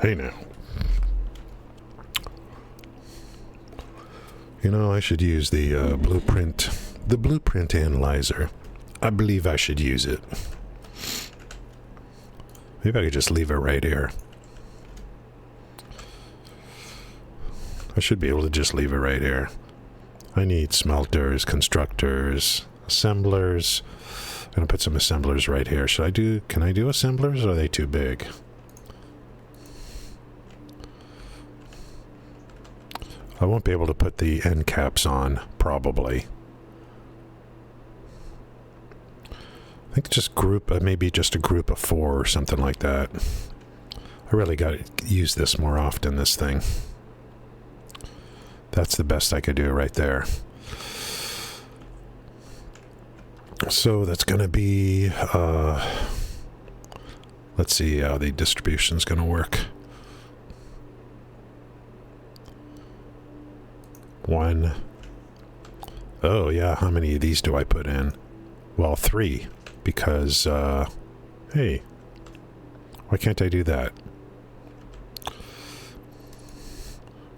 Hey now. You know, I should use the blueprint analyzer. I believe I should use it. Maybe I could just leave it right here. I should be able to just leave it right here. I need smelters, constructors, assemblers. I'm gonna put some assemblers right here. Can I do assemblers, or are they too big? I won't be able to put the end caps on, probably. I think just maybe just a group of 4 or something like that. I really got to use this more often, this thing. That's the best I could do right there. So that's going to be, let's see how the distribution's going to work. 1. Oh yeah, how many of these do I put in? Well, 3, because, hey, why can't I do that?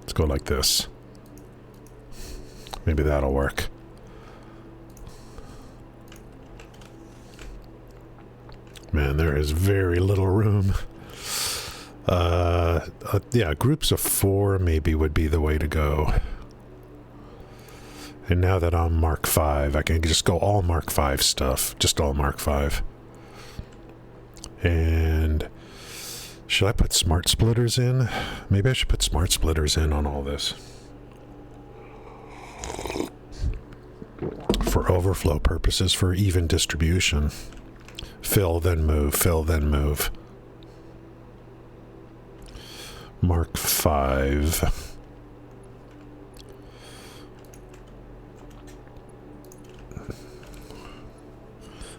Let's go like this. Maybe that'll work. Man, there is very little room. Yeah, groups of 4 maybe would be the way to go. And now that I'm Mark 5, I can just go all Mark 5 stuff. Just all Mark 5. And should I put smart splitters in? Maybe I should put smart splitters in on all this. For overflow purposes, for even distribution. Fill, then move, fill, then move. Mark 5.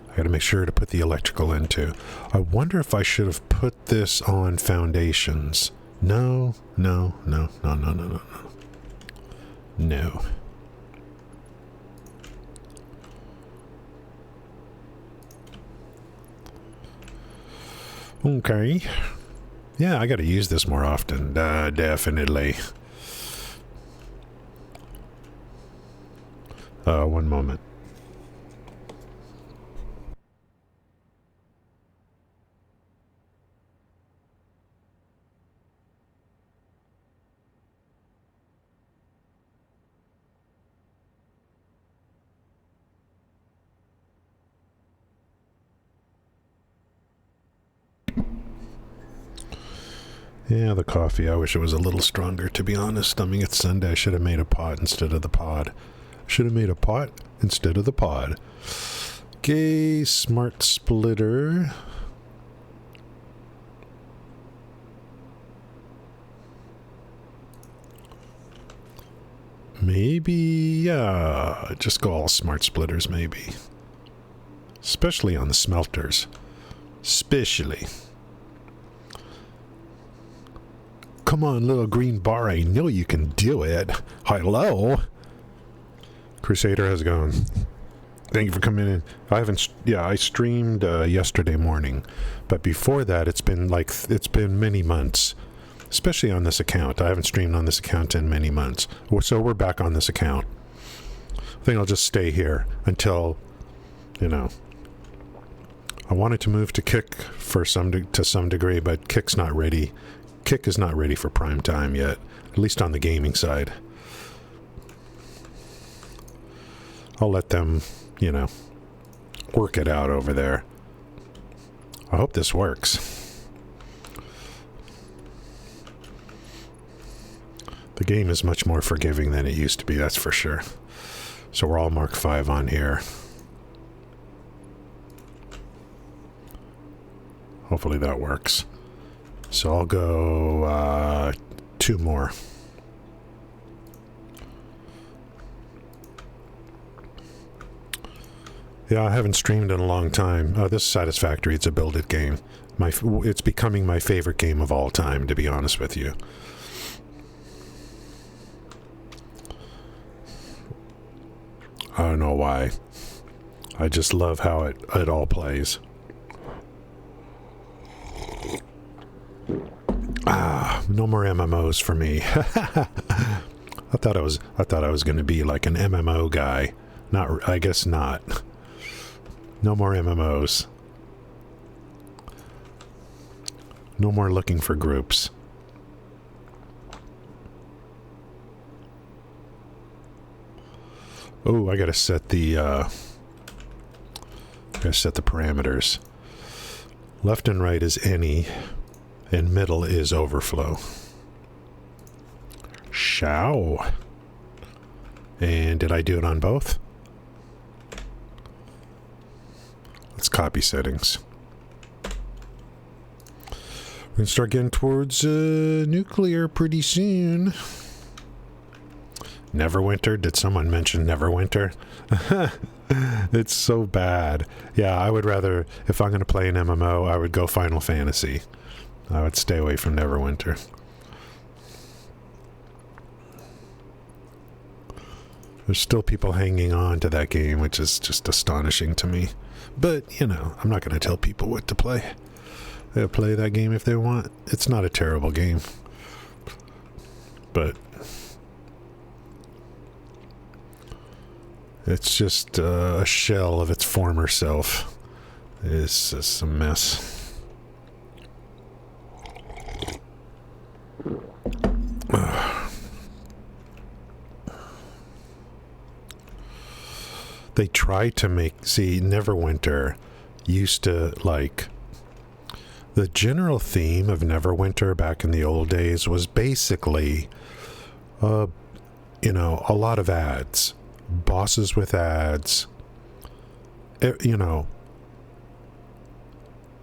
I gotta make sure to put the electrical in too. I wonder if I should have put this on foundations. No. Okay. Yeah, I gotta use this more often. Definitely. One moment. Yeah, the coffee. I wish it was a little stronger, to be honest. I mean, it's Sunday. I should have made a pot instead of the pod. Should have made a pot instead of the pod. Okay, smart splitter. Maybe, yeah, just go all smart splitters, maybe. Especially on the smelters. Especially. Come on, little green bar, I know you can do it. Hello? Crusader, how's it going? Thank you for coming in. I streamed yesterday morning, but before that it's been many months, especially on this account. I haven't streamed on this account in many months. So we're back on this account. I think I'll just stay here until, I wanted to move to Kick to some degree, but Kick's not ready. Kick is not ready for prime time yet, at least on the gaming side. I'll let them, work it out over there. I hope this works. The game is much more forgiving than it used to be, that's for sure. So we're all Mark 5 on here. Hopefully that works. So I'll go 2 more. Yeah, I haven't streamed in a long time. This is Satisfactory. It's a build-it game. It's becoming my favorite game of all time, to be honest with you. I don't know why. I just love how it all plays. No more MMOs for me. I thought I was going to be like an MMO guy. Not, I guess not. No more MMOs. No more looking for groups. Oh, I gotta set the parameters. Left and right is any, and middle is overflow. Shao. And did I do it on both? Let's copy settings. We're gonna start getting towards nuclear pretty soon. Neverwinter? Did someone mention Neverwinter? It's so bad. Yeah, I would rather, if I'm going to play an MMO, I would go Final Fantasy. I would stay away from Neverwinter. There's still people hanging on to that game, which is just astonishing to me. But, you know, I'm not going to tell people what to play. They'll play that game if they want. It's not a terrible game. But it's just a shell of its former self. It's just a mess. They try to make... See, Neverwinter used to, like... The general theme of Neverwinter back in the old days was basically, you know, a lot of ads. Bosses with ads. You know,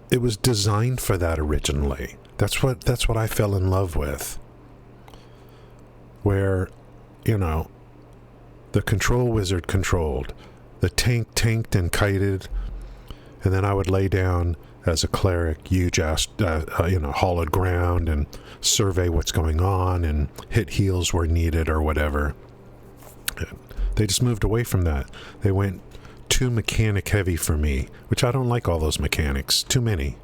it was designed for that originally. That's what I fell in love with. Where, you know, the control wizard controlled. The tank tanked and kited, and then I would lay down as a cleric, huge ass, you know, hollowed ground and survey what's going on and hit heals where needed or whatever. They just moved away from that. They went too mechanic heavy for me, which I don't like all those mechanics. Too many.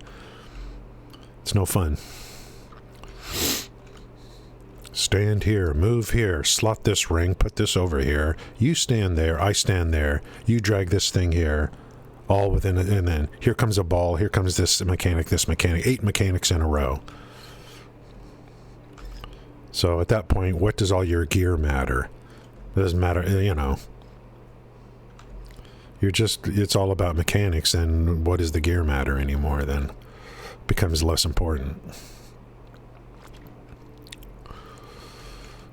It's no fun. Stand here, move here, slot this ring, put this over here. You stand there, I stand there. You drag this thing here. All within it, and then here comes a ball, here comes this mechanic. 8 mechanics in a row. So at that point, what does all your gear matter? It doesn't matter, you know. It's all about mechanics, and what does the gear matter anymore then? It becomes less important.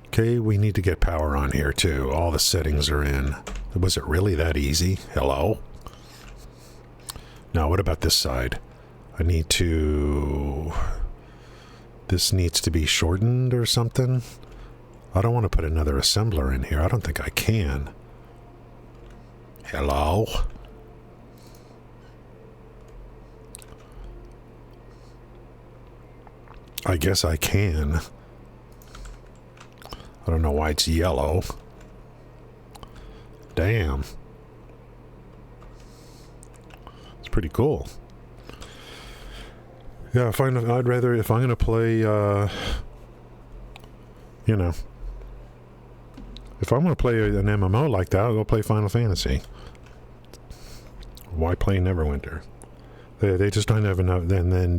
Okay, we need to get power on here too. All the settings are in. Was it really that easy? Hello? Now, what about this side? This needs to be shortened or something. I don't want to put another assembler in here. I don't think I can. Hello? I guess I can. I don't know why it's yellow. Damn. It's pretty cool. Yeah, I'd rather, if I'm going to play, you know, if I'm going to play an MMO like that, I'll go play Final Fantasy. Why play Neverwinter? They just don't have enough, and then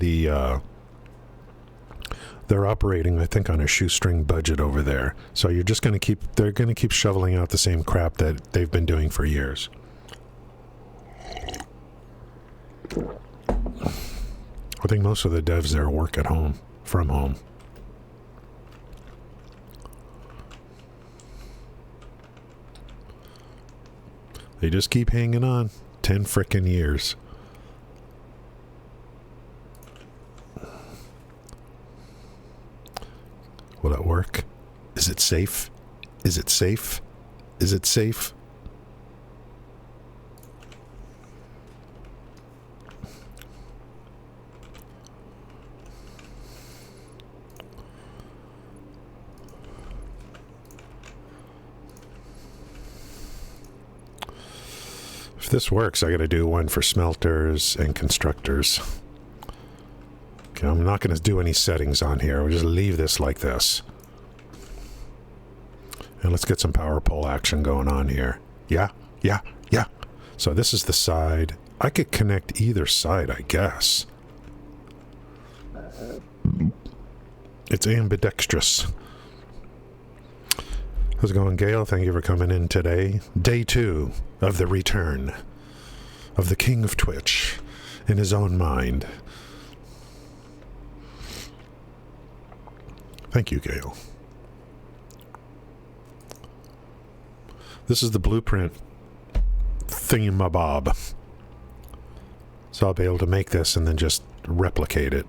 they're operating, I think, on a shoestring budget over there. So you're just going to they're going to keep shoveling out the same crap that they've been doing for years. I think most of the devs there work at home, from home. They just keep hanging on. 10 frickin' years. Will it work? Is it safe? Is it safe? Is it safe? If this works, I gotta do one for smelters and constructors. Okay, I'm not going to do any settings on here. We'll just leave this like this. And let's get some power pole action going on here. Yeah, yeah, yeah. So this is the side. I could connect either side, I guess. It's ambidextrous. How's it going, Gail? Thank you for coming in today. Day 2 of the return of the King of Twitch in his own mind. Thank you, Gail. This is the blueprint thingamabob. So I'll be able to make this and then just replicate it.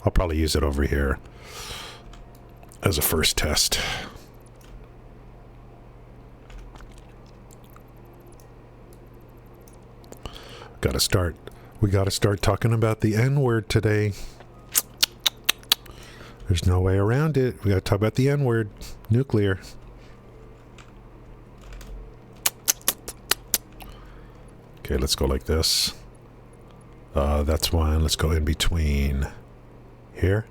I'll probably use it over here as a first test. We gotta start talking about the N-word today. There's no way around it. We gotta talk about the N-word. Nuclear. Okay, let's go like this. That's one. Let's go in between here.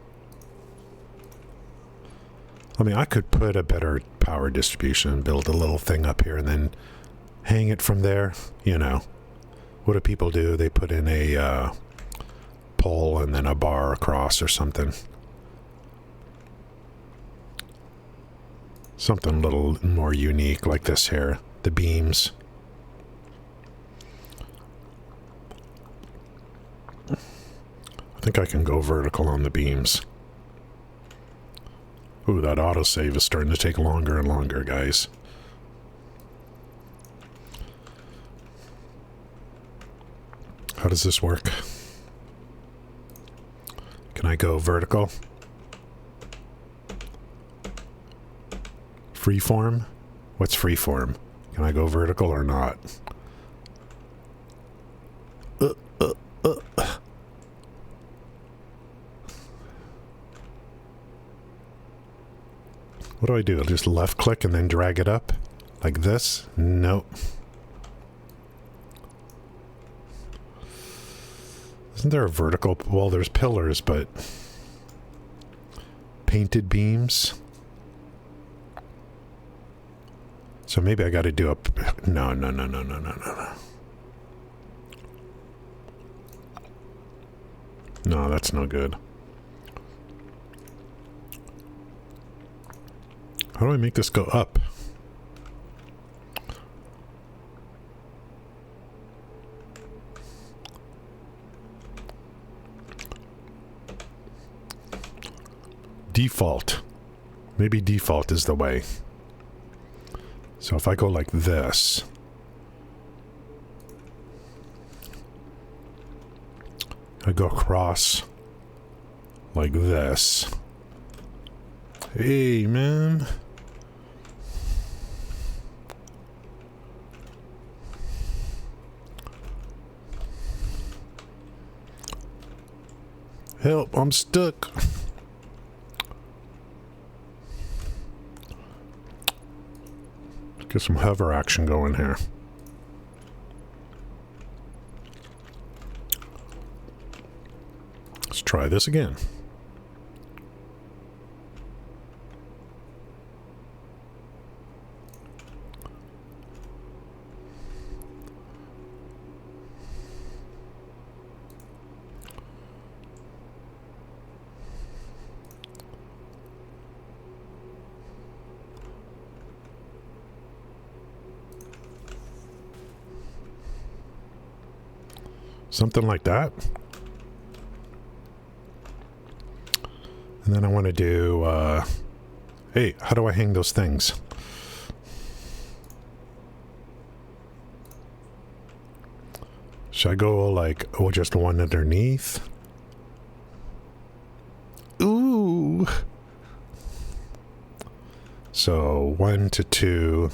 I mean, I could put a better power distribution, build a little thing up here, and then hang it from there. You know, what do people do? They put in a pole and then a bar across or something. Something a little more unique like this here. The beams. I think I can go vertical on the beams. Ooh, that autosave is starting to take longer and longer, guys. How does this work? Can I go vertical? Freeform? What's freeform? Can I go vertical or not? What do I do? I'll just left click and then drag it up? Like this? Nope. Isn't there a vertical? Well, there's pillars, but painted beams? So maybe I got to do a... No. No, that's no good. How do I make this go up? Default. Maybe default is the way. So if I go like this, I go across like this. Hey, man. Help, I'm stuck. Get some hover action going here. Let's try this again. Something like that. And then I want to do, hey, how do I hang those things? Should I go like, oh, just one underneath? Ooh. So 1 to 2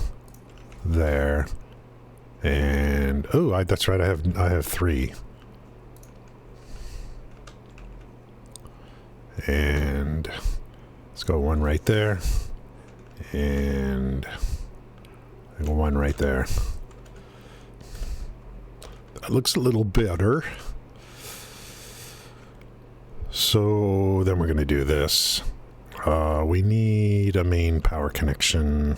there. And, oh, that's right, I have 3. And let's go 1 right there, and 1 right there. That looks a little better. So then we're going to do this. We need a main power connection.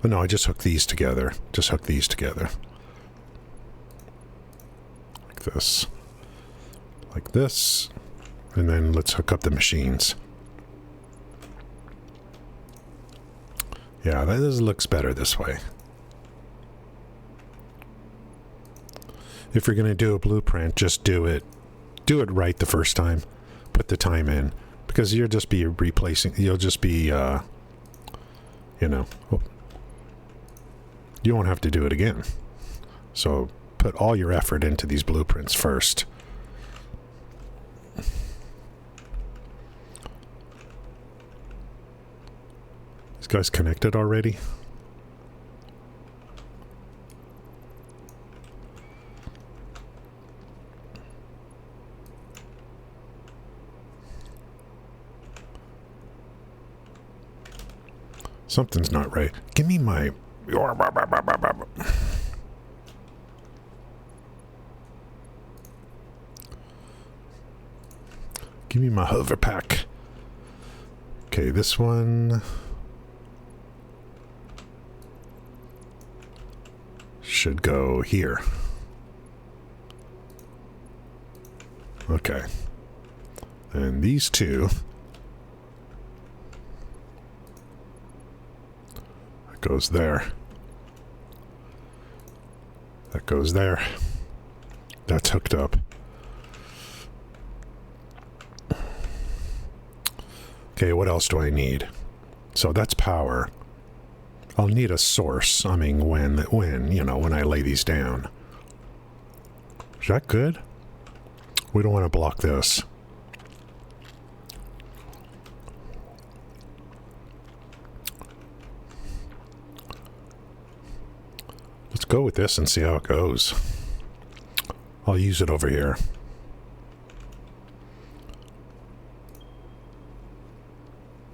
Oh, no, I just hook these together. Just hook these together. Like this. Like this. And then let's hook up the machines. Yeah, this looks better this way. If you're going to do a blueprint, just do it right the first time. Put the time in, because you'll just be replacing, you'll just be, you know, you won't have to do it again. So put all your effort into these blueprints first. These guys connected already? Something's not right. Give me my... Give me my hover pack. Okay, this one... should go here. Okay. And these two... goes there. That goes there. That's hooked up. Okay, what else do I need? So that's power. I'll need a source. I mean, when you know, when I lay these down. Is that good? We don't want to block this. Let's go with this and see how it goes. I'll use it over here.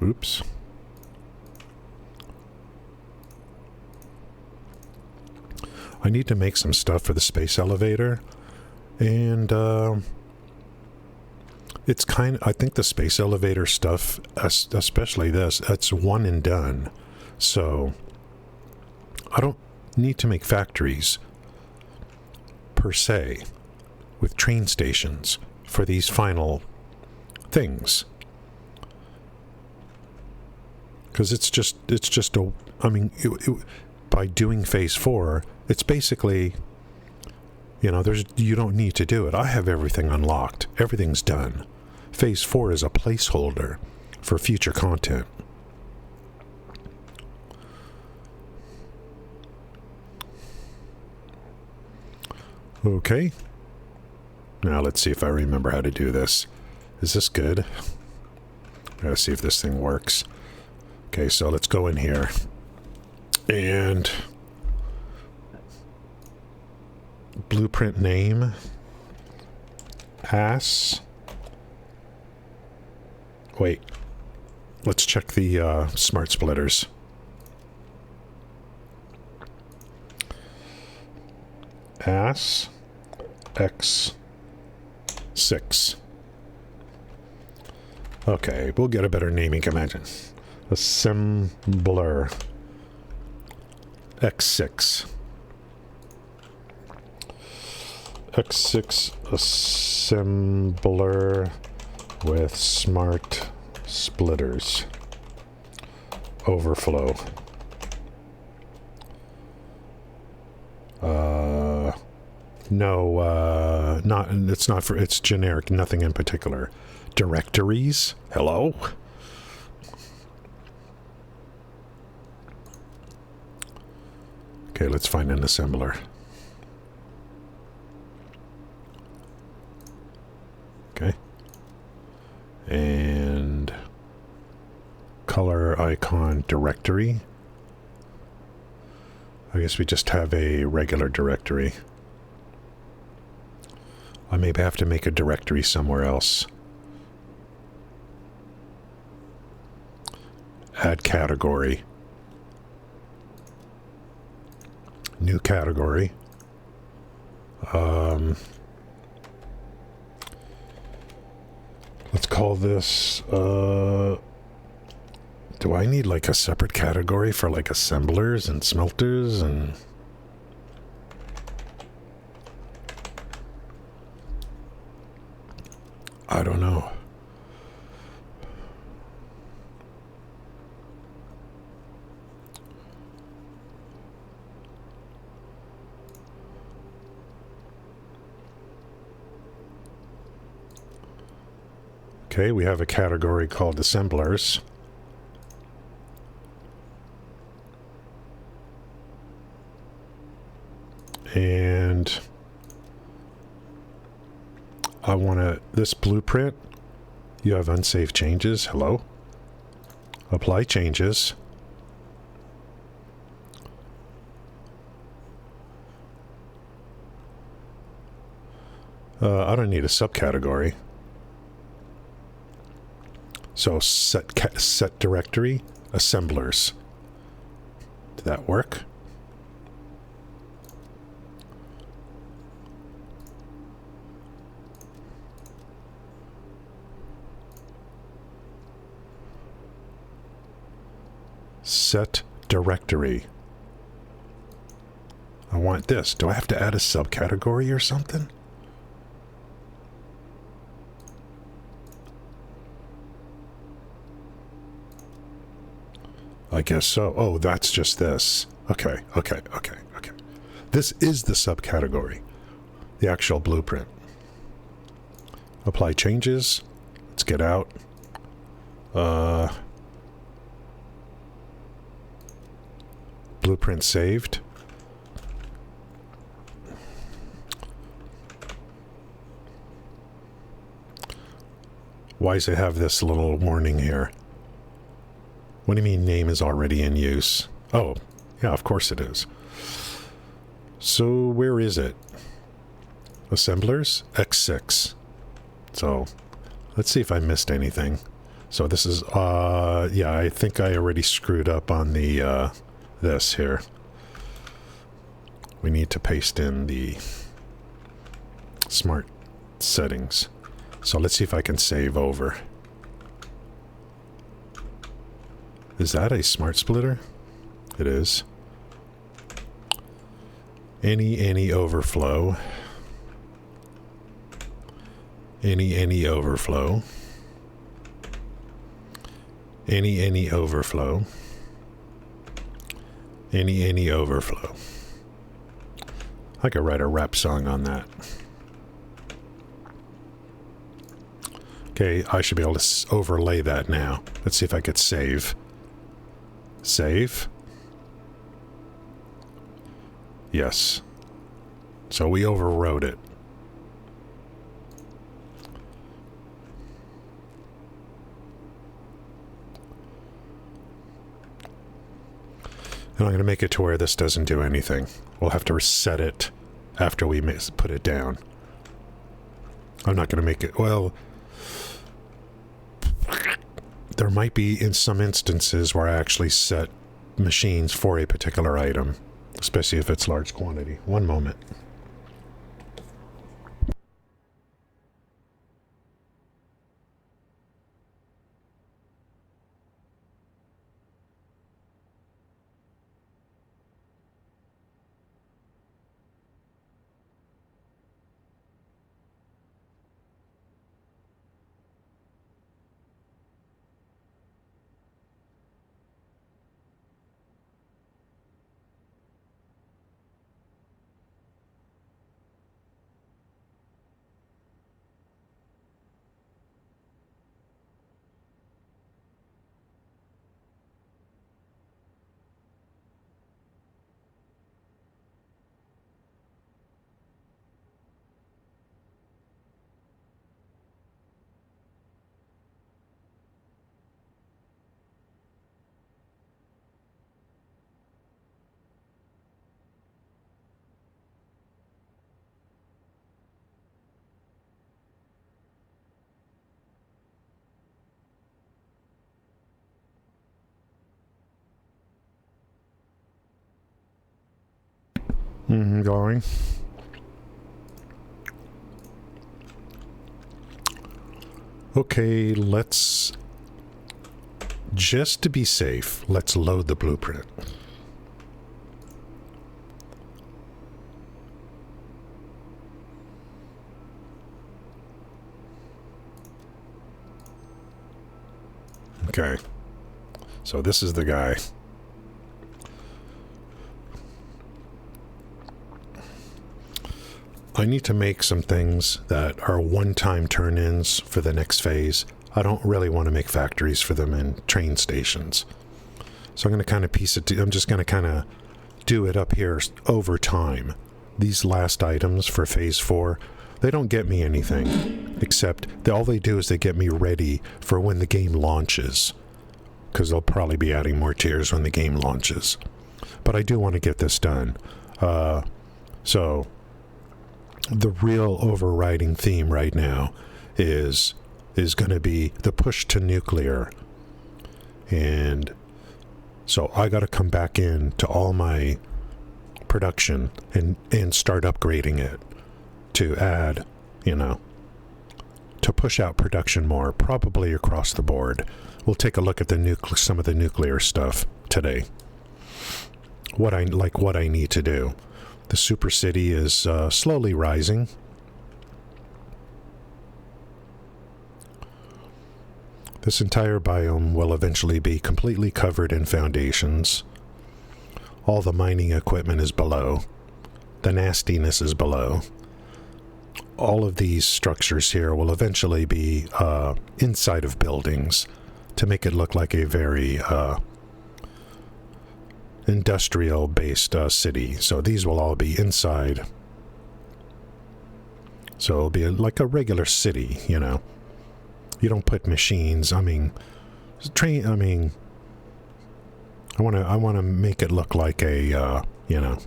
Oops. I need to make some stuff for the space elevator. And it's kind of, I think the space elevator stuff, especially this, that's one and done. So I don't need to make factories per se with train stations for these final things, because it's just a, I mean, by doing phase 4, it's basically, you know, you don't need to do it. I have everything unlocked, everything's done. Phase 4 is a placeholder for future content. Okay. Now let's see if I remember how to do this. Is this good? Gotta see if this thing works. Okay, so let's go in here. And blueprint name. Pass. Wait. Let's check the smart splitters. Ass X6. Okay, we'll get a better naming convention. Assembler X6. X6 assembler with smart splitters. Overflow. No, it's generic, nothing in particular. Directories? Hello? Okay, let's find an assembler. Okay. And color icon directory. I guess we just have a regular directory. I may have to make a directory somewhere else. Add category. New category. Let's call this, do I need like a separate category for like assemblers and smelters and... I don't know. Okay, we have a category called assemblers. And I want to, this blueprint, you have unsafe changes. Hello? Apply changes. I don't need a subcategory. So set directory, assemblers. Did that work? Set directory. I want this. Do I have to add a subcategory or something? I guess so. Oh, that's just this. Okay. This is the subcategory. The actual blueprint. Apply changes. Let's get out. Blueprint saved. Why does it have this little warning here? What do you mean name is already in use? Oh, yeah, of course it is. So where is it? Assemblers? X6. So let's see if I missed anything. So this is, yeah, I think I already screwed up on the, this here. We need to paste in the smart settings. So let's see if I can save over. Is that a smart splitter? It is. Any overflow. Any overflow. Any overflow. Any overflow. I could write a rap song on that. Okay, I should be able to overlay that now. Let's see if I could save. Save. Yes. So we overwrote it. And I'm going to make it to where this doesn't do anything. We'll have to reset it after we put it down. I'm not going to make it... Well... There might be in some instances where I actually set machines for a particular item, especially if it's large quantity. One moment. Going. Okay, let's... Just to be safe, let's load the blueprint. Okay. So this is the guy. I need to make some things that are one-time turn-ins for the next phase. I don't really want to make factories for them in train stations. So I'm going to kind of piece it, I'm just going to kind of do it up here over time. These last items for phase 4, they don't get me anything, except all they do is they get me ready for when the game launches. Because they'll probably be adding more tiers when the game launches. But I do want to get this done. So the real overriding theme right now is going to be the push to nuclear. And so I got to come back in to all my production and start upgrading it to add, you know, to push out production more, probably across the board. We'll take a look at the some of the nuclear stuff today. What I need to do. The super city is slowly rising. This entire biome will eventually be completely covered in foundations. All the mining equipment is below. The nastiness is below. All of these structures here will eventually be inside of buildings to make it look like a very industrial-based city. So these will all be inside. So it'll be like a regular city, you know. You don't put machines. I mean, I want to make it look like a you know,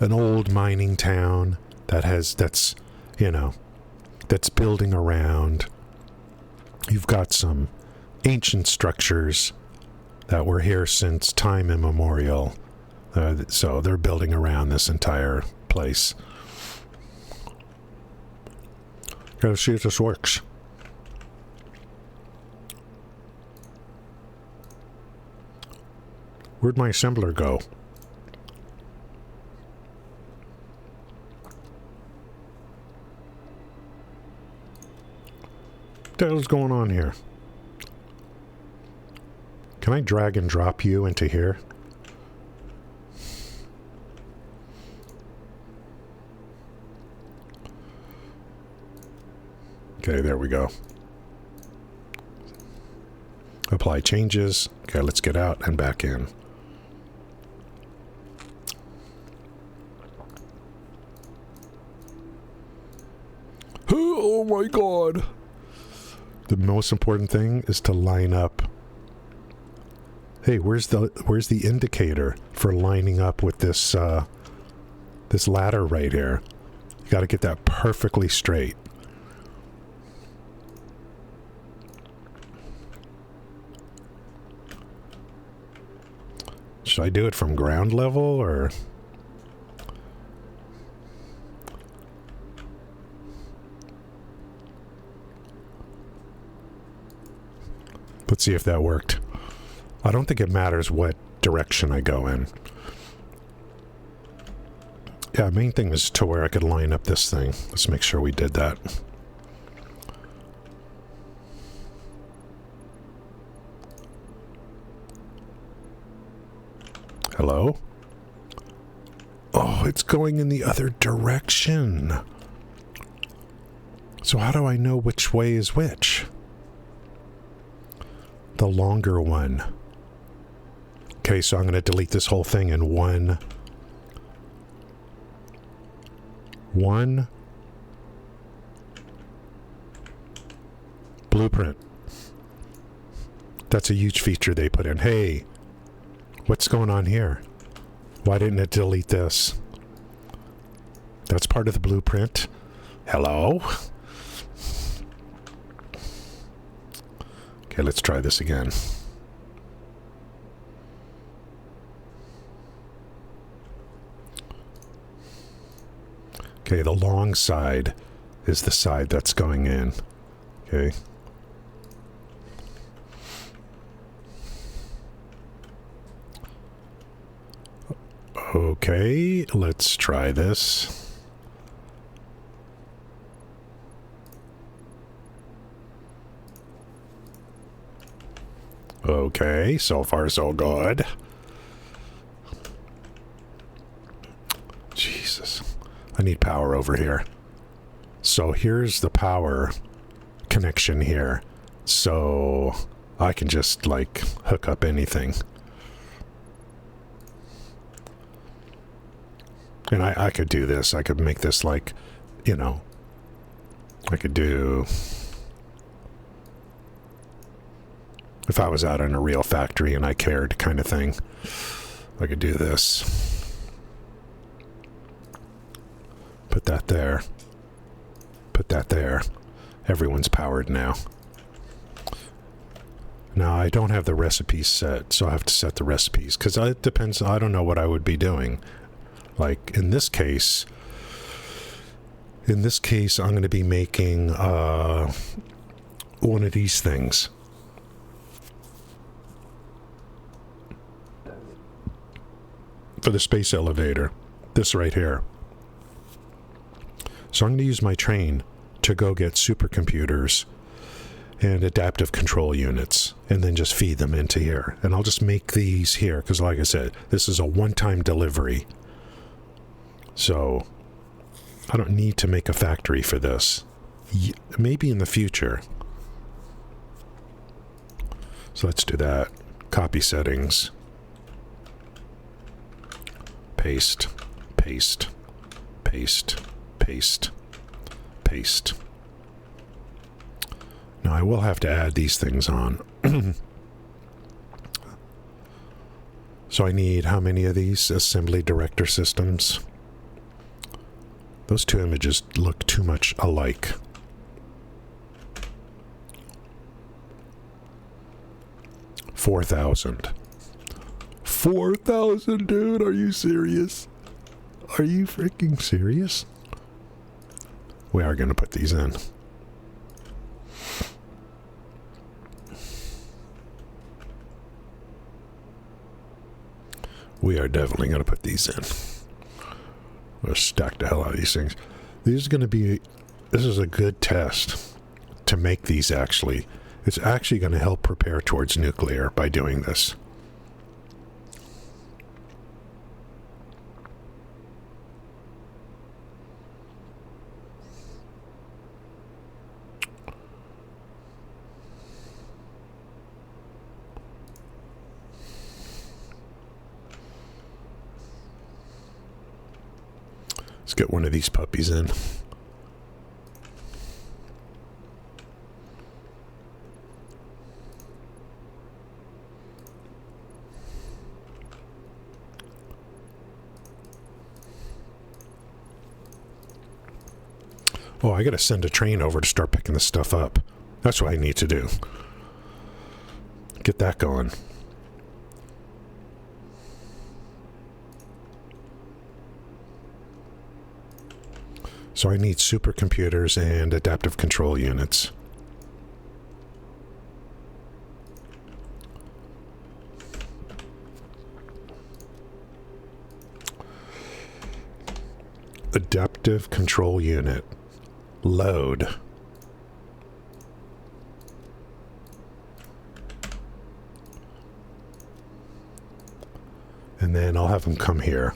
an old mining town that's building around. You've got some ancient structures that were here since time immemorial. So they're building around this entire place. Gotta see if this works. Where'd my assembler go? What the hell's going on here? Can I drag and drop you into here? Okay, there we go. Apply changes. Okay, let's get out and back in. Oh my god. The most important thing is to line up. Hey, where's the indicator for lining up with this this ladder right here? You got to get that perfectly straight. Should I do it from ground level or? Let's see if that worked. I don't think it matters what direction I go in. Yeah, main thing is to where I could line up this thing. Let's make sure we did that. Hello? Oh, it's going in the other direction. So how do I know which way is which? The longer one. Okay, so I'm going to delete this whole thing in one blueprint. That's a huge feature they put in. Hey, what's going on here? Why didn't it delete this? That's part of the blueprint. Hello? Okay, let's try this again. Okay, the long side is the side that's going in. Okay. Okay, let's try this. Okay, so far so good. Jesus. I need power over here. So here's the power connection here. So I can just like hook up anything. And I could do this. I could make this like, you know, I could do, if I was out in a real factory and I cared kind of thing, I could do this. Put that there. Put that there. Everyone's powered now. Now, I don't have the recipes set, so I have to set the recipes, because it depends. I don't know what I would be doing. Like, in this case, I'm going to be making one of these things. For the space elevator. This right here. So I'm going to use my train to go get supercomputers and adaptive control units, and then just feed them into here. And I'll just make these here, because like I said, this is a one-time delivery. So I don't need to make a factory for this. Maybe in the future. So let's do that. Copy settings. Paste, paste, paste, paste, paste. Now I will have to add these things on. So I need how many of these assembly director systems? Those two images look too much alike. $4,000. 4,000, dude, are you serious? Are you freaking serious? We are going to put these in. We are definitely going to put these in. We'll stack the hell out of these things. These are going to be... This is a good test to make these actually. It's actually going to help prepare towards nuclear by doing this. Let's get one of these puppies in. Oh, I gotta send a train over to start picking this stuff up. That's what I need to do. Get that going. So I need supercomputers and adaptive control units. Adaptive control unit. Load. And then I'll have them come here.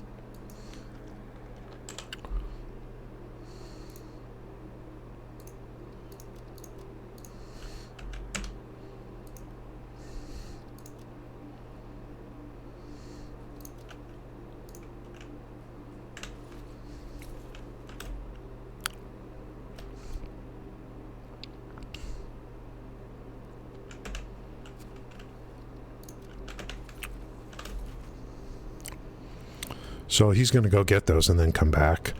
So he's going to go get those and then come back.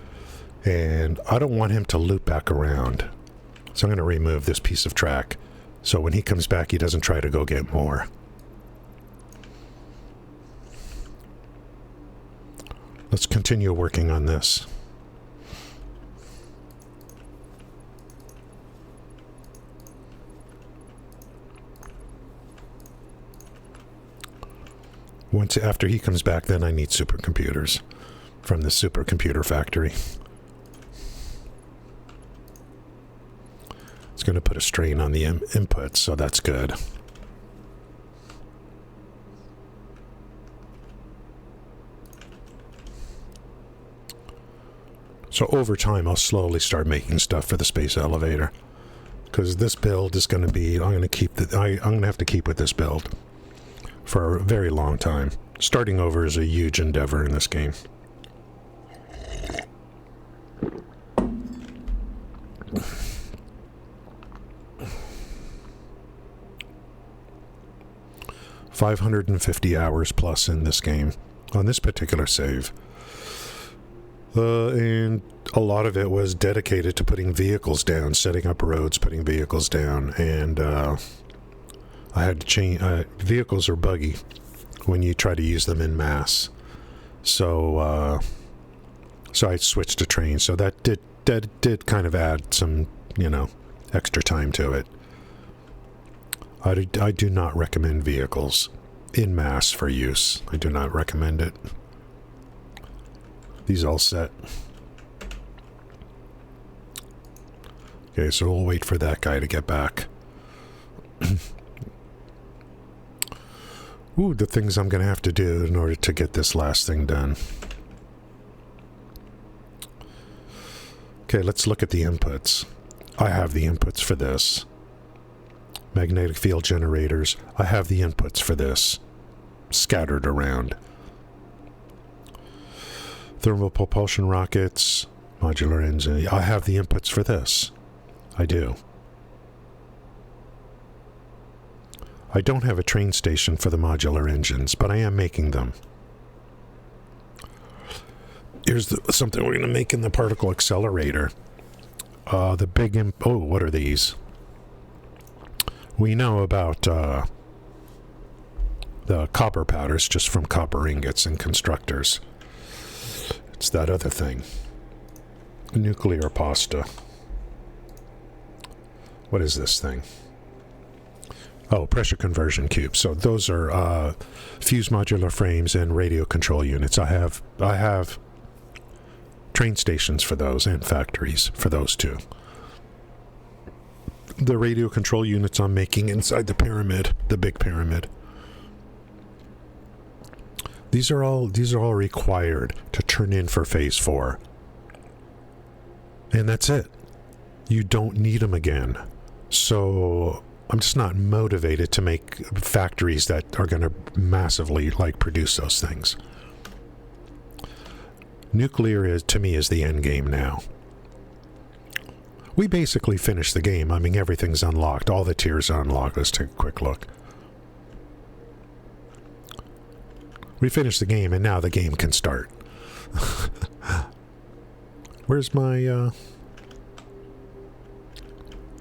And I don't want him to loop back around. So I'm going to remove this piece of track. So when he comes back, he doesn't try to go get more. Let's continue working on this. After he comes back, then I need supercomputers from the supercomputer factory. It's going to put a strain on the inputs, so that's good. So over time, I'll slowly start making stuff for the space elevator, because this build is going to be. I'm going to have to keep with this build for a very long time. Starting over is a huge endeavor in this game. $550 hours plus in this game on this particular save. And a lot of it was dedicated to putting vehicles down, setting up roads, putting vehicles down, and I had to change. Vehicles are buggy when you try to use them in mass, so I switched to trains. So that did kind of add some, extra time to it. I do not recommend vehicles in mass for use. I do not recommend it. These all set. Okay, so we'll wait for that guy to get back. Ooh, the things I'm going to have to do in order to get this last thing done. Okay, let's look at the inputs. I have the inputs for this. Magnetic field generators. I have the inputs for this. Scattered around. Thermal propulsion rockets, modular engine. I have the inputs for this. I do. I don't have a train station for the modular engines, but I am making them. Here's something we're going to make in the particle accelerator. The big... what are these? We know about the copper powders just from copper ingots and constructors. It's that other thing. Nuclear pasta. What is this thing? Oh, pressure conversion cubes. So those are fused modular frames and radio control units. I have train stations for those and factories for those too. The radio control units I'm making inside the pyramid, the big pyramid. These are all required to turn in for phase 4. And that's it. You don't need them again. So I'm just not motivated to make factories that are going to massively produce those things. Nuclear to me is the end game now. We basically finished the game. I mean, everything's unlocked. All the tiers are unlocked. Let's take a quick look. We finished the game, and now the game can start. Where's my,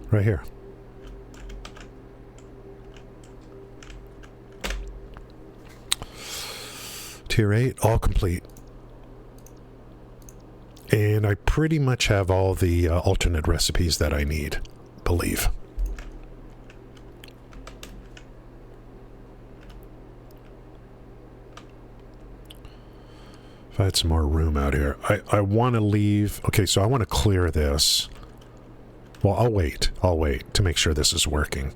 right here. Tier 8, all complete. And I pretty much have all the alternate recipes that I need, believe. If I had some more room out here. I want to leave... Okay, so I want to clear this. Well, I'll wait to make sure this is working.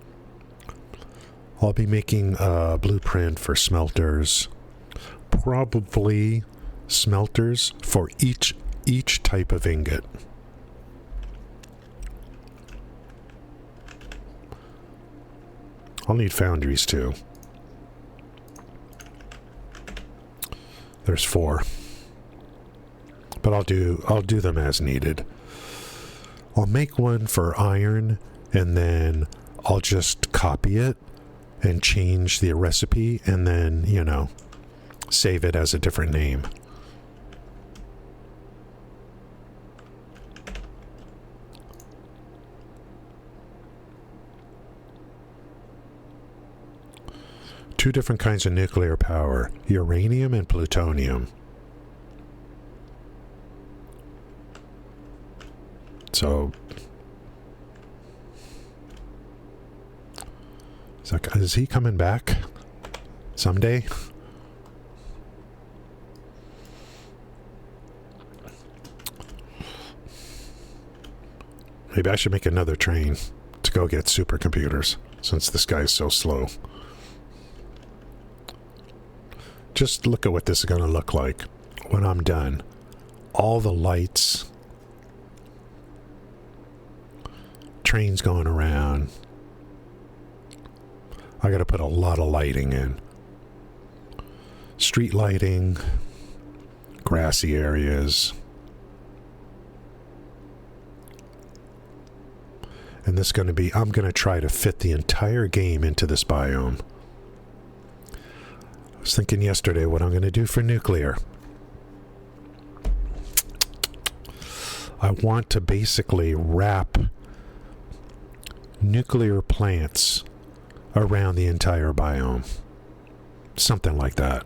I'll be making a blueprint for smelters. Probably smelters for each type of ingot. I'll need foundries too. There's 4. But I'll do them as needed. I'll make one for iron, and then I'll just copy it and change the recipe, and then, save it as a different name. Two different kinds of nuclear power, uranium and plutonium. So, is he coming back someday? Maybe I should make another train to go get supercomputers, since this guy's so slow. Just look at what this is going to look like when I'm done. All the lights, trains going around. I got to put a lot of lighting in. Street lighting, grassy areas. And this is going to be, I'm going to try to fit the entire game into this biome. I was thinking yesterday what I'm going to do for nuclear. I want to basically wrap nuclear plants around the entire biome. Something like that.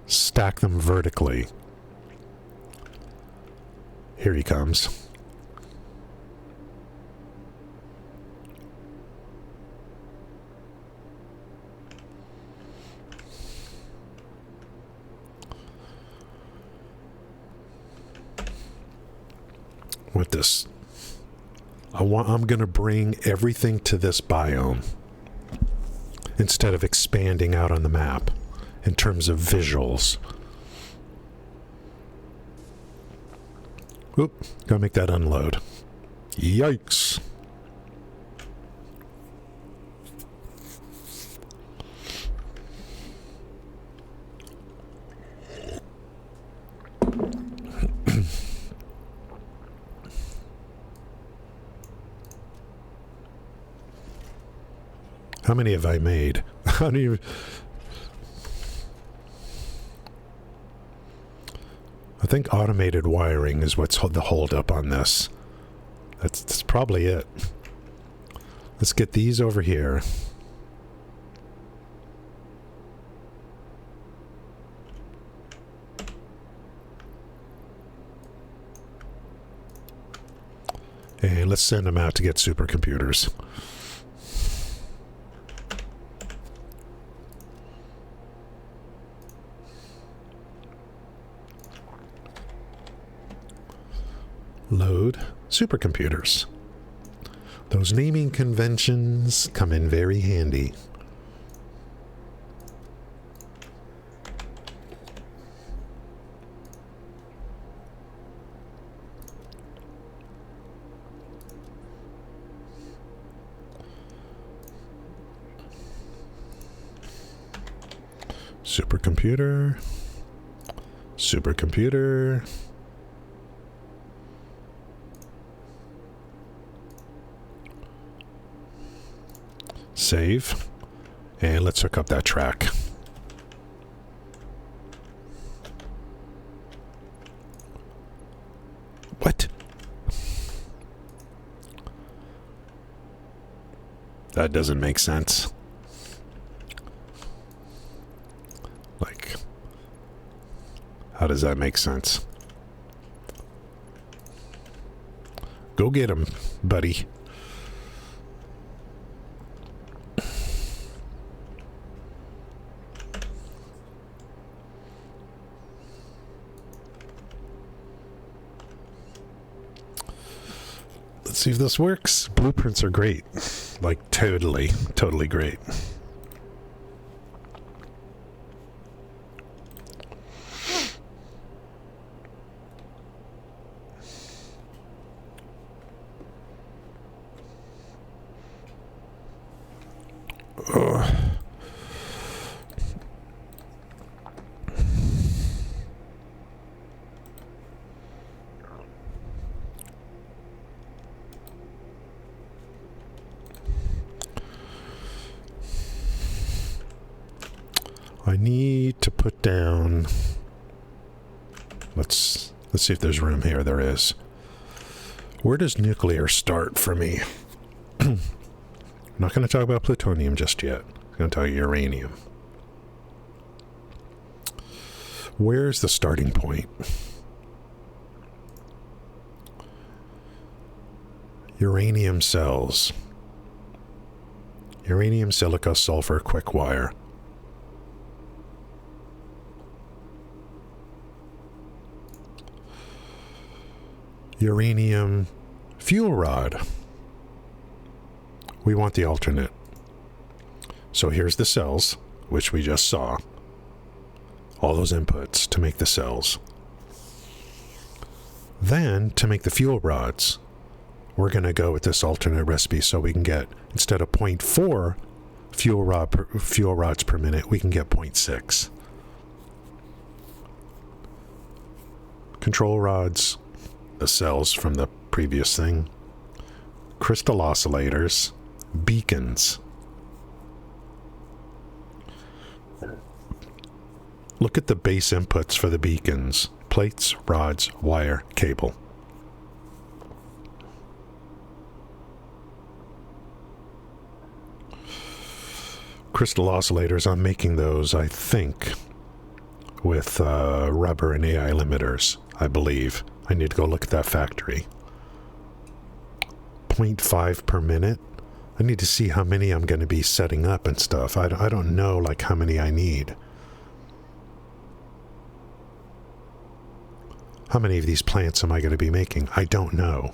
Stack them vertically. Here he comes. With this, I'm going to bring everything to this biome instead of expanding out on the map in terms of visuals. Oop, gotta make that unload. Yikes. How many have I made? I don't even... I think automated wiring is what's the holdup on this. That's probably it. Let's get these over here. And let's send them out to get supercomputers. Load supercomputers. Those naming conventions come in very handy. Supercomputer. Supercomputer. Save. And let's hook up that track. What? That doesn't make sense. Like, how does that make sense? Go get him, buddy. Let's see if this works. Blueprints are great. Like, totally great. I need to put down... Let's see if there's room here. There is. Where does nuclear start for me? I'm not going to talk about plutonium just yet. I'm going to talk uranium. Where's the starting point? Uranium cells. Uranium, silica, sulfur, quick wire. uranium fuel rod. We want the alternate. So here's the cells, which we just saw. All those inputs to make the cells. Then, to make the fuel rods, we're going to go with this alternate recipe so we can get, instead of 0.4 fuel rods per minute, we can get 0.6. Control rods, the cells from the previous thing, crystal oscillators, beacons. Look at the base inputs for the beacons. Plates, rods, wire, cable. Crystal oscillators, I'm making those, I think, with rubber and AI limiters, I believe. I need to go look at that factory. 0.5 per minute. I need to see how many I'm going to be setting up and stuff. I don't know, like, how many I need. How many of these plants am I going to be making? I don't know.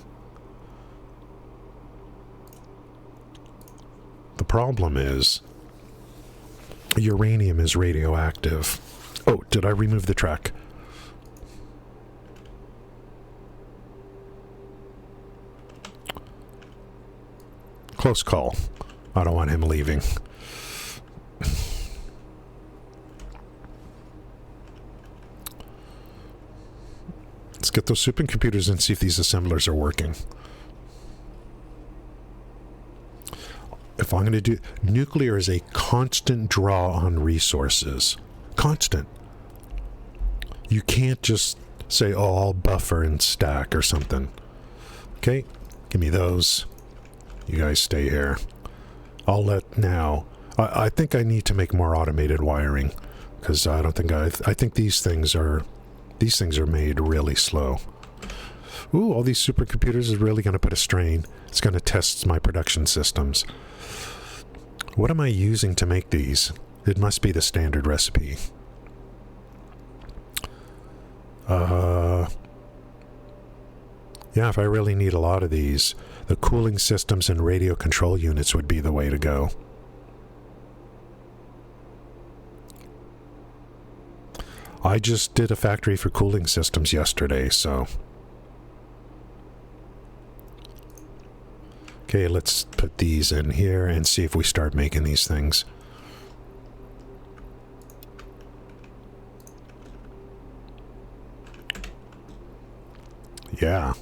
The problem is uranium is radioactive. Oh, did I remove the track? Close call. I don't want him leaving. Let's get those supercomputers and see if these assemblers are working. If I'm going to do... Nuclear is a constant draw on resources. Constant. You can't just say, oh, I'll buffer and stack or something. Okay, give me those. You guys stay here. I'll let now... I think I need to make more automated wiring. Because I don't think I think these things are made really slow. Ooh, all these supercomputers is really going to put a strain. It's going to test my production systems. What am I using to make these? It must be the standard recipe. Yeah, if I really need a lot of these, the cooling systems and radio control units would be the way to go. I just did a factory for cooling systems yesterday, so... Okay, let's put these in here and see if we start making these things. Yeah.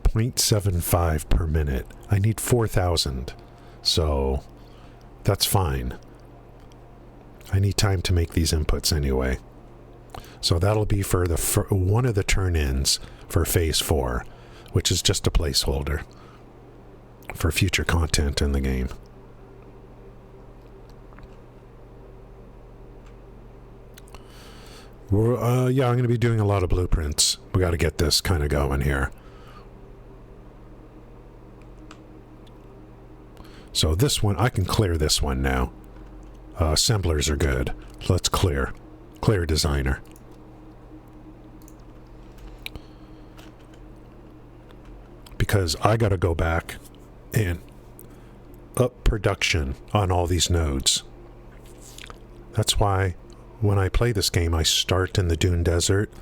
0.75 per minute. I need 4,000. So, that's fine. I need time to make these inputs anyway. So that'll be for one of the turn-ins for Phase 4, which is just a placeholder for future content in the game. Yeah, I'm going to be doing a lot of blueprints. We got to get this kind of going here. So this one, I can clear this one now. Assemblers are good. Let's clear. Clear designer. Because I got to go back and up production on all these nodes. That's why when I play this game, I start in the Dune Desert.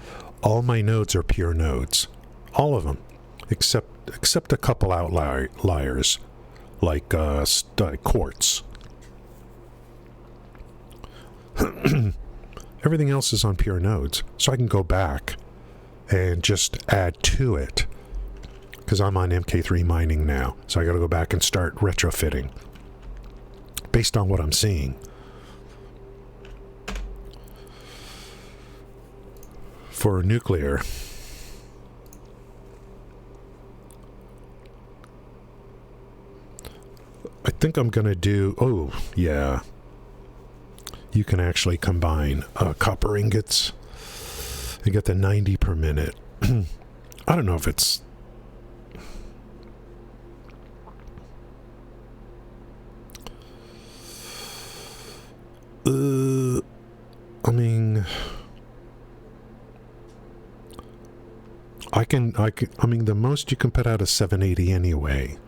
All my nodes are pure nodes. All of them. Except a couple outliers. Like quartz. Everything else is on pure nodes. So I can go back and just add to it. Because I'm on MK3 mining now. So I got to go back and start retrofitting. Based on what I'm seeing. For nuclear. I think I'm going to do... Oh, yeah. You can actually combine copper ingots. You get the 90 per minute. I don't know if it's... I mean... I mean, the most you can put out is 780 anyway.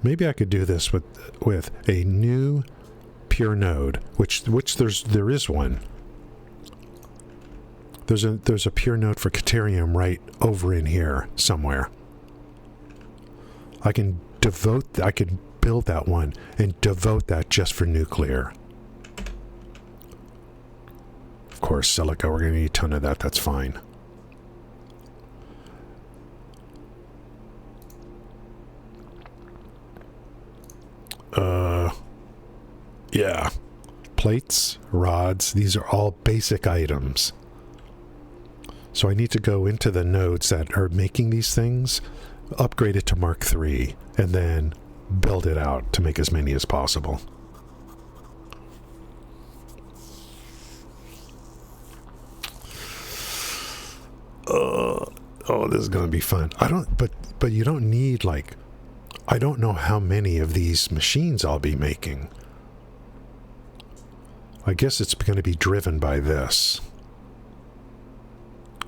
Maybe I could do this with a new pure node, which there is one. There's a pure node for Caterium right over in here somewhere. I can build that one and devote that just for nuclear. Of course, silica, we're going to need a ton of that. That's fine. Yeah. Plates, rods, these are all basic items. So I need to go into the nodes that are making these things, upgrade it to Mark III, and then build it out to make as many as possible. Oh, this is going to be fun. But you don't need, like, I don't know how many of these machines I'll be making. I guess it's going to be driven by this.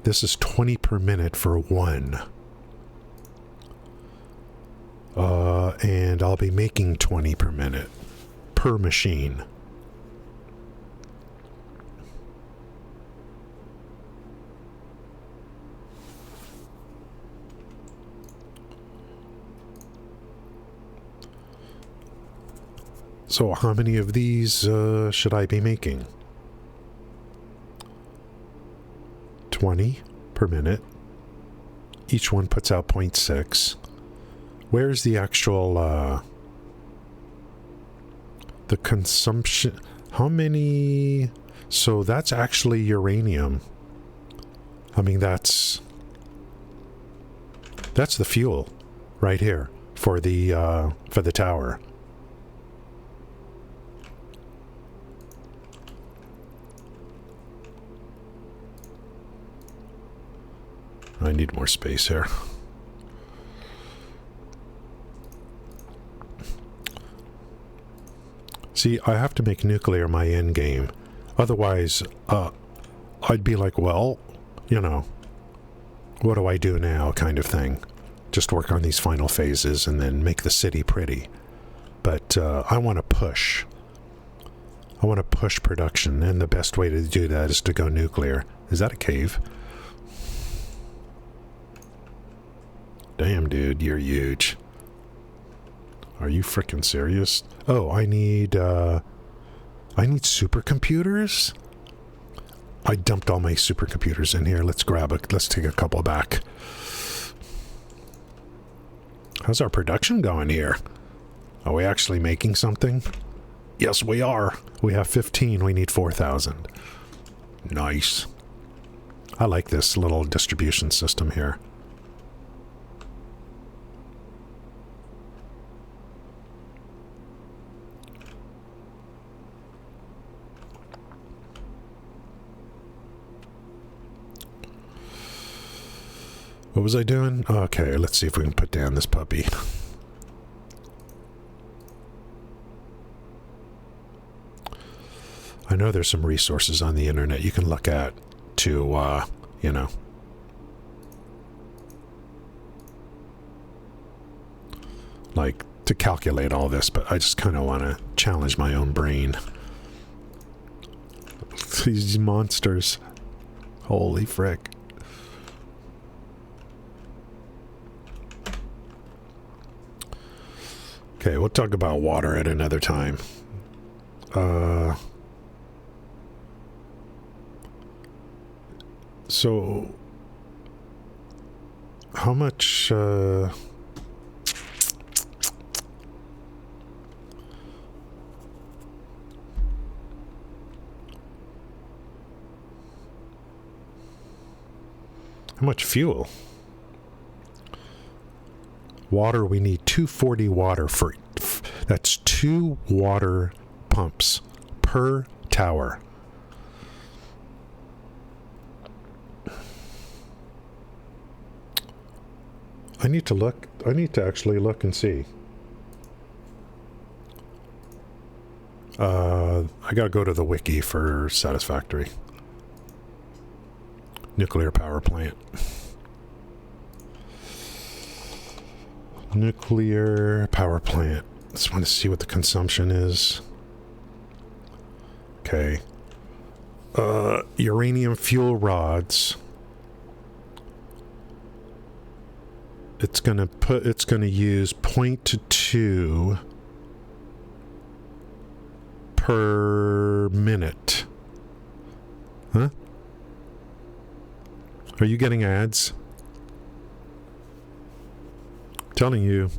This is 20 per minute for one. And I'll be making 20 per minute per machine. So how many of these should I be making? 20 per minute. Each one puts out 0.6. Where's the actual the consumption? How many? So that's actually uranium. I mean, that's the fuel right here for the tower. I need more space here. See, I have to make nuclear my end game. Otherwise, I'd be like, well, you know, what do I do now kind of thing. Just work on these final phases and then make the city pretty. But I want to push. I want to push production, and the best way to do that is to go nuclear. Is that a cave? Damn, dude, you're huge. Are you freaking serious? Oh, I need supercomputers? I dumped all my supercomputers in here. Let's take a couple back. How's our production going here? Are we actually making something? Yes, we are. We have 15. We need 4,000. Nice. I like this little distribution system here. What was I doing? Okay, let's see if we can put down this puppy. I know there's some resources on the internet you can look at to, you know. Like, to calculate all this, but I just kind of want to challenge my own brain. These monsters. Holy frick. Okay, we'll talk about water at another time. So, how much, how much fuel? Water, we need 240 water for, that's 2 water pumps per tower. I need to actually look and see. I gotta go to the wiki for Satisfactory. nuclear power plant. Nuclear power plant. Just want to see what the consumption is. Okay. Uranium fuel rods. It's gonna use 0.2 per minute. Huh? Are you getting ads? I'm telling you.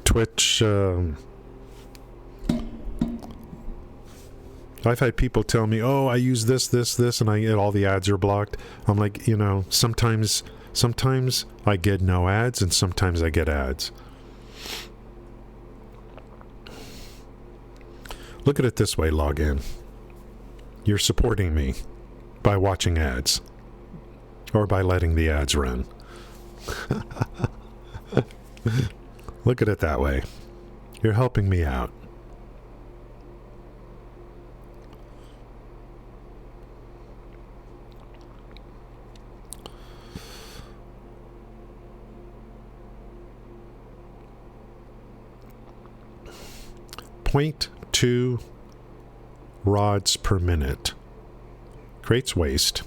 Twitch, I've had people tell me, oh, I use this, and all the ads are blocked. I'm like, you know, sometimes I get no ads, and sometimes I get ads. Look at it this way, login. You're supporting me by watching ads. Or by letting the ads run. Look at it that way. You're helping me out. .2 rods per minute. Creates waste.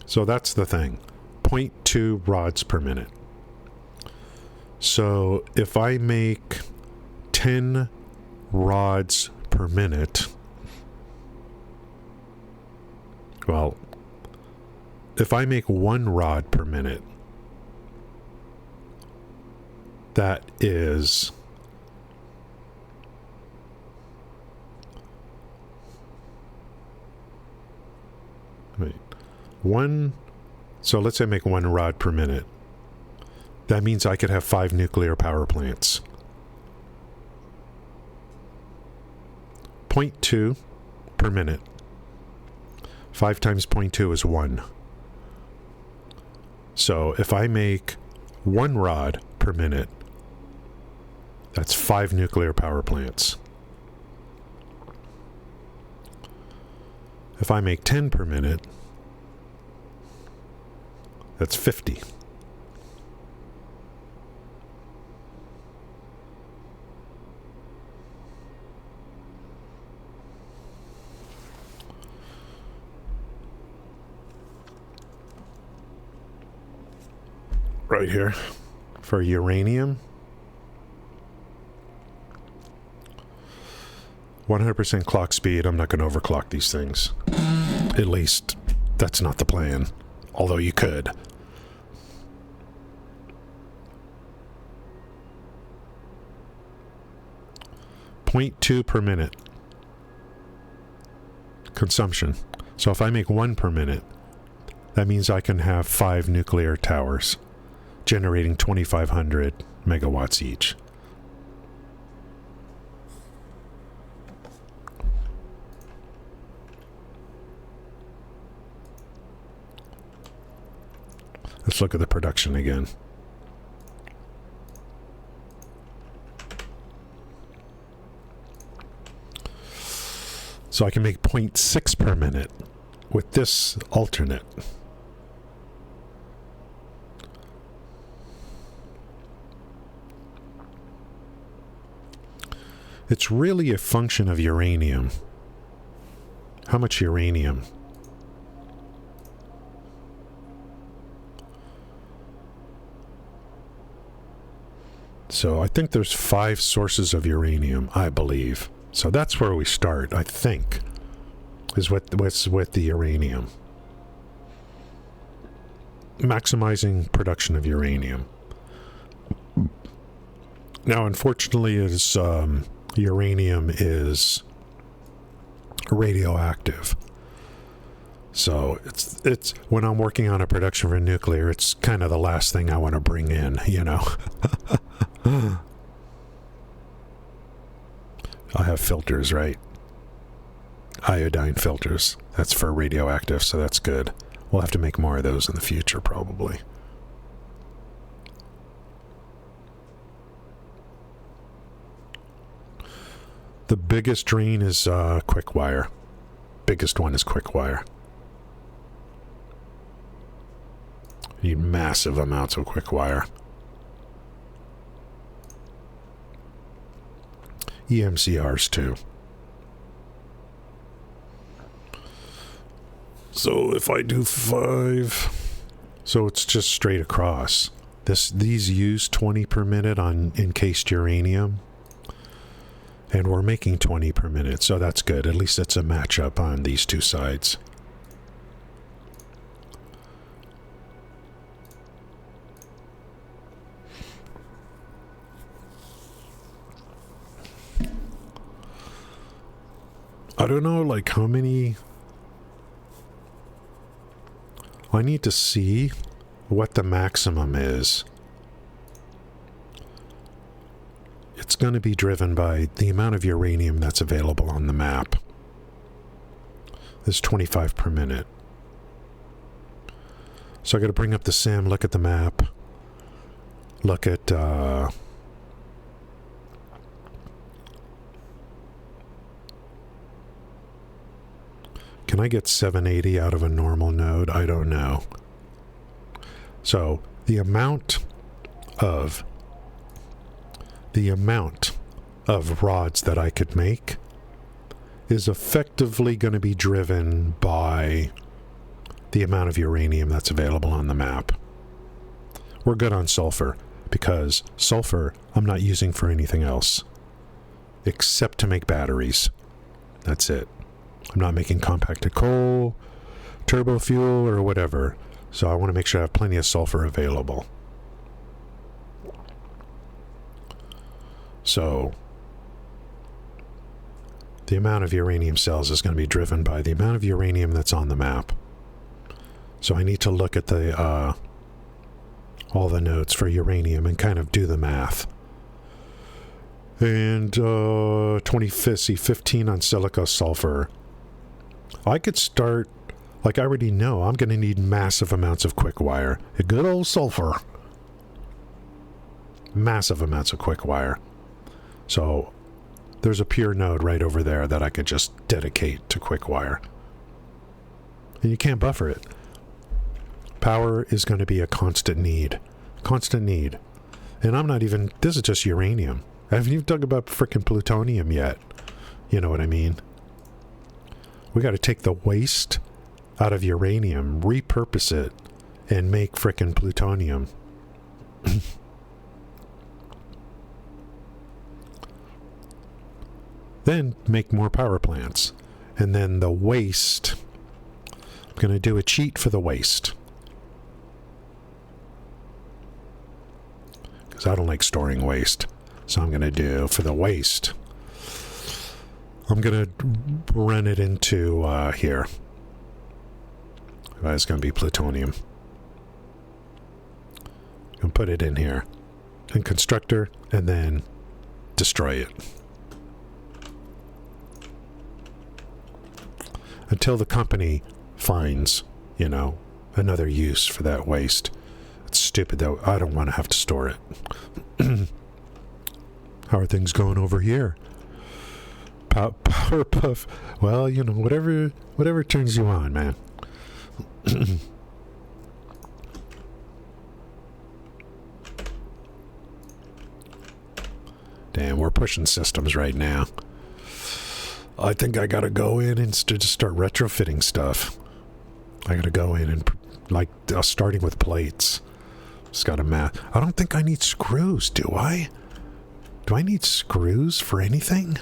So that's the thing. 0.2 rods per minute. So if I make 10 rods per minute, well, if I make 1 rod per minute, that is so let's say I make 1 rod per minute. That means I could have 5 nuclear power plants. 0.2 per minute. 5 times 0.2 is 1. So if I make 1 rod per minute, that's 5 nuclear power plants. If I make 10 per minute, that's 50. Right here for uranium. 100% clock speed. I'm not going to overclock these things. At least that's not the plan. Although you could. .2 per minute consumption. So if I make 1 per minute, that means I can have 5 nuclear towers generating 2,500 megawatts each. Let's look at the production again. So I can make 0.6 per minute with this alternate. It's really a function of uranium. How much uranium? So I think there's 5 sources of uranium, I believe. So that's where we start, I think, is with the uranium. Maximizing production of uranium. Now, unfortunately, uranium is radioactive. So it's when I'm working on a production for nuclear, it's kind of the last thing I want to bring in, you know. I'll have filters, right? Iodine filters. That's for radioactive, so that's good. We'll have to make more of those in the future, probably. The biggest drain is quick wire. Biggest one is quick wire. You need massive amounts of quick wire. EMCRs too. So if I do 5, so it's just straight across. These use 20 per minute on encased uranium, and we're making 20 per minute, so that's good. At least it's a matchup on these two sides. I don't know, like, how many... I need to see what the maximum is. It's going to be driven by the amount of uranium that's available on the map. There's 25 per minute. So I got to bring up the sim, look at the map, look at... Can I get 780 out of a normal node? I don't know. So the amount of rods that I could make is effectively going to be driven by the amount of uranium that's available on the map. We're good on sulfur, because sulfur I'm not using for anything else except to make batteries. That's it. I'm not making compacted coal, turbo fuel, or whatever. So I want to make sure I have plenty of sulfur available. So the amount of uranium cells is going to be driven by the amount of uranium that's on the map. So I need to look at the all the nodes for uranium and kind of do the math. And 15 on silica sulfur. I could start, like I already know, I'm going to need massive amounts of quick wire. A good old sulfur. Massive amounts of quick wire. So there's a pure node right over there that I could just dedicate to quick wire. And you can't buffer it. Power is going to be a constant need. Constant need. And I'm not even, this is just uranium. I haven't even talked about frickin' plutonium yet. You know what I mean? We got to take the waste out of uranium, repurpose it, and make frickin' plutonium. Then make more power plants. And then the waste, I'm going to do a cheat for the waste. Because I don't like storing waste. So I'm going to do, for the waste, I'm going to run it into here. That's going to be plutonium. I'm going to put it in here. In constructor, and then destroy it. Until the company finds, you know, another use for that waste. It's stupid, though. I don't want to have to store it. How are things going over here? Power puff. Well, you know, whatever turns you on, man. Damn, we're pushing systems right now. I think I gotta go in and just start retrofitting stuff. I gotta go in and, like, starting with plates. Just gotta math. I don't think I need screws, do I? Do I need screws for anything?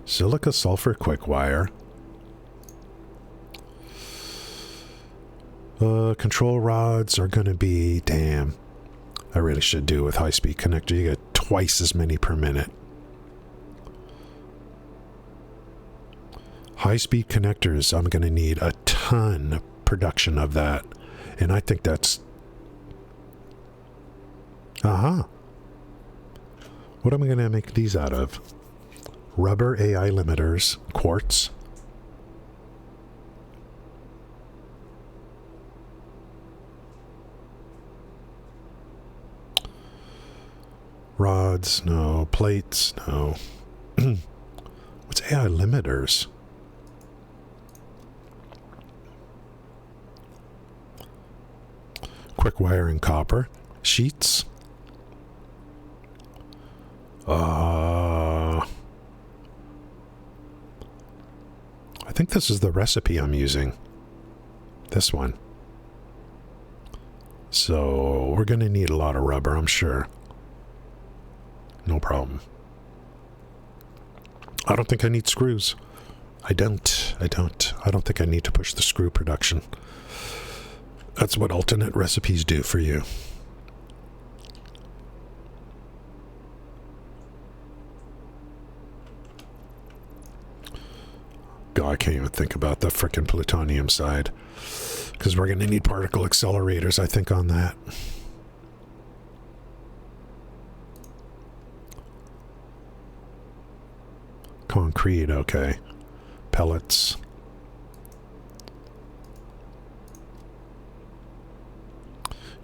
Silica sulfur quick wire. Control rods are going to be, damn, I really should do with high-speed connector. You get twice as many per minute. High-speed connectors, I'm going to need a ton production of that. And I think that's... Aha. What am I going to make these out of? Rubber AI limiters, quartz. Rods, no. Plates, no. What's AI limiters? Quick wire and copper. Sheets. I think this is the recipe I'm using. This one. So we're going to need a lot of rubber, I'm sure. No problem. I don't think I need screws. I don't think I need to push the screw production. That's what alternate recipes do for you. God, I can't even think about the frickin' plutonium side. Because we're going to need particle accelerators, I think, on that. Concrete, okay. Pellets.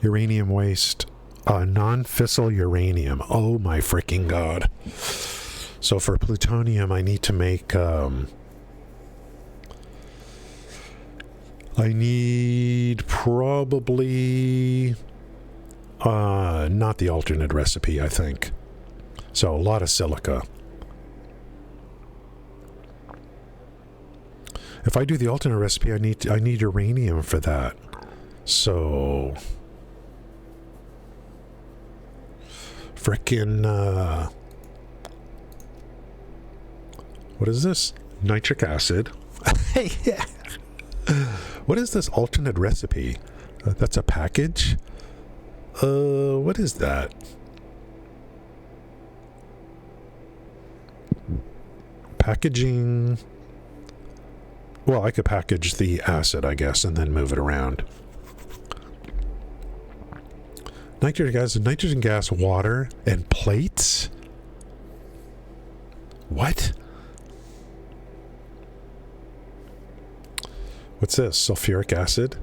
Uranium waste. Non-fissile uranium. Oh my freaking god. So for plutonium, I need to make... I need probably... not the alternate recipe, I think. So a lot of silica. If I do the alternate recipe, I need uranium for that. So... frickin' what is this? Nitric acid. Yeah. What is this alternate recipe? That's a package? What is that? Packaging. Well, I could package the acid, I guess, and then move it around. Nitric acid, nitrogen gas, water, and plates? What? What's this? Sulfuric acid?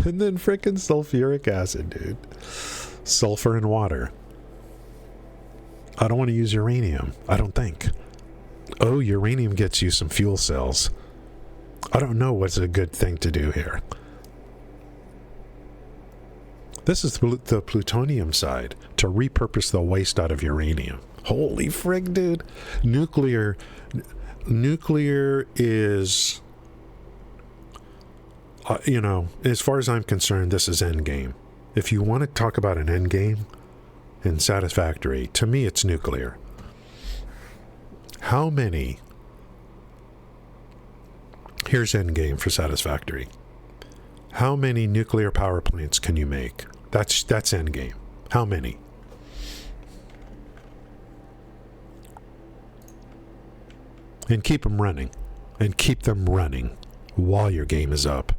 And then frickin' sulfuric acid, dude. Sulfur and water. I don't want to use uranium. I don't think. Oh, uranium gets you some fuel cells. I don't know what's a good thing to do here. This is the plutonium side, to repurpose the waste out of uranium. Holy frig, dude. Nuclear is... you know, as far as I'm concerned, this is endgame. If you want to talk about an endgame in Satisfactory, to me it's nuclear. How many... Here's endgame for Satisfactory. How many nuclear power plants can you make? That's endgame. How many? And keep them running. And keep them running while your game is up.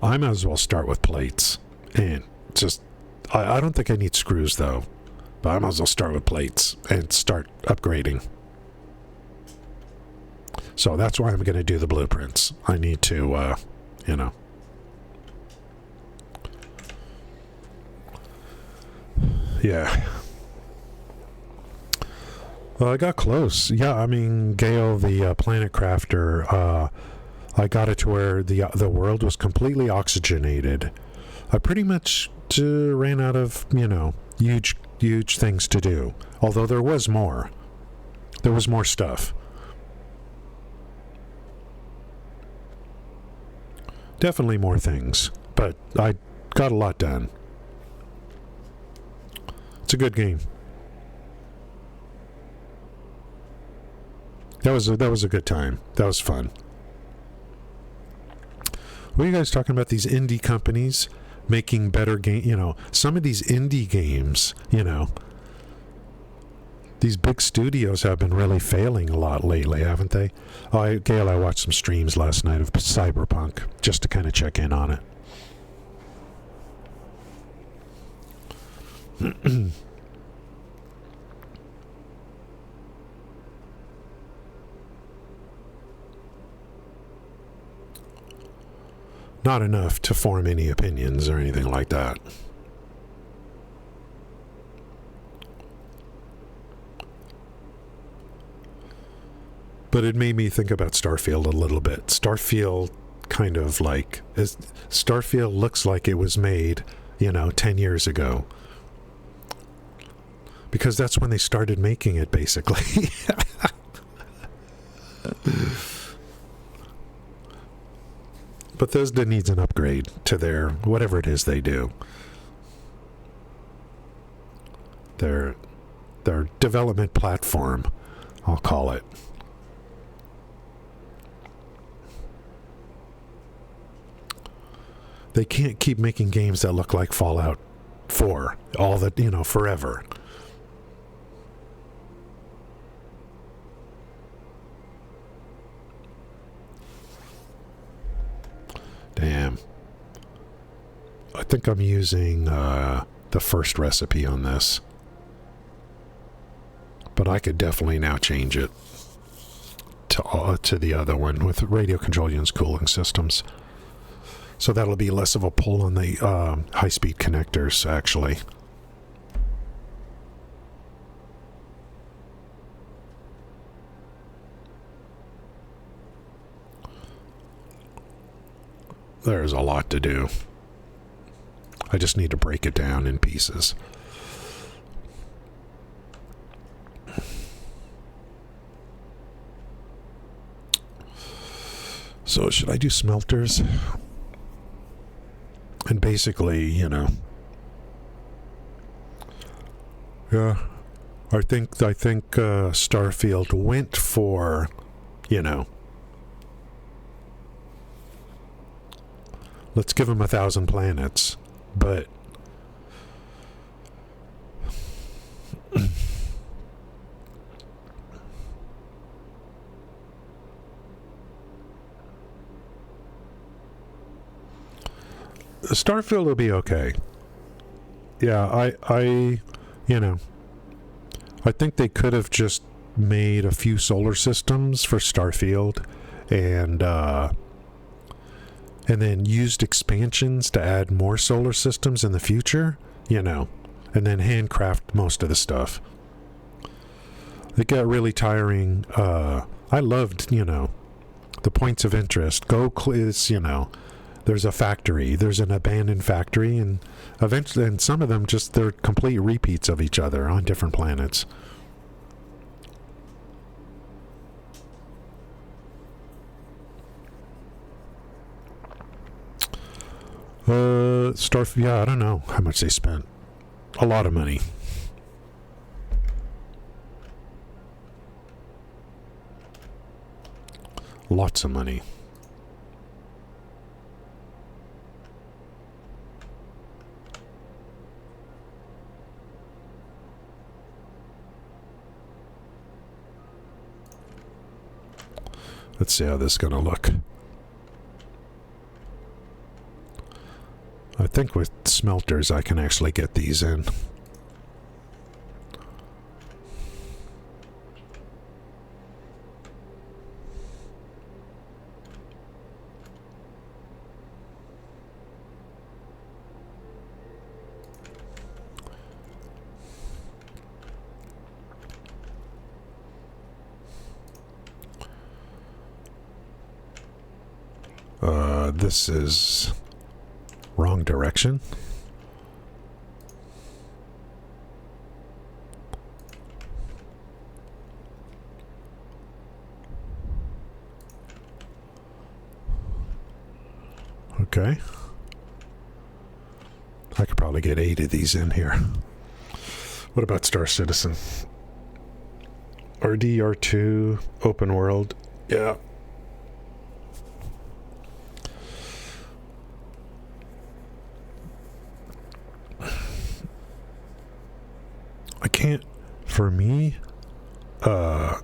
I might as well start with plates. And just... I don't think I need screws, though. But I might as well start with plates and start upgrading. So that's why I'm going to do the blueprints. I need to, you know. Yeah. Well, I got close. Yeah, I mean, Gale, the planet crafter, I got it to where the world was completely oxygenated. I pretty much ran out of, you know, huge things to do. Although there was more. There was more stuff. Definitely more things. But I got a lot done. It's a good game. That was a good time. That was fun. What are you guys talking about? These indie companies making better game, you know, some of these indie games, you know, these big studios have been really failing a lot lately, haven't they? Gail, I watched some streams last night of Cyberpunk just to kind of check in on it. not enough to form any opinions or anything like that. But it made me think about Starfield a little bit. Starfield kind of like... Starfield looks like it was made, 10 years ago. Because that's when they started making it, basically. Bethesda needs an upgrade to their... whatever it is they do. Their development platform, I'll call it. They can't keep making games that look like Fallout 4 forever. Damn. I think I'm using the first recipe on this. But I could definitely now change it to the other one with radio control units cooling systems. So that'll be less of a pull on the high-speed connectors, actually. There's a lot to do. I just need to break it down in pieces. So should I do smelters? And basically, yeah, I think Starfield went for, let's give them 1,000 planets, but Starfield will be okay. Yeah, I think they could have just made a few solar systems for Starfield and then used expansions to add more solar systems in the future, and then handcraft most of the stuff. It got really tiring. I loved, the points of interest. There's a factory, there's an abandoned factory, and eventually, and some of them they're complete repeats of each other on different planets. I don't know how much they spent. A lot of money. Lots of money. Let's see how this is going to look. I think with smelters I can actually get these in. This is wrong direction. Okay. I could probably get 8 of these in here. What about Star Citizen? RD, R2, open world. Yeah. I can't, for me, I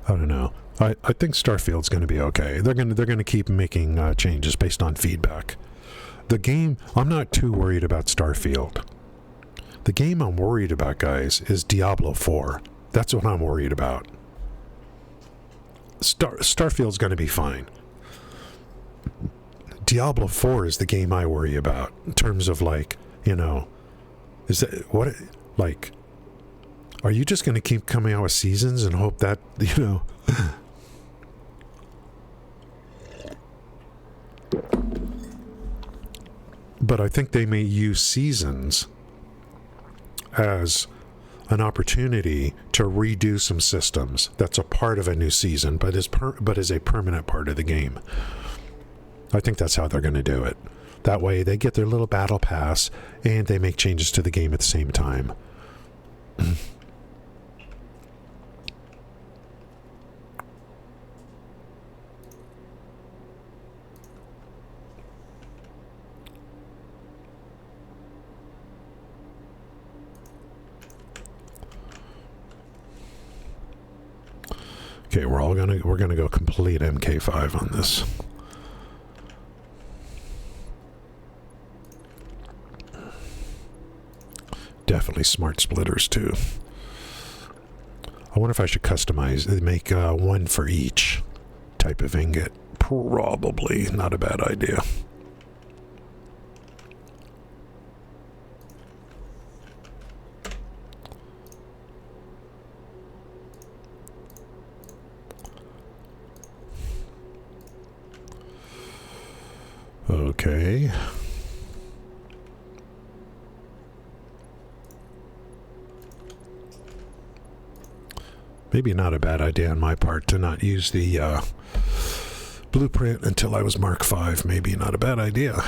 don't know. I think Starfield's going to be okay. They're going to keep making changes based on feedback. The game, I'm not too worried about Starfield. The game I'm worried about, guys, is Diablo 4. That's what I'm worried about. Starfield's going to be fine. Diablo 4 is the game I worry about in terms of, like, you know, is that what, like, are you just going to keep coming out with seasons and hope that, you know, but I think they may use seasons as an opportunity to redo some systems that's a part of a new season, but is a permanent part of the game. I think that's how they're going to do it. That way they get their little battle pass and they make changes to the game at the same time. Okay, we're gonna go complete MK5 on this. Definitely smart splitters too. I wonder if I should customize, make one for each type of ingot. Probably not a bad idea. Okay. Maybe not a bad idea on my part to not use the blueprint until I was Mark 5. Maybe not a bad idea.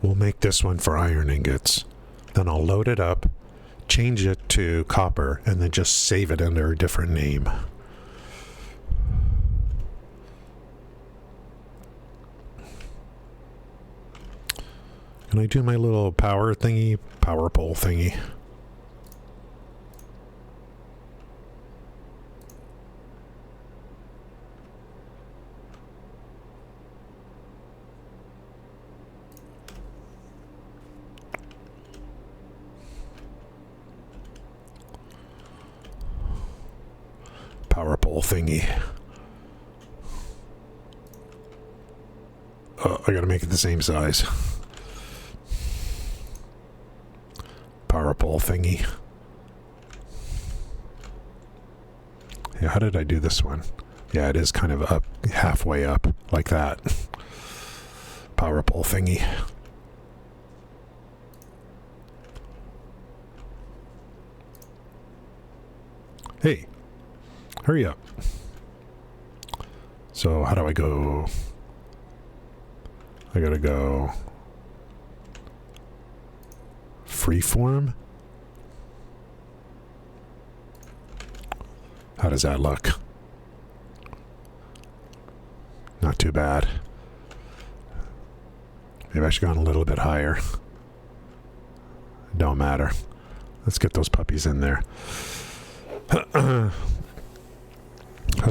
We'll make this one for iron ingots. Then I'll load it up, change it to copper, and then just save it under a different name. Can I do my little power thingy? Power pole thingy. Power pole thingy. I gotta make it the same size. Power pole thingy. Yeah, how did I do this one? Yeah, it is kind of up, halfway up, like that. Power pole thingy. Hey, hurry up. So how do I go? I gotta go freeform. How does that look? Not too bad. Maybe I should have gone a little bit higher. Don't matter. Let's get those puppies in there. How's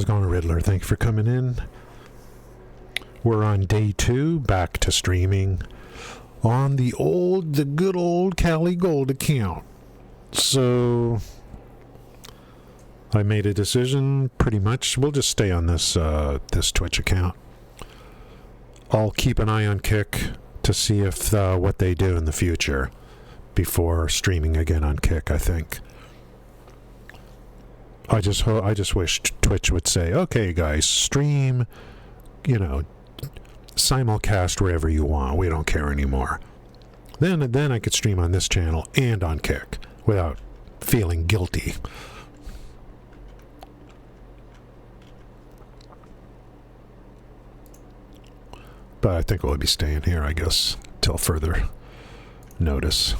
it going, Riddler? Thank you for coming in. We're on day 2, back to streaming on the good old Cali Gold account. So I made a decision, pretty much. We'll just stay on this this Twitch account. I'll keep an eye on Kick to see if what they do in the future before streaming again on Kick, I think. I just wish Twitch would say, okay, guys, stream, you know, simulcast wherever you want. We don't care anymore. Then I could stream on this channel and on Kick without feeling guilty. But I think we'll be staying here, I guess, till further notice.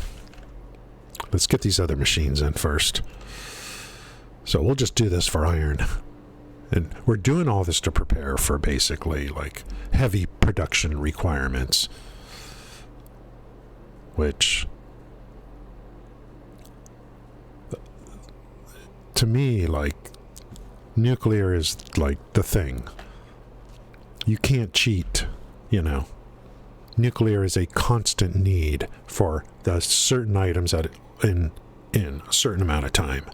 Let's get these other machines in first. So we'll just do this for iron. And we're doing all this to prepare for basically like heavy production requirements, which to me, like, nuclear is like the thing. You can't cheat, you know. Nuclear is a constant need for the certain items in a certain amount of time.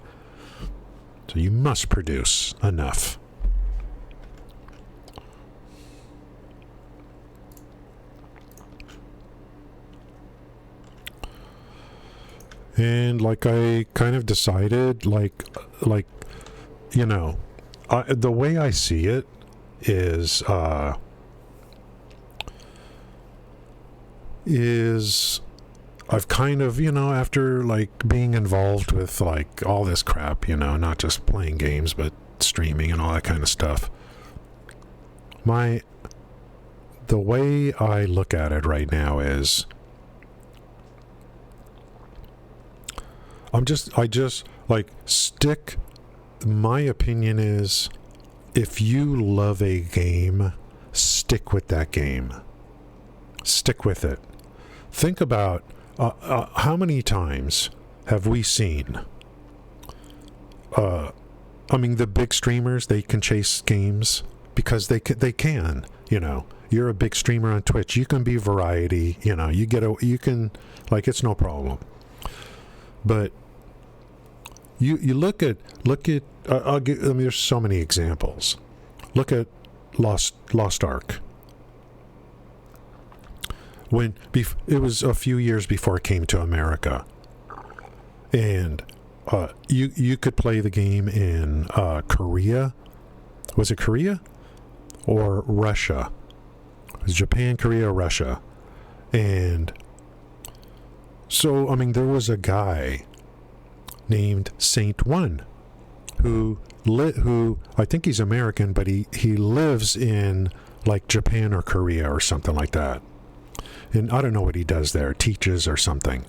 So you must produce enough. And like I kind of decided, like you know, the way I see it is I've kind of, you know, after like being involved with like all this crap, you know, not just playing games but streaming and all that kind of stuff, the way I look at it right now is I just like stick. My opinion is, if you love a game, stick with that game. Stick with it. Think about how many times have we seen, I mean, the big streamers, they can chase games because they can, you know. You're a big streamer on Twitch, you can be variety, you know, you can, like, it's no problem. But you look at I mean, there's so many examples. Look at Lost Ark. When it was a few years before it came to America, and you could play the game in Korea. Was it Korea or Russia? It was Japan, Korea, Russia, and so I mean, there was a guy named Saint One who I think he's American, but he lives in like Japan or Korea or something like that. And I don't know what he does there, teaches or something.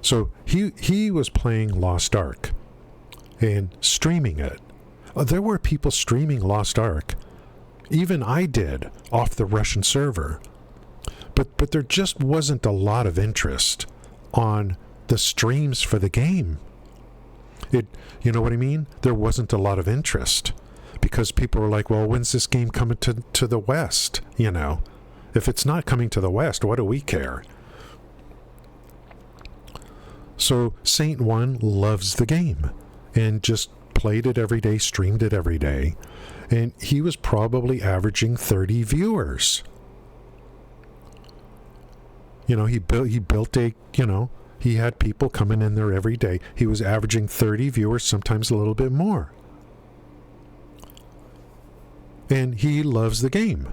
So he was playing Lost Ark and streaming it. There were people streaming Lost Ark. Even I did, off the Russian server. But there just wasn't a lot of interest on the streams for the game. You know what I mean? There wasn't a lot of interest because people were like, well, when's this game coming to the West? You know, if it's not coming to the West, what do we care? So Saint One loves the game and just played it every day, streamed it every day. And he was probably averaging 30 viewers. You know, he built a, you know, he had people coming in there every day. He was averaging 30 viewers, sometimes a little bit more. And he loves the game.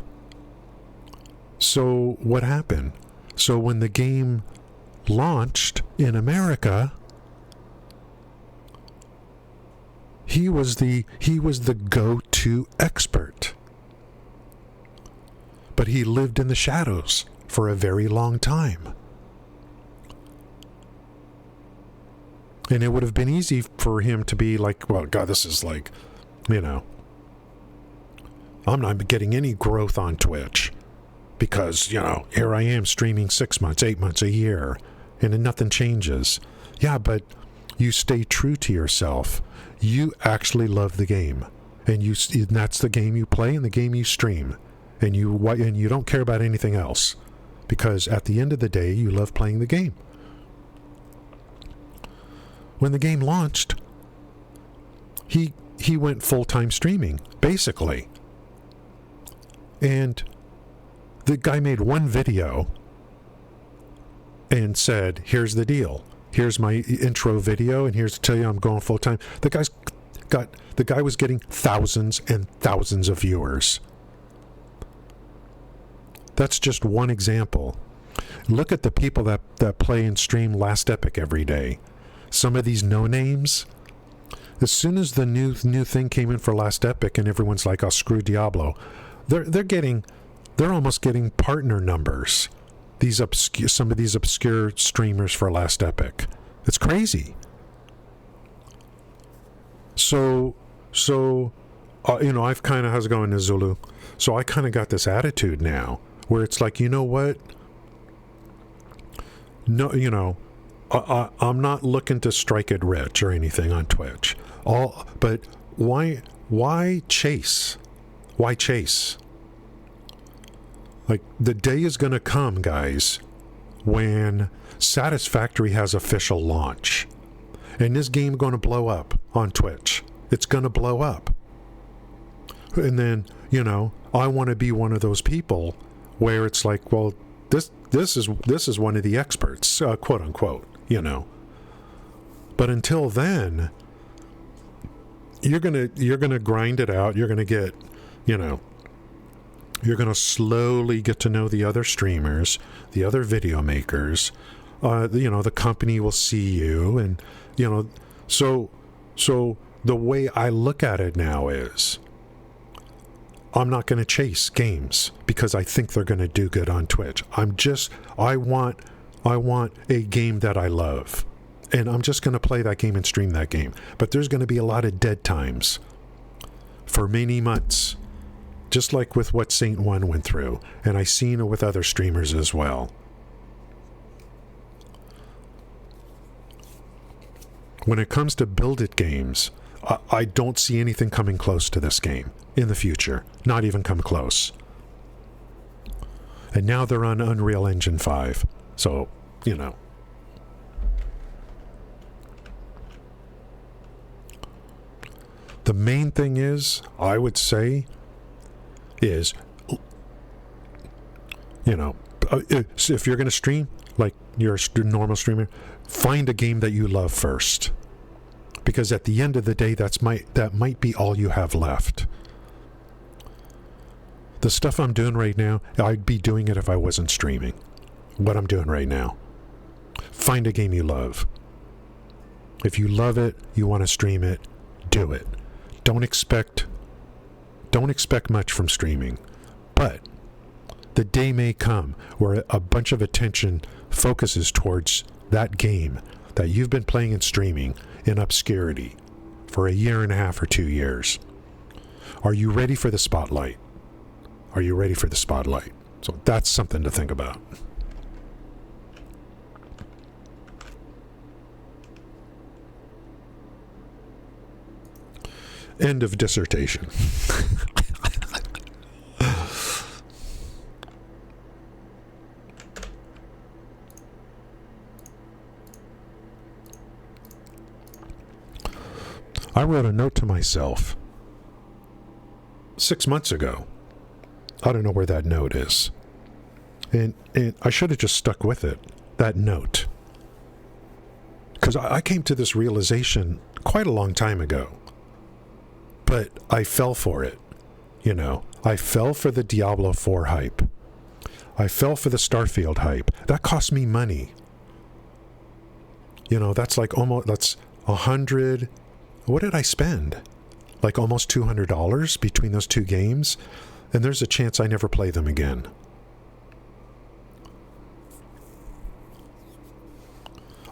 So what happened? So when the game launched in America, he was the go-to expert. But he lived in the shadows for a very long time. And it would have been easy for him to be like, well, God, this is like, you know, I'm not getting any growth on Twitch because, you know, here I am streaming 6 months, 8 months, a year, and then nothing changes. Yeah, but you stay true to yourself. You actually love the game, and that's the game you play and the game you stream, and you don't care about anything else because at the end of the day, you love playing the game. When the game launched, he went full-time streaming, basically. And the guy made one video and said, here's the deal. Here's my intro video, and here's to tell you I'm going full-time. The guy was getting thousands and thousands of viewers. That's just one example. Look at the people that play and stream Last Epic every day. Some of these no-names, as soon as the new thing came in for Last Epic and everyone's like, oh, screw Diablo, they're almost getting partner numbers. Some of these obscure streamers for Last Epic. It's crazy. So you know, I've kind of, how's it going, Zulu? So I kind of got this attitude now where it's like, you know what? No, you know, I'm not looking to strike it rich or anything on Twitch. But why chase? Why chase? Like, the day is going to come, guys, when Satisfactory has official launch. And this game going to blow up on Twitch. It's going to blow up. And then, I want to be one of those people where it's like, well, this is one of the experts, quote unquote, But until then, you're gonna grind it out. You're gonna get, you're gonna slowly get to know the other streamers, the other video makers. The company will see you, and so the way I look at it now is, I'm not going to chase games because I think they're going to do good on Twitch. I want a game that I love, and I'm just going to play that game and stream that game. But there's going to be a lot of dead times for many months, just like with what Saint 1 went through, and I've seen it with other streamers as well. When it comes to build-it games, I don't see anything coming close to this game in the future. Not even come close. And now they're on Unreal Engine 5. So, The main thing is, I would say, is, if you're going to stream, like you're a normal streamer, find a game that you love first. Because at the end of the day, that might be all you have left. The stuff I'm doing right now, I'd be doing it if I wasn't streaming. What I'm doing right now. Find a game you love. If you love it, you want to stream it, do it. Don't expect much from streaming. But the day may come where a bunch of attention focuses towards that game that you've been playing and streaming in obscurity for a year and a half or 2 years. Are you ready for the spotlight? Are you ready for the spotlight? So that's something to think about. End of dissertation. I wrote a note to myself 6 months ago. I don't know where that note is. And I should have just stuck with it, that note. Because I came to this realization quite a long time ago. But I fell for it. I fell for the Diablo 4 hype. I fell for the Starfield hype. That cost me money. That's like that's 100... What did I spend? Like almost $200 between those two games? And there's a chance I never play them again.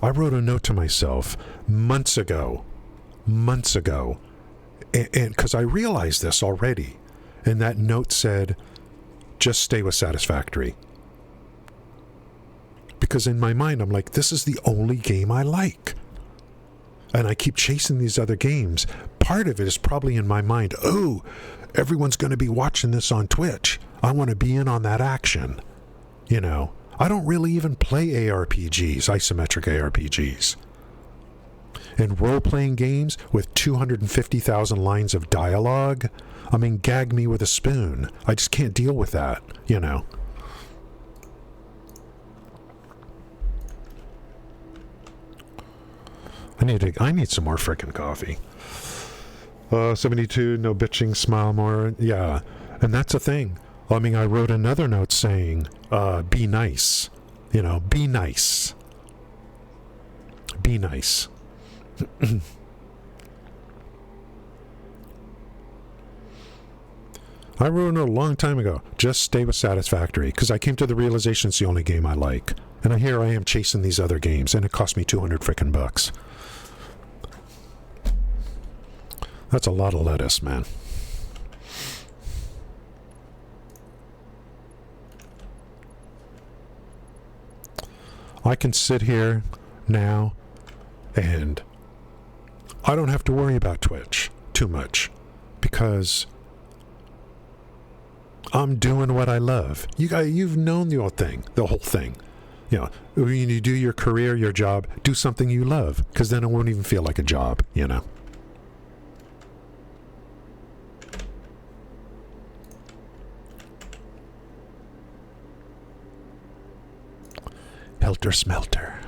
I wrote a note to myself months ago, and because I realized this already, and that note said, just stay with Satisfactory. Because in my mind, I'm like, this is the only game I like. And I keep chasing these other games. Part of it is probably in my mind, oh, everyone's going to be watching this on Twitch. I want to be in on that action. I don't really even play ARPGs, isometric ARPGs. And role-playing games with 250,000 lines of dialogue, gag me with a spoon. I just can't deal with that, I need some more frickin' coffee. 72, no bitching, smile more. Yeah, and that's a thing. I wrote another note saying, be nice. Be nice. Be nice. I wrote it a long time ago. Just stay with Satisfactory, because I came to the realization it's the only game I like. And here I am chasing these other games, and it cost me 200 frickin' bucks. That's a lot of lettuce, man. I can sit here now, and I don't have to worry about Twitch too much because I'm doing what I love. You've known the whole thing. You know, when you do your career, your job, do something you love, because then it won't even feel like a job, you know. Helter Smelter.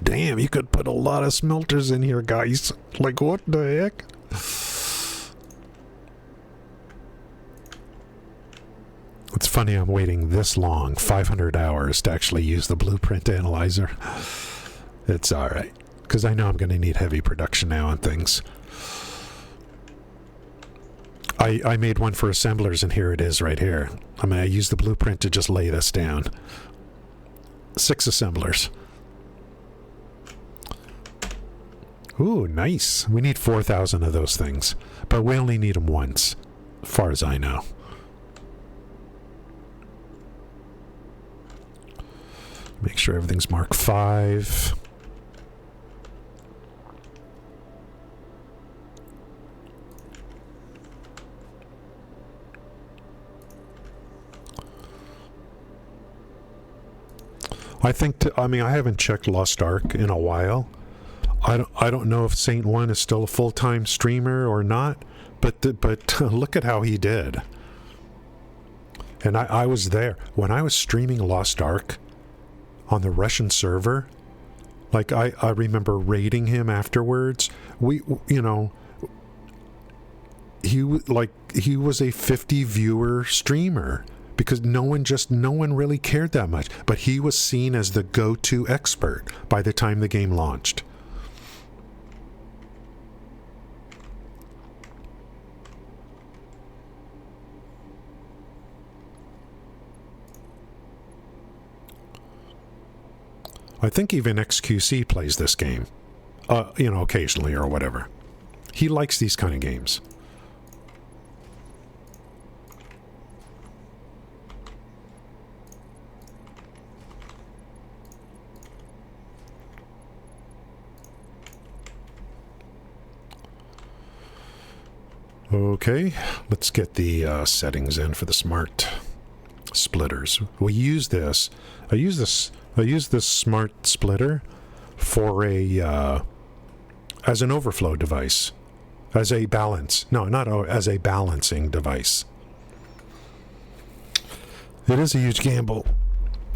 Damn, you could put a lot of smelters in here, guys. Like, what the heck? It's funny I'm waiting this long, 500 hours, to actually use the blueprint analyzer. It's alright, because I know I'm going to need heavy production now on things. I made one for assemblers, and here it is right here. I'm going to use the blueprint to just lay this down. 6 assemblers. Ooh, nice. We need 4,000 of those things, but we only need them once, as far as I know. Make sure everything's Mark 5. I think, I haven't checked Lost Ark in a while. I don't know if Saint One is still a full-time streamer or not, but look at how he did. And I was there. When I was streaming Lost Ark on the Russian server, like I remember raiding him afterwards. He was a 50 viewer streamer because no one really cared that much, but he was seen as the go-to expert by the time the game launched. I think even XQC plays this game, occasionally or whatever. He likes these kind of games. Okay, let's get the settings in for the smart splitters. We use this. I use this smart splitter for as an overflow device, as a as a balancing device. It is a huge gamble,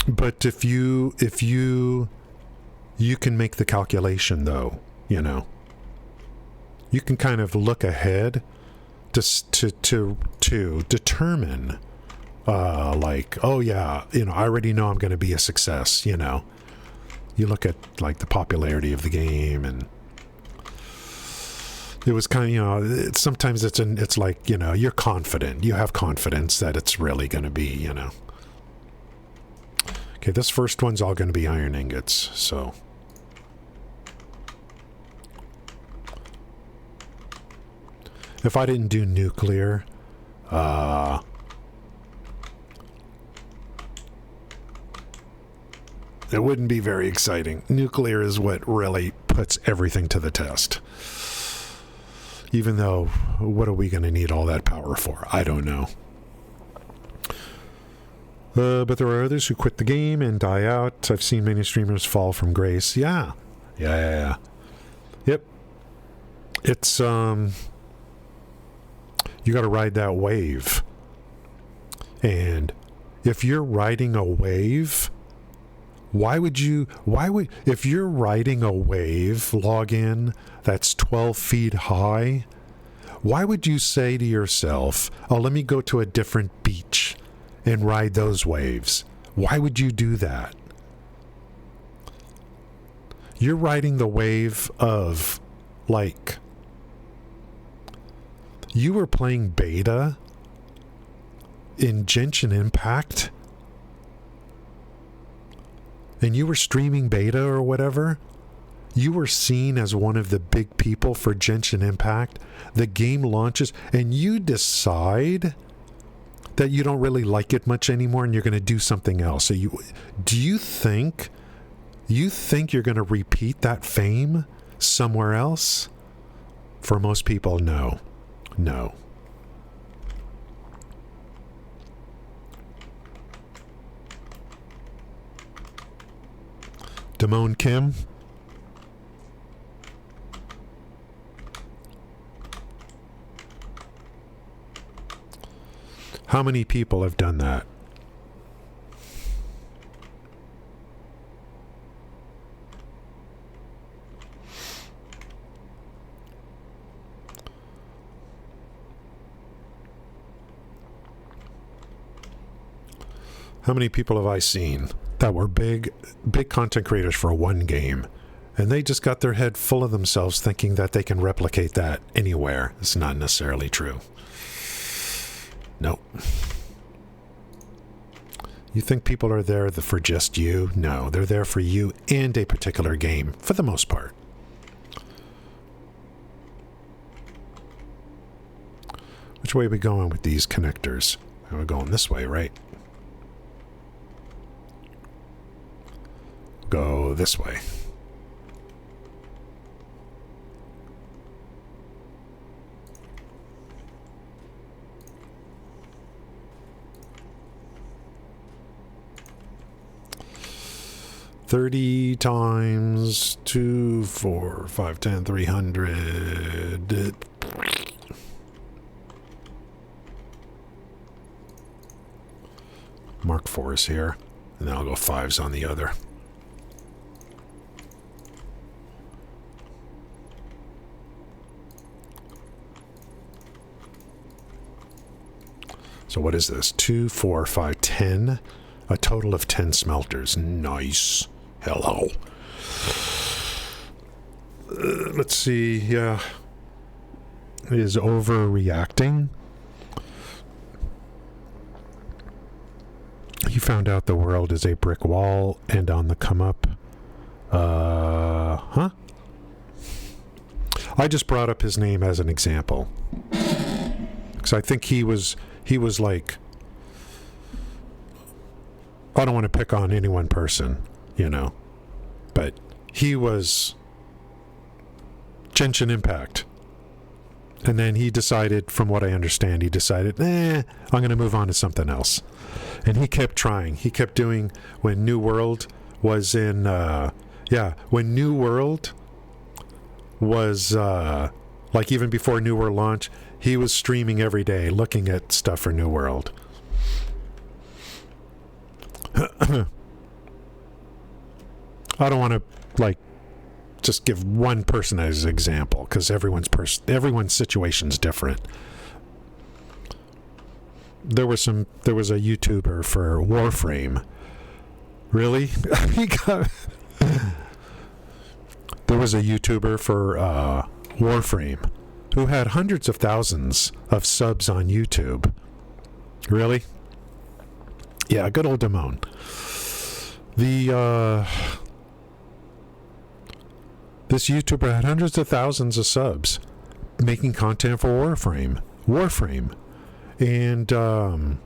but if you can make the calculation, though, you can kind of look ahead to determine. Oh yeah, I already know I'm going to be a success, You look at, like, the popularity of the game, and it was kind of, sometimes it's like, you're confident. You have confidence that it's really going to be, Okay, this first one's all going to be iron ingots, so. If I didn't do nuclear, it wouldn't be very exciting. Nuclear is what really puts everything to the test. Even though, what are we going to need all that power for? I don't know. But there are others who quit the game and die out. I've seen many streamers fall from grace. Yeah. Yep. It's, you got to ride that wave. And if you're riding a wave, if you're riding a wave login that's 12 feet high, why would you say to yourself, oh, let me go to a different beach and ride those waves? Why would you do that? You're riding the wave of, like, you were playing beta in Genshin Impact, and you were streaming beta or whatever. You were seen as one of the big people for Genshin Impact. The game launches, and you decide that you don't really like it much anymore and you're going to do something else. So do you think you're going to repeat that fame somewhere else? For most people, no. No. Damone Kim. How many people have done that? How many people have I seen that were big content creators for one game, and they just got their head full of themselves thinking that they can replicate that anywhere? It's not necessarily true. Nope. You think people are there for just you? No, they're there for you and a particular game, for the most part. Which way are we going with these connectors? We're going this way, right? Go this way. $30 times 2, 4, 5, 10, 300. Mark 4 is here, and then I'll go 5s on the other. So what is this? 2, 4, 5, 10. A total of 10 smelters. Nice. Hello. Let's see. Yeah. Is overreacting. He found out the world is a brick wall and on the come up. Huh? I just brought up his name as an example. Because I think he was like, I don't want to pick on any one person, but he was Genshin Impact. And then he decided, from what I understand, I'm going to move on to something else. And he kept trying. He kept doing, when New World was in, when New World was, like even before New World launch, he was streaming every day, looking at stuff for New World. I don't want to, just give one person as an example, because everyone's situation's different. There was a YouTuber for Warframe. Really? There was a YouTuber for Warframe who had hundreds of thousands of subs on YouTube. Really? Yeah, good old Damone. This YouTuber had hundreds of thousands of subs making content for Warframe. And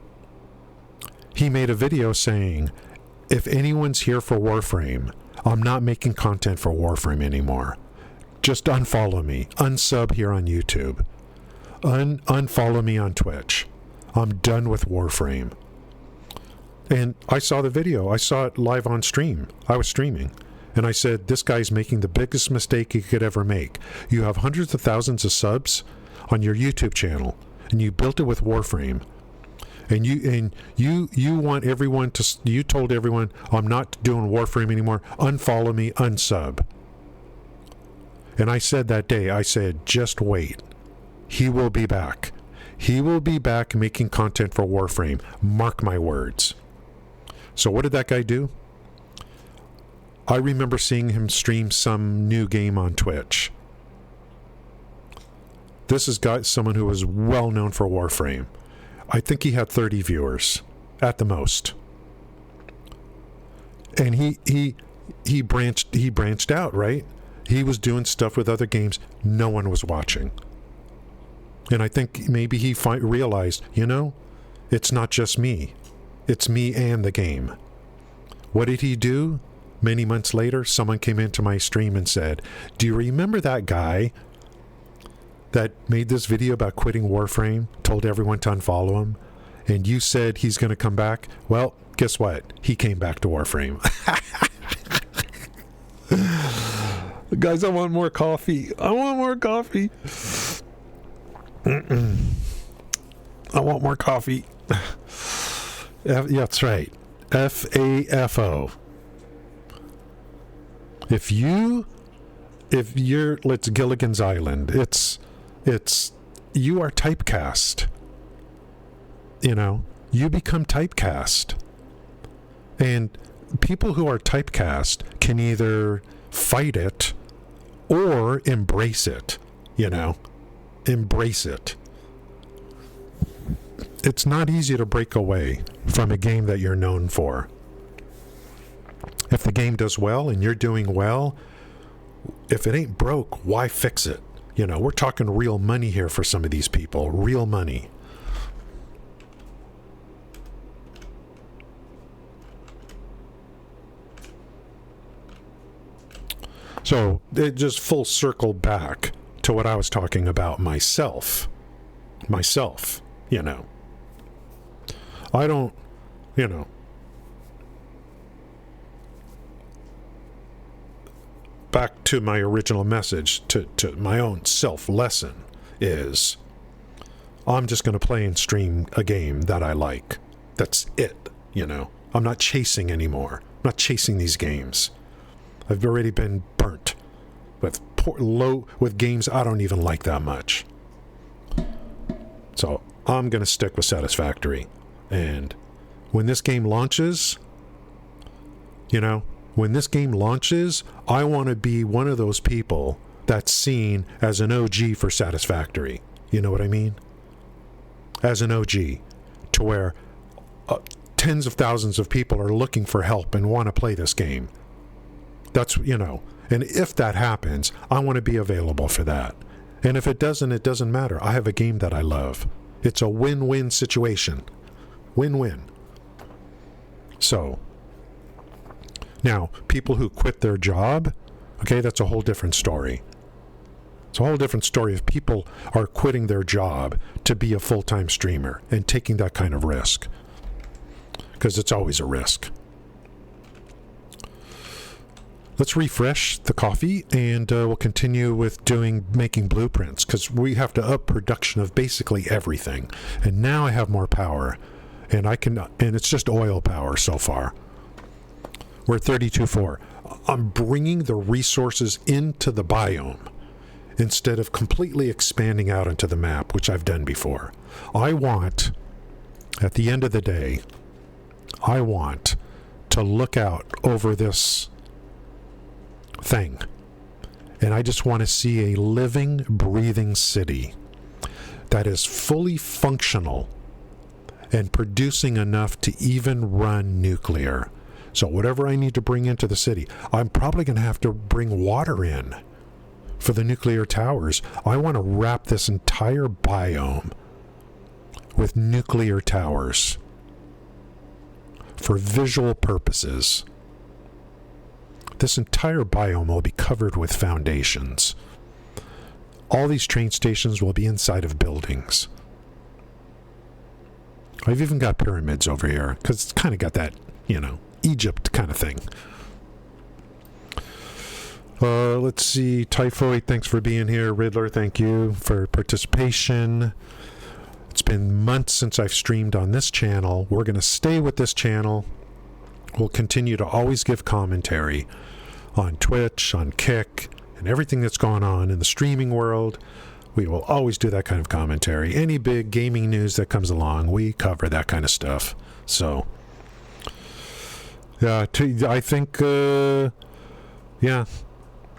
he made a video saying, if anyone's here for Warframe, I'm not making content for Warframe anymore. Just unfollow me. Unsub here on YouTube. Unfollow me on Twitch. I'm done with Warframe. And I saw the video. I saw it live on stream. I was streaming. And I said, this guy's making the biggest mistake he could ever make. You have hundreds of thousands of subs on your YouTube channel, and you built it with Warframe. And you want everyone to, you told everyone, I'm not doing Warframe anymore. Unfollow me, unsub. And I said that day, I said, just wait. He will be back. He will be back making content for Warframe. Mark my words. So what did that guy do? I remember seeing him stream some new game on Twitch. This is someone who was well known for Warframe. I think he had 30 viewers at the most. And he branched out, right? He was doing stuff with other games no one was watching. And I think maybe he realized, It's not just me. It's me and the game. What did he do? Many months later, someone came into my stream and said, do you remember that guy that made this video about quitting Warframe, told everyone to unfollow him, and you said he's going to come back? Well, guess what? He came back to Warframe. Guys, I want more coffee. I want more coffee. I want more coffee. Yeah, that's right. FAFO. If you're, let's Gilligan's Island, it's, you are typecast. You know, you become typecast. And people who are typecast can either fight it or embrace it, you know, embrace it. It's not easy to break away from a game that you're known for. If the game does well and you're doing well, if it ain't broke, why fix it? You know, we're talking real money here for some of these people, real money. So it just full circle back to what I was talking about myself, you know. I don't, you know, back to my original message, to my own self lesson is, I'm just going to play and stream a game that I like. That's it, you know. I'm not chasing anymore. I'm not chasing these games. I've already been burnt with with games I don't even like that much. So I'm going to stick with Satisfactory. And when this game launches, you know, when this game launches, I want to be one of those people that's seen as an OG for Satisfactory. You know what I mean? As an OG, to where tens of thousands of people are looking for help and want to play this game. That's, you know, and if that happens, I want to be available for that. And if it doesn't, it doesn't matter. I have a game that I love. It's a win-win situation. Win-win. So, now, people who quit their job, okay, that's a whole different story. It's a whole different story if people are quitting their job to be a full-time streamer and taking that kind of risk. Because it's always a risk. Let's refresh the coffee, and we'll continue with making blueprints, because we have to up production of basically everything. And now I have more power, and it's just oil power so far. We're at 32.4. I'm bringing the resources into the biome instead of completely expanding out into the map, which I've done before. I want, at the end of the day, I want to look out over this thing, and I just want to see a living, breathing city that is fully functional and producing enough to even run nuclear. So whatever I need to bring into the city, I'm probably going to have to bring water in for the nuclear towers. I want to wrap this entire biome with nuclear towers for visual purposes. This entire biome will be covered with foundations. All these train stations will be inside of buildings. I've even got pyramids over here, because it's kind of got that, you know, Egypt kind of thing. Let's see. Typhoid, thanks for being here. Riddler, thank you for participation. It's been months since I've streamed on this channel. We're going to stay with this channel. We'll continue to always give commentary on Twitch, on Kick, and everything that's going on in the streaming world. We will always do that kind of commentary. Any big gaming news that comes along, we cover that kind of stuff. So, I think, No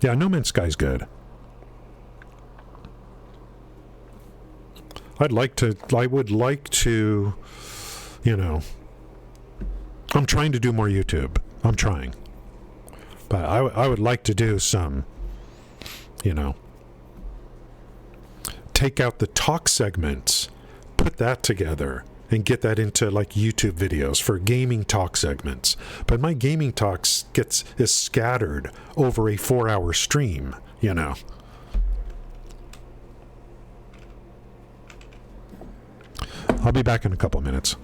Man's Sky's good. I would like to, you know, I'm trying to do more YouTube. I'm trying. But I would like to do some, you know, take out the talk segments, put that together, and get that into like YouTube videos for gaming talk segments. But my gaming talks is scattered over a 4-hour stream, you know. I'll be back in a couple minutes.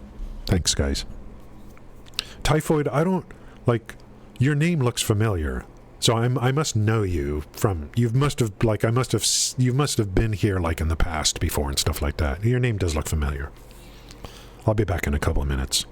Thanks, guys. Typhoid, I don't like your name looks familiar. So I must know you from you must have been here like in the past before and stuff like that. Your name does look familiar. I'll be back in a couple of minutes.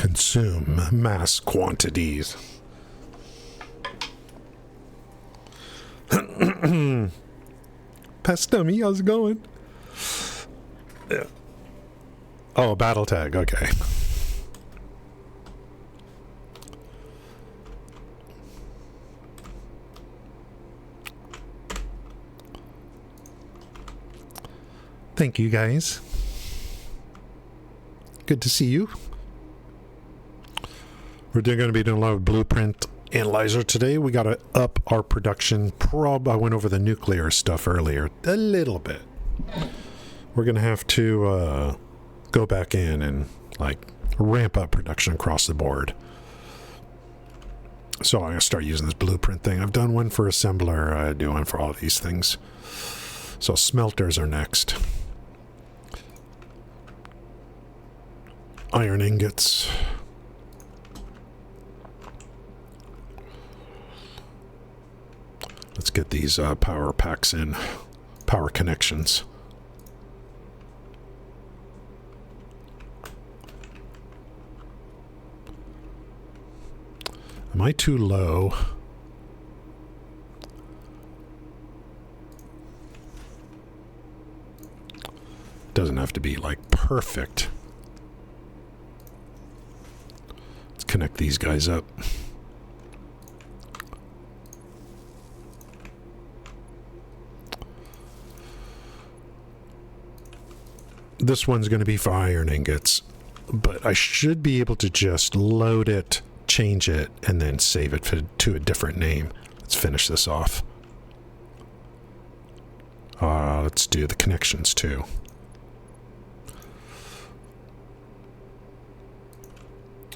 consume mass quantities. Past dummy, how's it going? Yeah. Oh, battle tag, okay. Thank you, guys. Good to see you. We're going to be doing a lot of blueprint analyzer today. We got to up our production. I went over the nuclear stuff earlier a little bit. We're going to have to go back in and like ramp up production across the board. So I'm going to start using this blueprint thing. I've done one for assembler. I do one for all these things. So smelters are next. Iron ingots. Let's get these power packs in. Power connections. Am I too low? Doesn't have to be like perfect. Let's connect these guys up. This one's going to be for iron ingots, but I should be able to just load it, change it, and then save it to a different name. Let's finish this off. Let's do the connections too.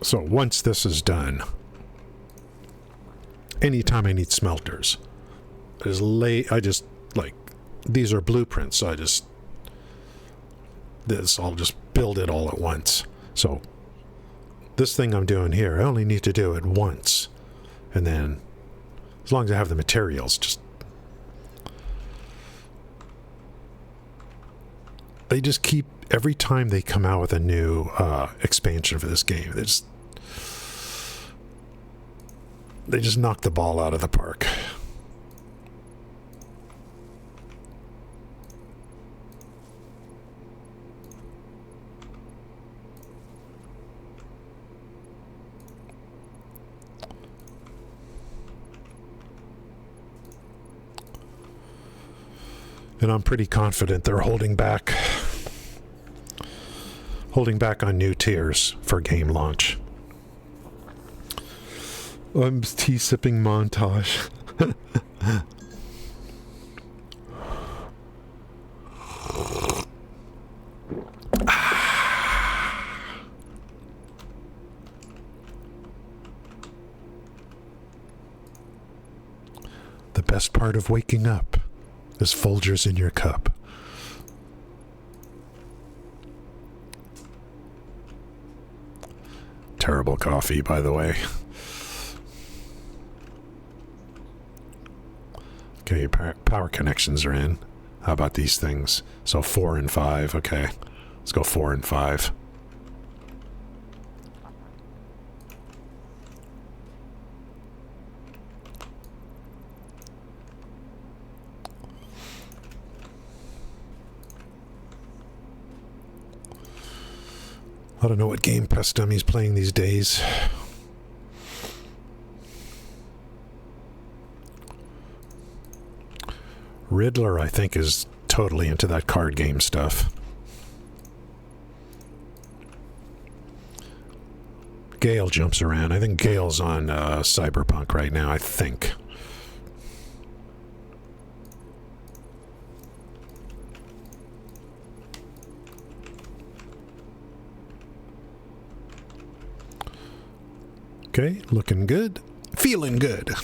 So once this is done, anytime I need smelters, I just like, these are blueprints, so I'll just build it all at once. So this thing I'm doing here, I only need to do it once. And then, as long as I have the materials, they just keep, every time they come out with a new expansion for this game, they just knock the ball out of the park. And I'm pretty confident they're holding back on new tiers for game launch. I'm tea sipping montage. The best part of waking up is Folgers in your cup. Terrible coffee, by the way. Okay, power connections are in. How about these things? So 4 and 5. Okay, let's go 4 and 5. I don't know what game Press Dummy's playing these days. Riddler, I think, is totally into that card game stuff. Gale jumps around. I think Gale's on Cyberpunk right now, I think. Okay, looking good. Feeling good.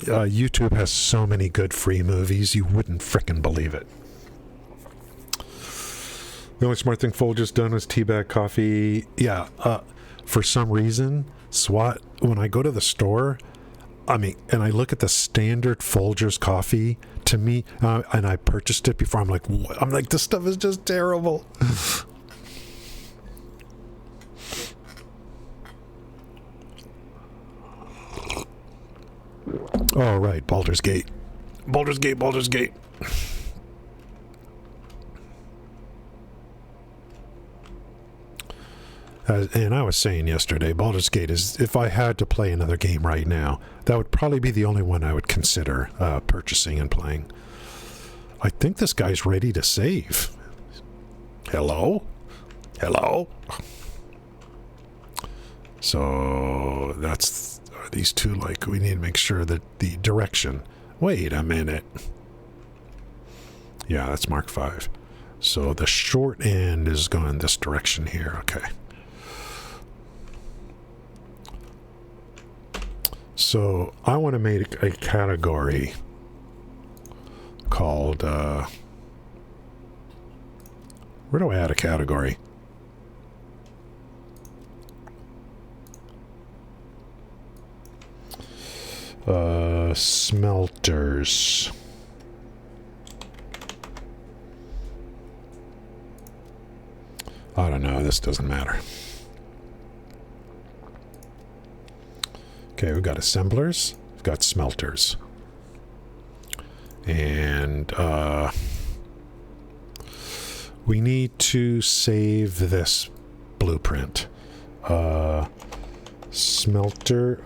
YouTube has so many good free movies, you wouldn't frickin' believe it. The only smart thing Folger's done was teabag coffee. Yeah, for some reason, SWAT, when I go to the store, and I look at the standard Folgers coffee, to me, and I purchased it before. I'm like, what? I'm like, this stuff is just terrible. All right, Baldur's Gate. Baldur's Gate, Baldur's Gate. And I was saying yesterday, Baldur's Gate is, if I had to play another game right now, that would probably be the only one I would consider purchasing and playing. I think this guy's ready to save. Hello? Hello? So that's these two, like, we need to make sure that the direction. Wait a minute. Yeah, that's Mark 5. So the short end is going this direction here. Okay. So I want to make a category called, where do I add a category? Smelters. I don't know, this doesn't matter. Okay, we've got assemblers, we've got smelters. And we need to save this blueprint. Smelter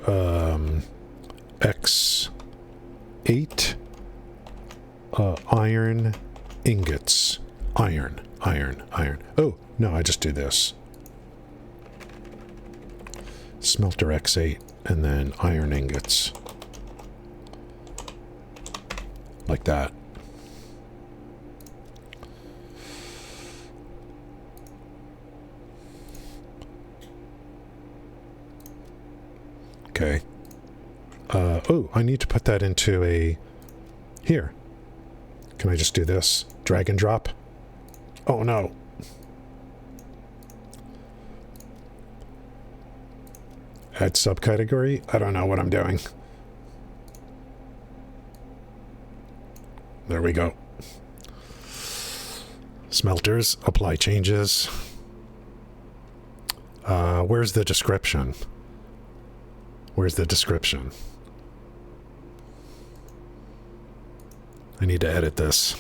X8 iron ingots. Iron. Oh, no, I just do this. Smelter X8 and then iron ingots. Like that. Okay. Oh, I need to put that into a... Here. Can I just do this? Drag and drop? Oh, no. Add subcategory? I don't know what I'm doing. There we go. Smelters, apply changes. Where's the description? Where's the description? I need to edit this.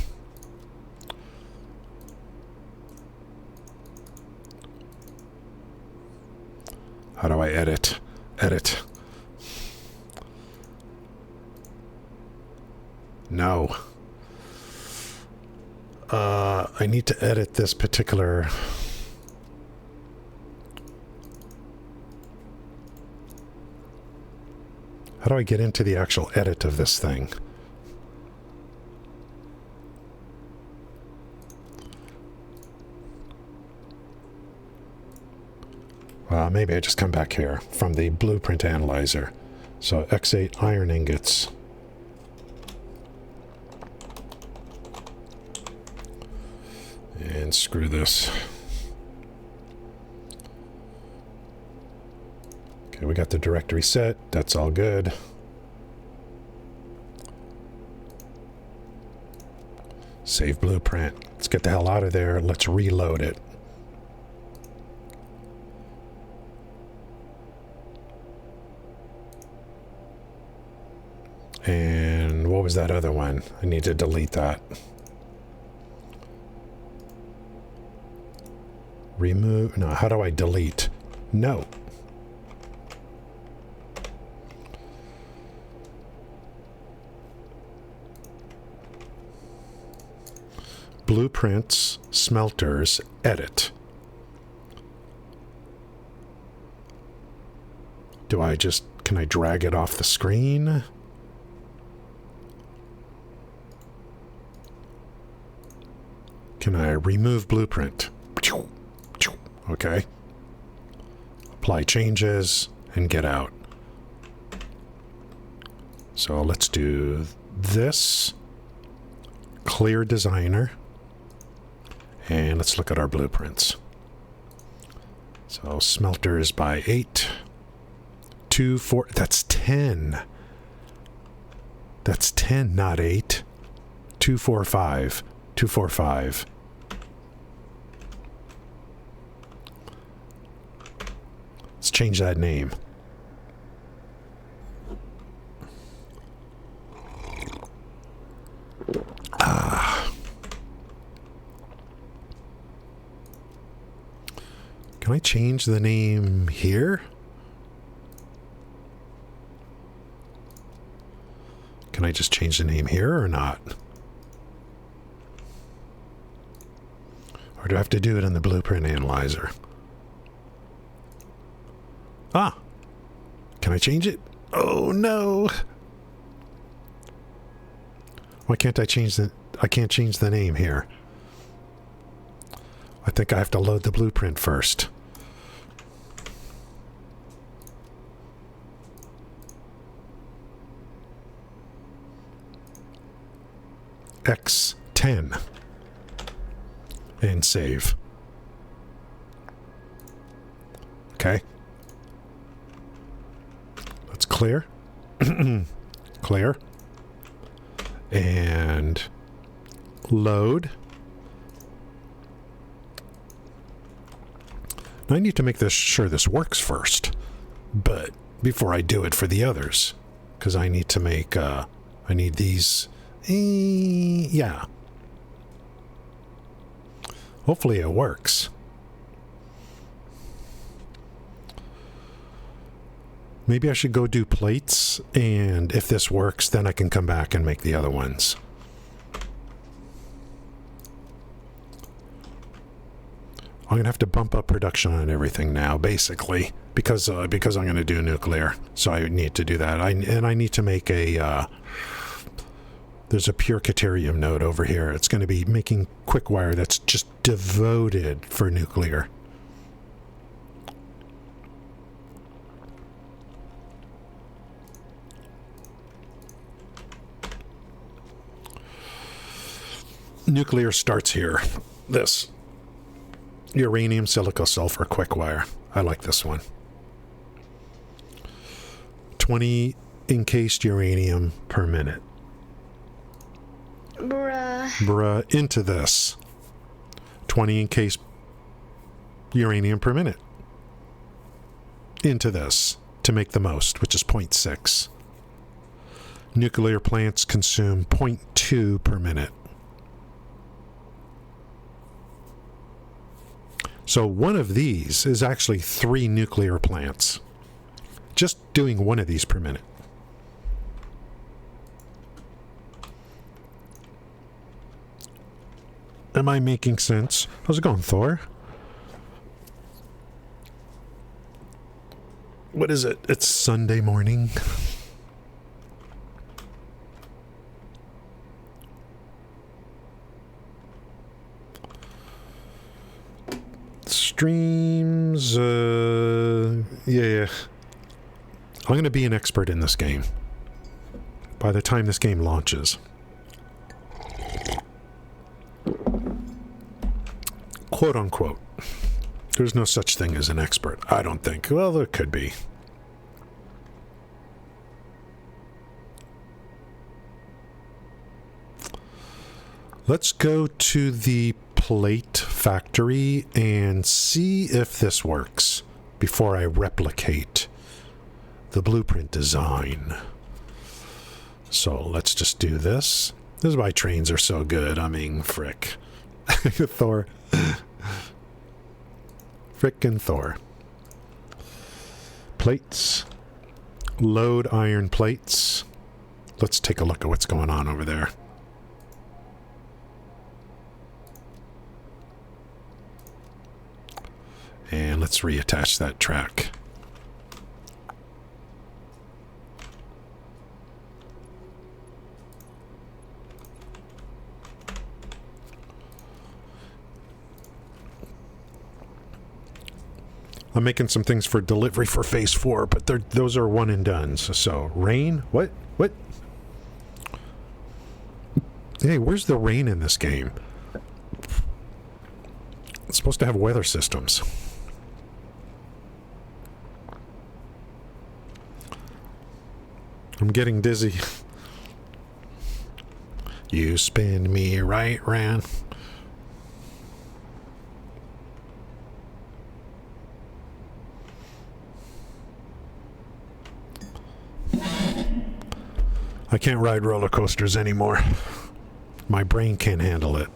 How do I edit? Edit. No. I need to edit this particular... How do I get into the actual edit of this thing? Maybe I just come back here from the blueprint analyzer. So X8 iron ingots. And screw this. Okay, we got the directory set. That's all good. Save blueprint. Let's get the hell out of there. Let's reload it. And what was that other one? I need to delete that. Remove. No, how do I delete? No. Blueprints, smelters, edit. Do I just, can I drag it off the screen? Can I remove blueprint? Okay. Apply changes and get out. So let's do this. Clear designer. And let's look at our blueprints. So smelters by 8. 2, 4. That's 10. That's 10, not 8. 245. 245. Let's change that name. Can I change the name here? Can I just change the name here or not? Or do I have to do it in the blueprint analyzer? Ah! Can I change it? Oh no! Why can't I change the... I can't change the name here. I think I have to load the blueprint first. X10. And save. Okay. Let's clear. Clear. And load. Now I need to make sure this works first, but before I do it for the others, because I need to make, I need these, yeah. Hopefully it works. Maybe I should go do plates, and if this works, then I can come back and make the other ones. I'm going to have to bump up production on everything now, basically, because I'm going to do nuclear. So I need to do that. And I need to make a... there's a pure Caterium node over here. It's going to be making quick wire that's just devoted for nuclear. Nuclear starts here. This. Uranium, silica, sulfur, quick wire. I like this one. 20 encased uranium per minute. Bruh, into this. 20 encased uranium per minute. Into this to make the most, which is 0.6. Nuclear plants consume 0.2 per minute. So one of these is actually 3 nuclear plants. Just doing one of these per minute. Am I making sense? How's it going, Thor? What is it? It's Sunday morning. Streams, yeah. I'm going to be an expert in this game by the time this game launches. Quote unquote. There's no such thing as an expert, I don't think. Well, there could be. Let's go to the plate factory and see if this works before I replicate the blueprint design. So let's just do this. This is why trains are so good. I mean, frick. Thor. Frickin' Thor. Plates. Load iron plates. Let's take a look at what's going on over there. And let's reattach that track. I'm making some things for delivery for phase 4, but those are one and done. So rain? What? What? Hey, where's the rain in this game? It's supposed to have weather systems. I'm getting dizzy. You spin me right round. I can't ride roller coasters anymore. My brain can't handle it.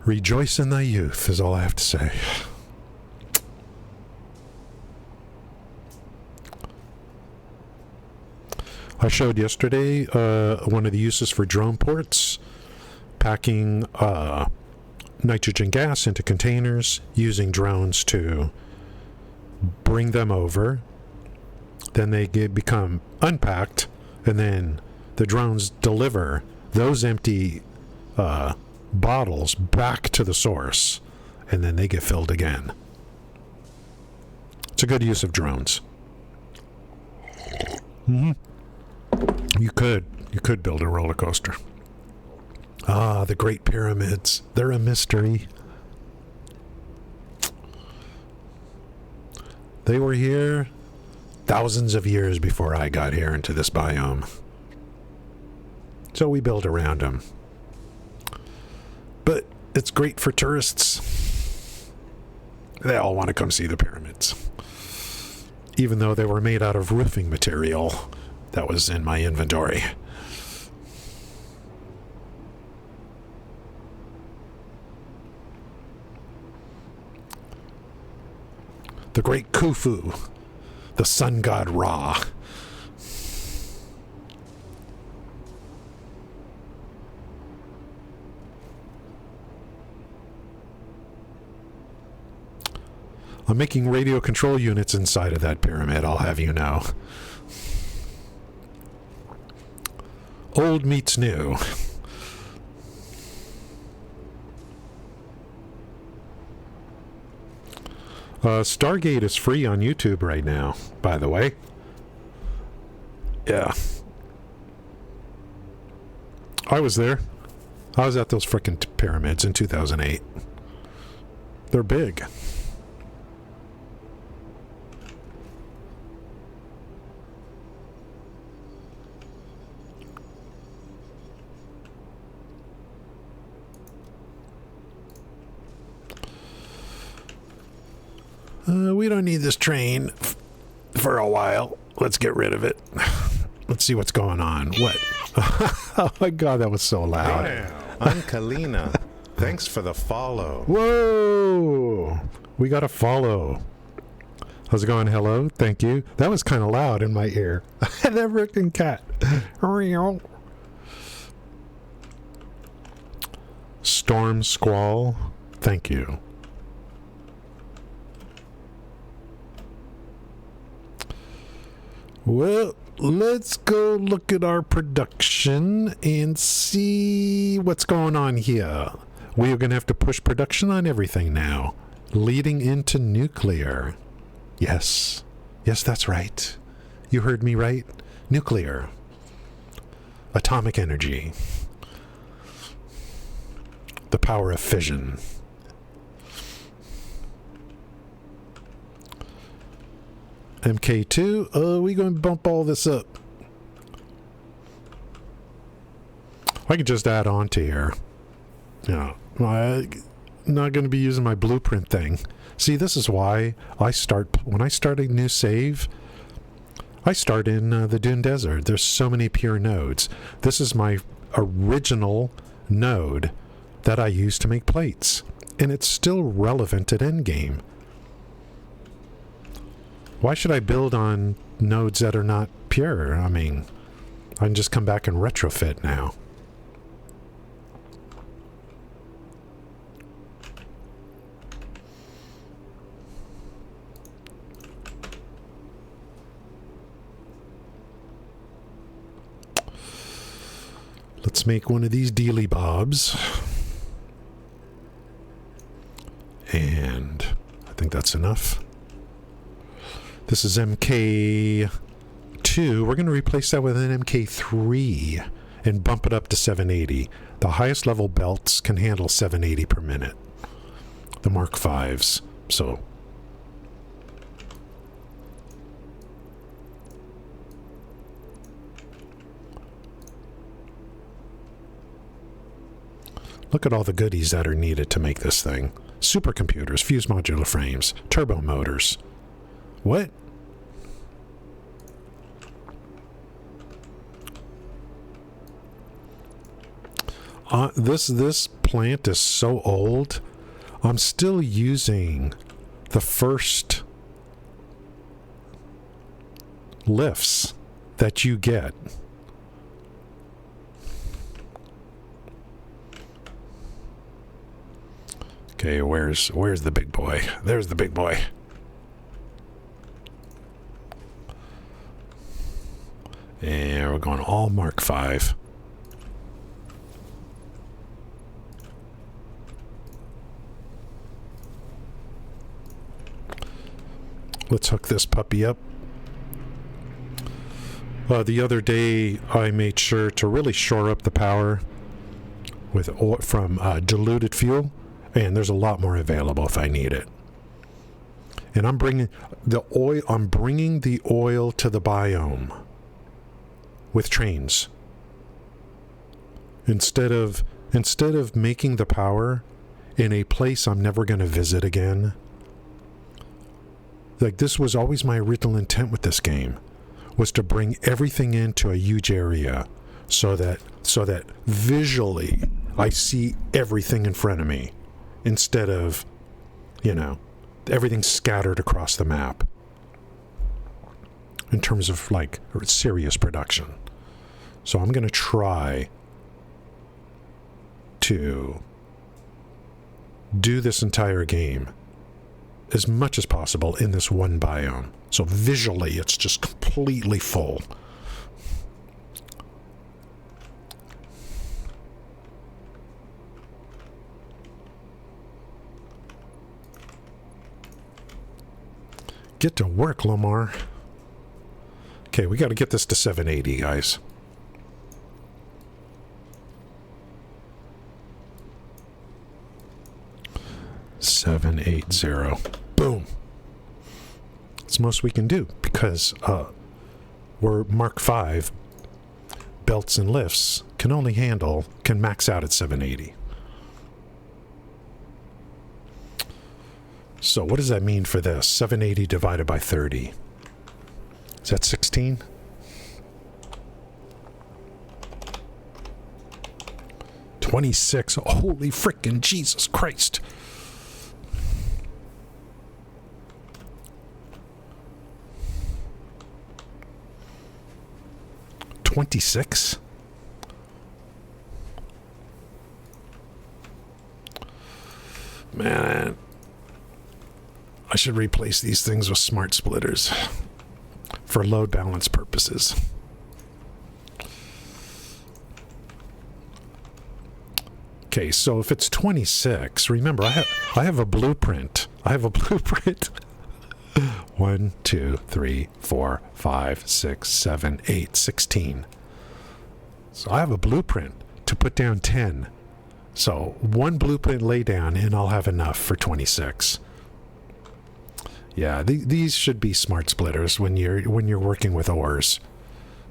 Rejoice in thy youth is all I have to say. I showed yesterday one of the uses for drone ports, packing nitrogen gas into containers, using drones to bring them over. Then they become unpacked, and then the drones deliver those empty bottles back to the source, and then they get filled again. It's a good use of drones. Mm-hmm. You could build a roller coaster. Ah, the Great Pyramids. They're a mystery. They were here thousands of years before I got here into this biome. So we build around them. But it's great for tourists. They all want to come see the pyramids. Even though they were made out of roofing material that was in my inventory. The great Khufu, the sun god Ra. I'm making radio control units inside of that pyramid, I'll have you know. Old meets new. Stargate is free on YouTube right now, by the way. Yeah. I was there. I was at those frickin' pyramids in 2008. They're big. We don't need this train for a while. Let's get rid of it. Let's see what's going on. What? Oh my god, that was so loud. Hey, I'm Kalina. Thanks for the follow. Whoa! We got a follow. How's it going? Hello? Thank you. That was kind of loud in my ear. That freaking cat. Storm Squall. Thank you. Well, let's go look at our production and see what's going on here. We are going to have to push production on everything now, leading into nuclear. Yes. Yes, that's right. You heard me right. Nuclear. Atomic energy. The power of fission. MK2, we going to bump all this up. I could just add on to here. Yeah, I'm not going to be using my blueprint thing. See, this is why when I start a new save, I start in the Dune Desert. There's so many pure nodes. This is my original node that I use to make plates, and it's still relevant at endgame. Why should I build on nodes that are not pure? I mean, I can just come back and retrofit now. Let's make one of these dealy bobs. And I think that's enough. This is MK2. We're going to replace that with an MK3 and bump it up to 780. The highest level belts can handle 780 per minute. The Mark Vs. So Look at all the goodies that are needed to make this thing. Supercomputers, fused modular frames, turbo motors. What? This plant is so old. I'm still using the first lifts that you get. Okay, where's the big boy? There's the big boy. And we're going all Mark 5. Let's hook this puppy up. The other day, I made sure to really shore up the power with from diluted fuel, and there's a lot more available if I need it. And I'm bringing the oil. I'm bringing the oil to the biome with trains instead of making the power in a place I'm never going to visit again. Like, this was always my original intent with this game, was to bring everything into a huge area so that visually I see everything in front of me instead of, everything scattered across the map in terms of like serious production. So I'm going to try to do this entire game as much as possible in this one biome. So visually, it's just completely full. Get to work, Lamar. Okay, we got to get this to 780, guys. $780. Boom. That's the most we can do because we're Mark 5 belts and lifts can max out at 780. So what does that mean for this? 780 divided by 30. Is that 16? $26. Holy frickin' Jesus Christ. $26? Man, I should replace these things with smart splitters for load balance purposes. Okay, so if it's 26, remember I have a blueprint. 1, 2, 3, 4, 5, 6, 7, 8, 16. So I have a blueprint to put down 10. So one blueprint lay down and I'll have enough for 26. Yeah, these should be smart splitters when you're working with ores,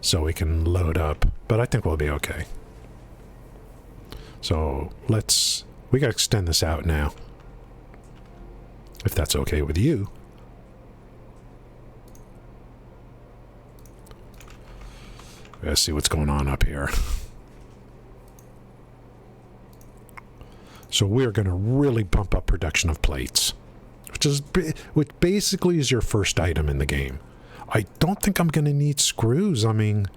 so we can load up. But I think we'll be okay. So we gotta extend this out now, if that's okay with you. Let's see what's going on up here. So we're going to really bump up production of plates, which basically is your first item in the game. I don't think I'm going to need screws. I mean,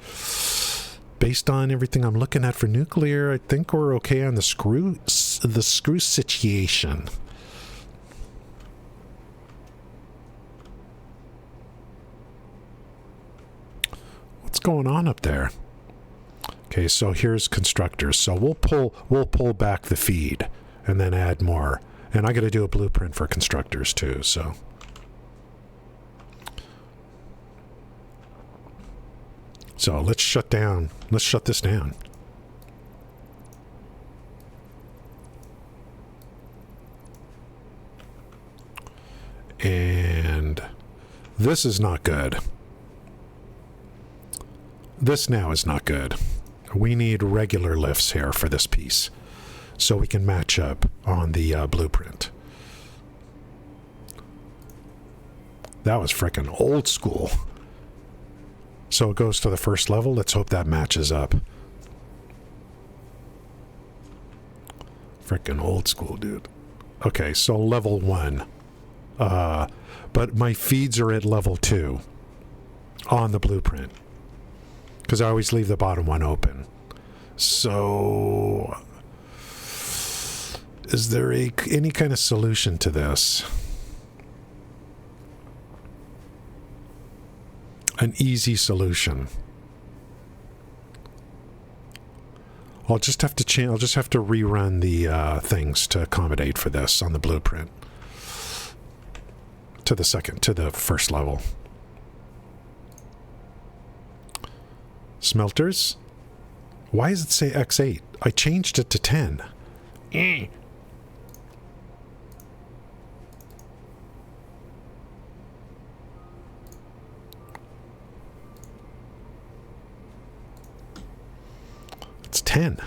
based on everything I'm looking at for nuclear, I think we're okay on the screw situation. What's going on up there? Okay, so here's constructors. So we'll pull back the feed and then add more. And I got to do a blueprint for constructors too, so. So let's shut this down. And this is not good. This now is not good. We need regular lifts here for this piece. so we can match up on the blueprint. That was frickin' old school. So it goes to the first level. Let's hope that matches up. Frickin' old school, dude. Okay, so level 1. But my feeds are at level 2 on the blueprint, because I always leave the bottom one open. So is there any kind of solution to this? An easy solution. I'll just have to rerun the things to accommodate for this on the blueprint to the first level. Smelters. Why does it say X8? I changed it to 10. It's 10.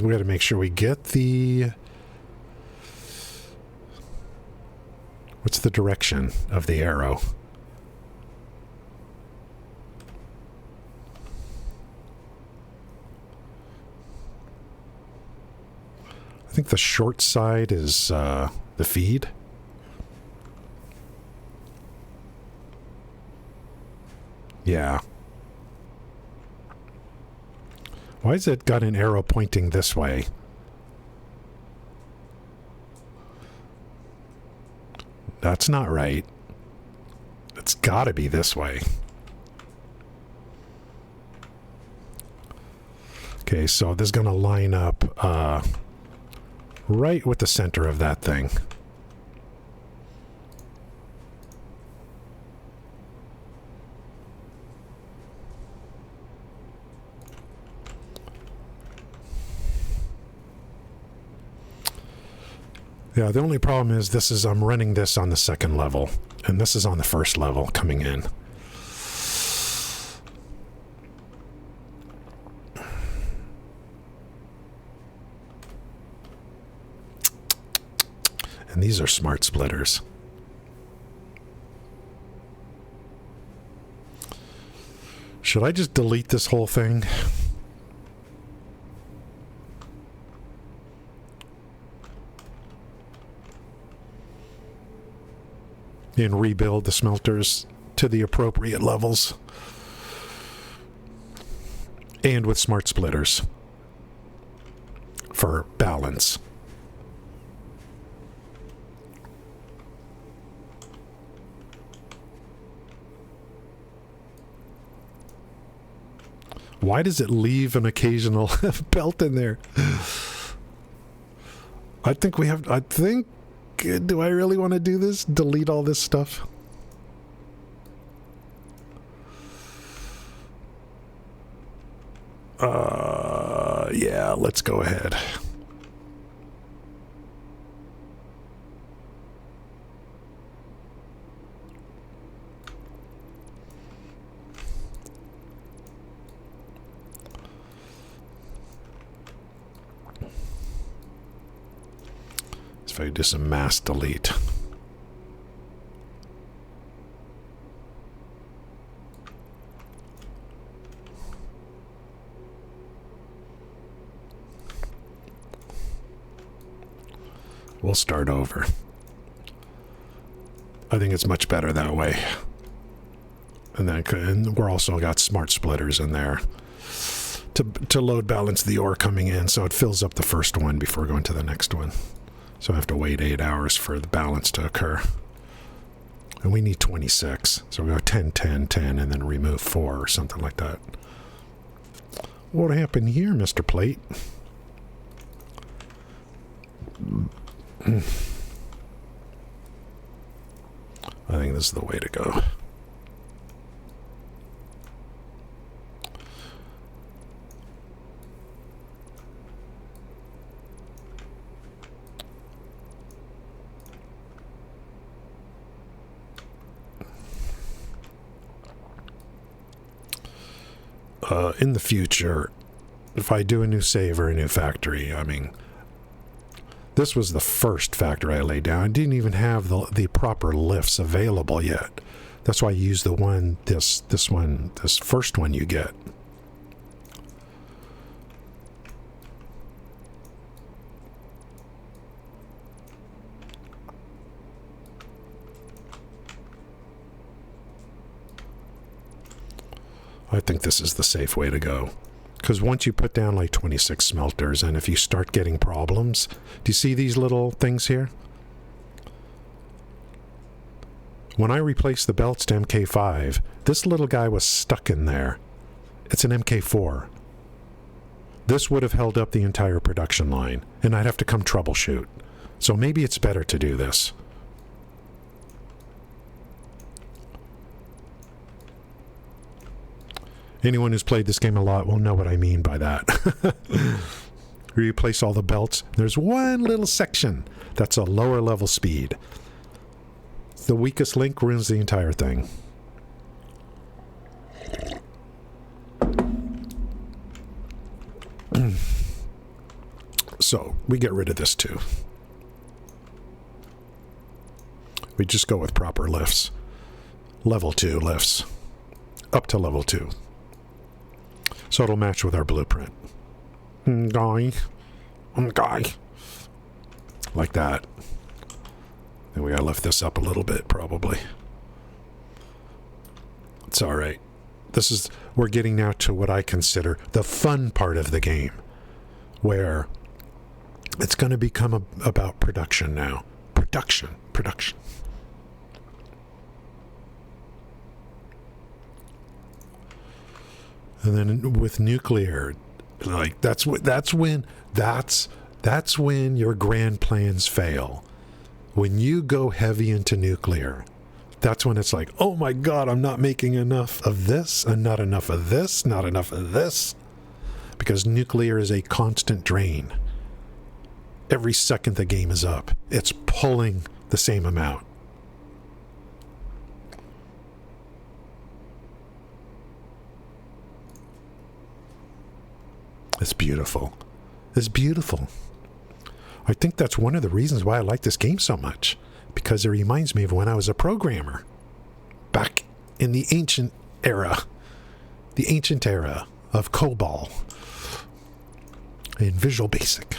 We got to make sure we get the... What's the direction of the arrow? I think the short side is the feed. Yeah. Why has it got an arrow pointing this way? That's not right. It's gotta be this way. Okay, so this is gonna line up right with the center of that thing. Yeah, the only problem is I'm running this on the second level, and this is on the first level coming in. And these are smart splitters. Should I just delete this whole thing? And rebuild the smelters to the appropriate levels. And with smart splitters. For balance. Why does it leave an occasional belt in there? I think, do I really want to do this? Delete all this stuff? Yeah, let's go ahead. If I do some mass delete. We'll start over. I think it's much better that way. And we're also got smart splitters in there to load balance the ore coming in, so it fills up the first one before going to the next one. So I have to wait 8 hours for the balance to occur. And we need 26. So we go 10, 10, 10, and then remove 4 or something like that. What happened here, Mr. Plate? I think this is the way to go. in the future, if I do a new save or a new factory, I mean, this was the first factory I laid down. I didn't even have the proper lifts available yet. That's why I use the one, this first one you get. I think this is the safe way to go. Because once you put down like 26 smelters, and if you start getting problems, do you see these little things here? When I replaced the belts to MK5, this little guy was stuck in there. It's an MK4. This would have held up the entire production line, and I'd have to come troubleshoot. So maybe it's better to do this. Anyone who's played this game a lot will know what I mean by that. Replace all the belts. There's one little section that's a lower level speed. The weakest link ruins the entire thing. So, we get rid of this too. We just go with proper lifts. Level 2 lifts. Up to level 2. So it'll match with our blueprint. Guy. Like that. And we gotta lift this up a little bit, probably. It's alright. We're getting now to what I consider the fun part of the game. Where it's gonna become about production now. Production. And then with nuclear, like that's when your grand plans fail. When you go heavy into nuclear, that's when it's like, oh my God, I'm not making enough of this, and not enough of this, not enough of this, because nuclear is a constant drain. Every second the game is up, it's pulling the same amount. It's beautiful. It's beautiful. I think that's one of the reasons why I like this game so much. Because it reminds me of when I was a programmer. Back in the ancient era. The ancient era of COBOL. And Visual Basic.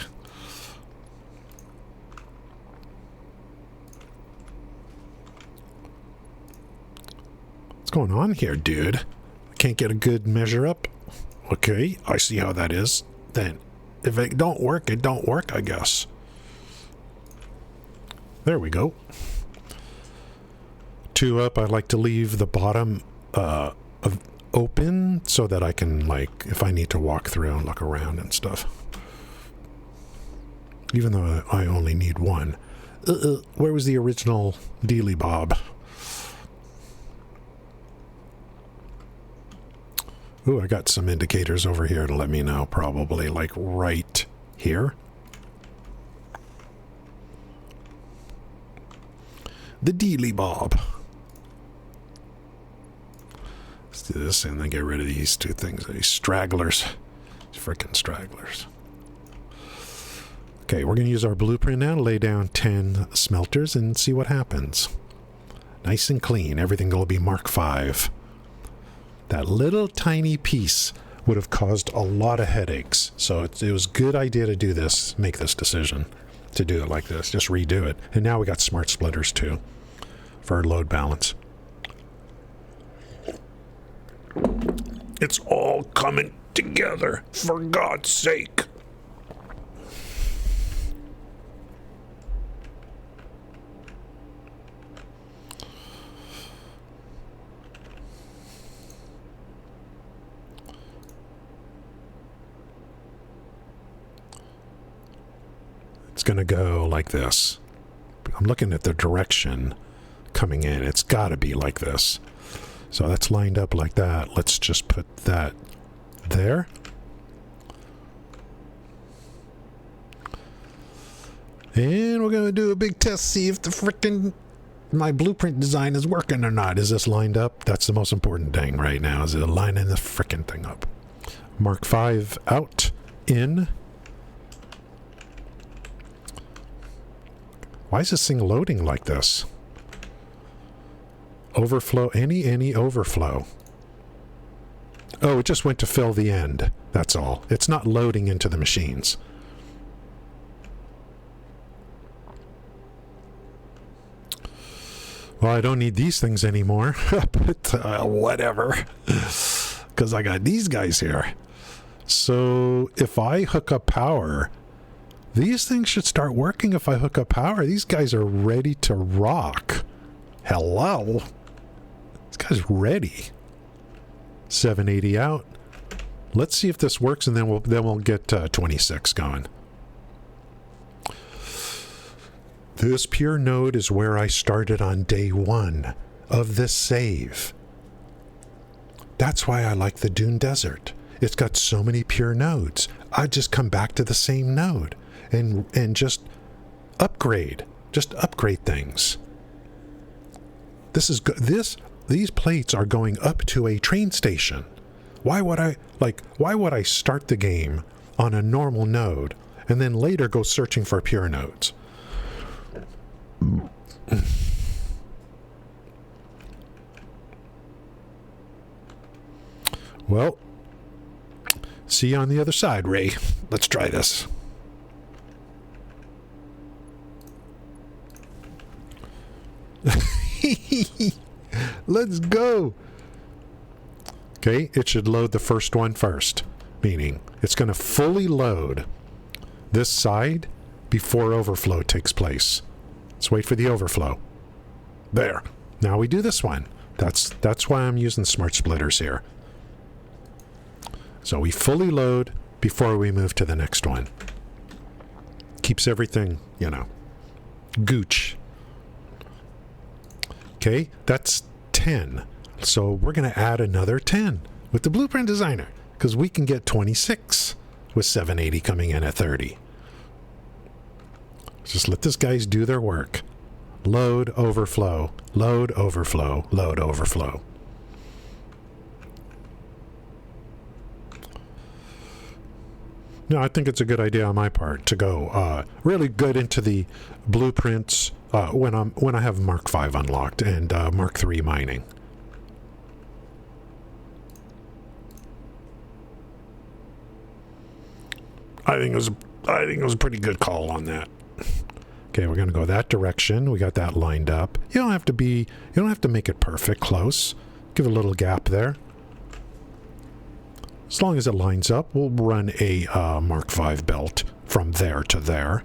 What's going on here, dude? I can't get a good measure up. Okay, I see how that is. Then, if it don't work, it don't work, I guess. There we go. 2 up, I like to leave the bottom open so that I can, like, if I need to walk through and look around and stuff. Even though I only need 1. Where was the original Dealy Bob? Ooh, I got some indicators over here to let me know, probably, like right here. The Dealy Bob. Let's do this and then get rid of these 2 things, these stragglers. These frickin' stragglers. Okay, we're going to use our blueprint now to lay down 10 smelters and see what happens. Nice and clean. Everything will be Mark V. That little tiny piece would have caused a lot of headaches. So it was a good idea to do this, make this decision, to do it like this, just redo it. And now we got smart splitters too, for our load balance. It's all coming together, for God's sake. It's going to go like this. I'm looking at the direction coming in. It's got to be like this. So that's lined up like that. Let's just put that there. And we're going to do a big test, see if the frickin' my blueprint design is working or not. Is this lined up? That's the most important thing right now, is it lining this frickin' thing up. Mark 5 out, in. Why is this thing loading like this? Overflow, any overflow. Oh, it just went to fill the end. That's all. It's not loading into the machines. Well, I don't need these things anymore, but whatever, because I got these guys here. So if I hook up power, these things should start working if I hook up power. These guys are ready to rock. Hello? This guy's ready. 780 out. Let's see if this works, and then we'll get 26 going. This pure node is where I started on day 1 of this save. That's why I like the Dune Desert. It's got so many pure nodes. I just come back to the same node and just upgrade. Just upgrade things. These plates are going up to a train station. Why would I start the game on a normal node and then later go searching for pure nodes? Well, see you on the other side, Ray. Let's try this. Let's go. Okay, it should load the first one first, meaning it's going to fully load this side before overflow takes place. Let's wait for the overflow. There. Now we do this one. That's why I'm using smart splitters here. So we fully load before we move to the next one. Keeps everything, gooch. Okay, that's 10. So we're going to add another 10 with the Blueprint Designer because we can get 26 with 780 coming in at 30. Just let these guys do their work. Load, overflow, load, overflow, load, overflow. No, I think it's a good idea on my part to go really good into the blueprints when I have Mark 5 unlocked and Mark 3 mining. I think it was a pretty good call on that. Okay, we're going to go that direction. We got that lined up. You don't have to make it perfect, close. Give a little gap there. As long as it lines up, we'll run a Mark 5 belt from there to there.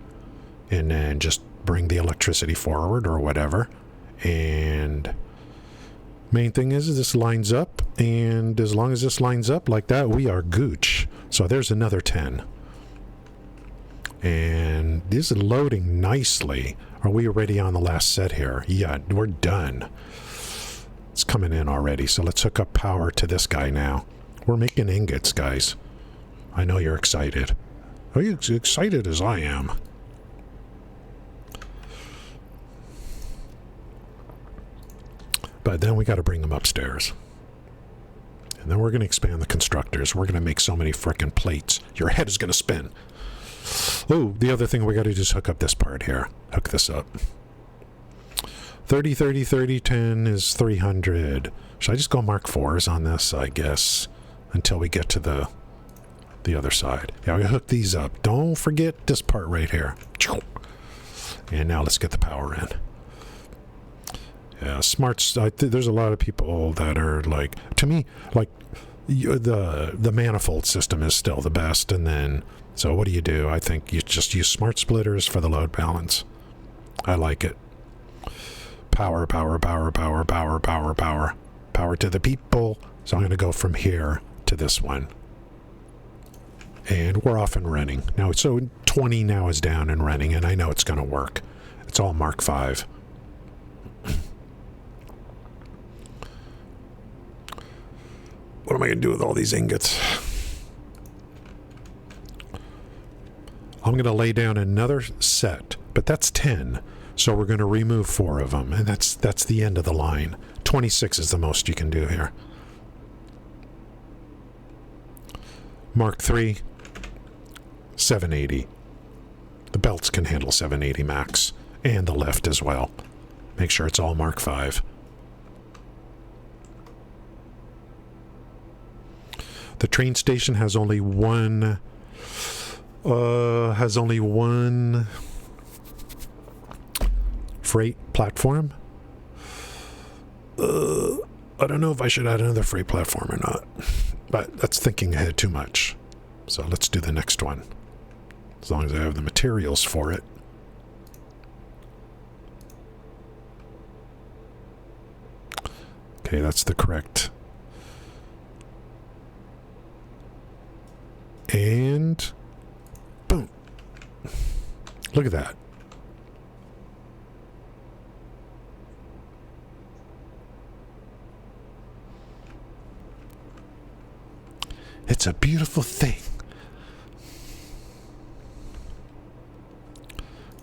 And then just bring the electricity forward or whatever. And main thing is this lines up. And as long as this lines up like that, we are gooch. So there's another 10. And this is loading nicely. Are we already on the last set here? Yeah, we're done. It's coming in already. So let's hook up power to this guy now. We're making ingots, guys. I know you're excited. Are you as excited as I am? But then we got to bring them upstairs. And then we're going to expand the constructors. We're going to make so many frickin' plates. Your head is going to spin. Oh, the other thing we got to do is hook up this part here. Hook this up. 30, 30, 30, 10 is 300. Should I just go Mark 4s on this, I guess, until we get to the other side? Yeah, we hook these up. Don't forget this part right here. And now let's get the power in. Yeah, smarts. There's a lot of people that are like, to me, like the manifold system is still the best, and then. So what do? I think you just use smart splitters for the load balance. I like it. Power, power, power, power, power, power, power. Power to the people. So I'm going to go from here to this one. And we're off and running. Now, so 20 now is down and running, and I know it's going to work. It's all Mark 5. What am I going to do with all these ingots? I'm going to lay down another set, but that's 10. So we're going to remove 4 of them, and that's the end of the line. 26 is the most you can do here. Mark III, 780. The belts can handle 780 max, and the lift as well. Make sure it's all Mark V. The train station has only one freight platform. I don't know if I should add another freight platform or not, but that's thinking ahead too much. So let's do the next one, as long as I have the materials for it. Okay, that's the correct. And boom. Look at that. It's a beautiful thing.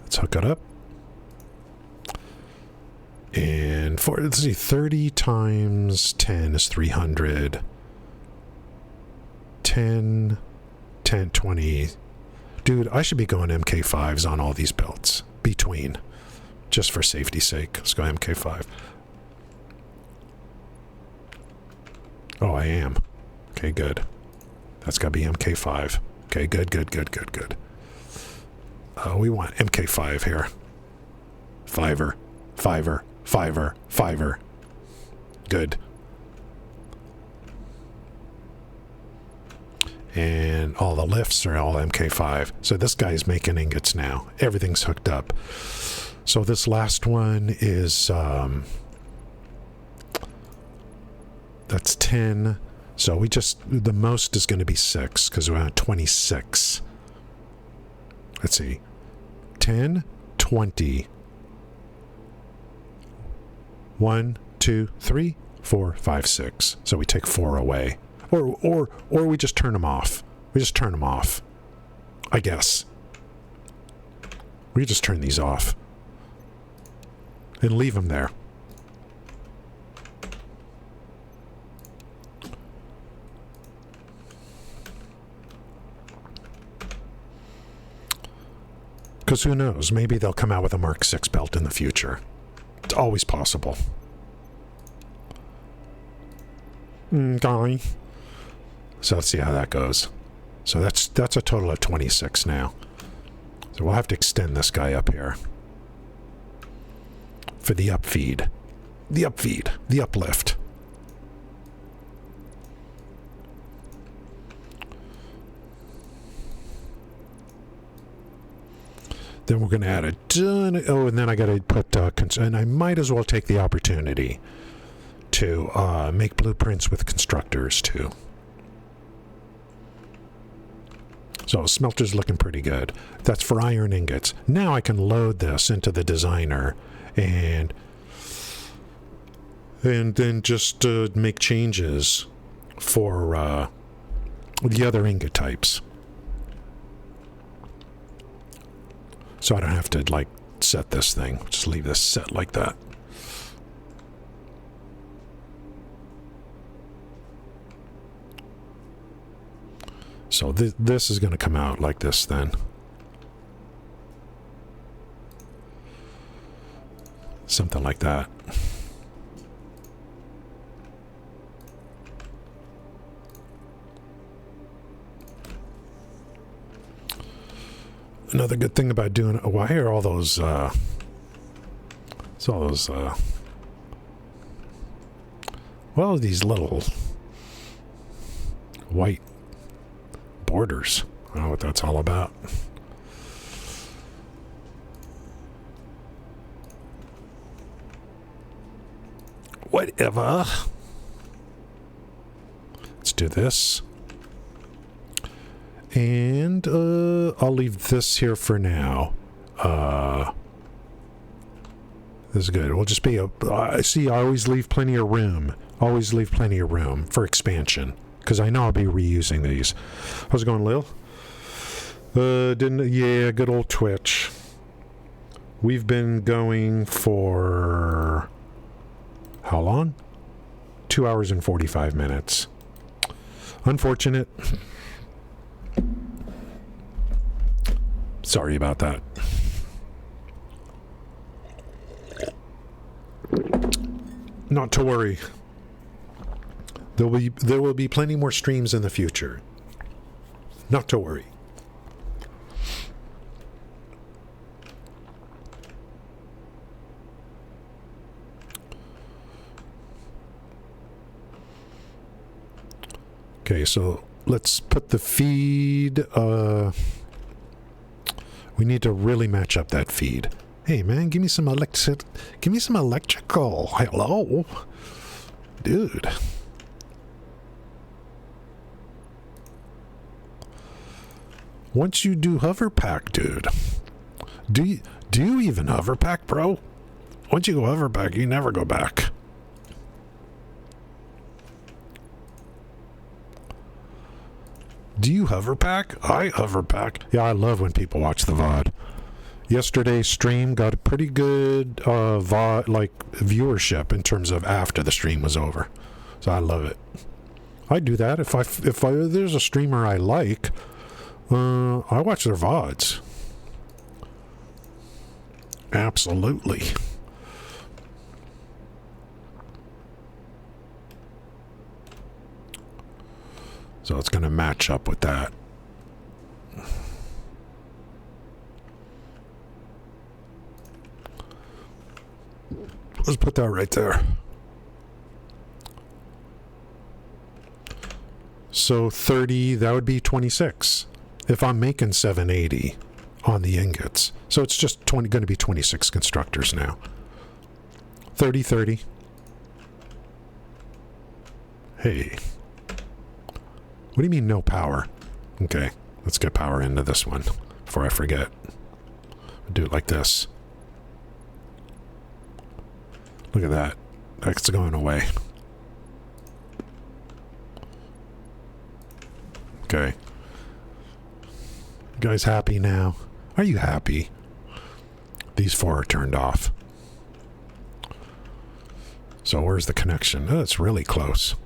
Let's hook it up. And let's see, 30 times 10 is 300. 10, 20. Dude, I should be going MK5s on all these belts. Between. Just for safety's sake. Let's go MK5. Oh, I am. Okay, good. That's got to be MK5. Okay, good. We want MK5 here. Fiver. Good. And all the lifts are all MK5. So this guy's making ingots now. Everything's hooked up. So this last one is... that's 10... So we just, the most is going to be 6, because we're at 26. Let's see. 10, 20. 1, 2, 3, 4, 5, 6. So we take 4 away. Or we just turn them off. We just turn them off. I guess. We just turn these off. And leave them there. Because who knows? Maybe they'll come out with a Mark VI belt in the future. It's always possible. Guy. So let's see how that goes. So that's a total of 26 now. So we'll have to extend this guy up here. For the upfeed. The uplift. Then we're going to add a ton. Oh, and then I got to put, and I might as well take the opportunity to make blueprints with constructors too. So smelter's looking pretty good. That's for iron ingots. Now I can load this into the designer and then just make changes for the other ingot types. So I don't have to, like, set this thing. Just leave this set like that. So this is going to come out like this then. Something like that. Another good thing about doing it, why are all those well, these little white borders. I don't know what that's all about. Whatever. Let's do this. And I'll leave this here for now. This is good. We'll just be I always leave plenty of room. Always leave plenty of room for expansion. Because I know I'll be reusing these. How's it going, Lil? Yeah, good old Twitch. We've been going for... how long? 2 hours and 45 minutes. Unfortunate. Sorry about that. Not to worry. There will be plenty more streams in the future. Not to worry. Okay, so let's put the feed. We need to really match up that feed. Hey man, give me some electrical. Hello, dude. Once you do hover pack, dude, do you even hover pack, bro? Once you go hover pack, you never go back. Do you hover pack? I hover pack. Yeah, I love when people watch the VOD. Yesterday's stream got a pretty good VOD, like viewership in terms of after the stream was over. So I love it. I do that if there's a streamer I like. I watch their VODs. Absolutely. So it's going to match up with that. Let's put that right there. So 30, that would be 26. If I'm making 780 on the ingots. So it's just going to be 26 constructors now. 30, 30. Hey. What do you mean no power? Okay, let's get power into this one before I forget. I'll do it like this. Look at that. That's going away. Okay. You guys happy now? Are you happy? These 4 are turned off. So where's the connection? Oh, it's really close.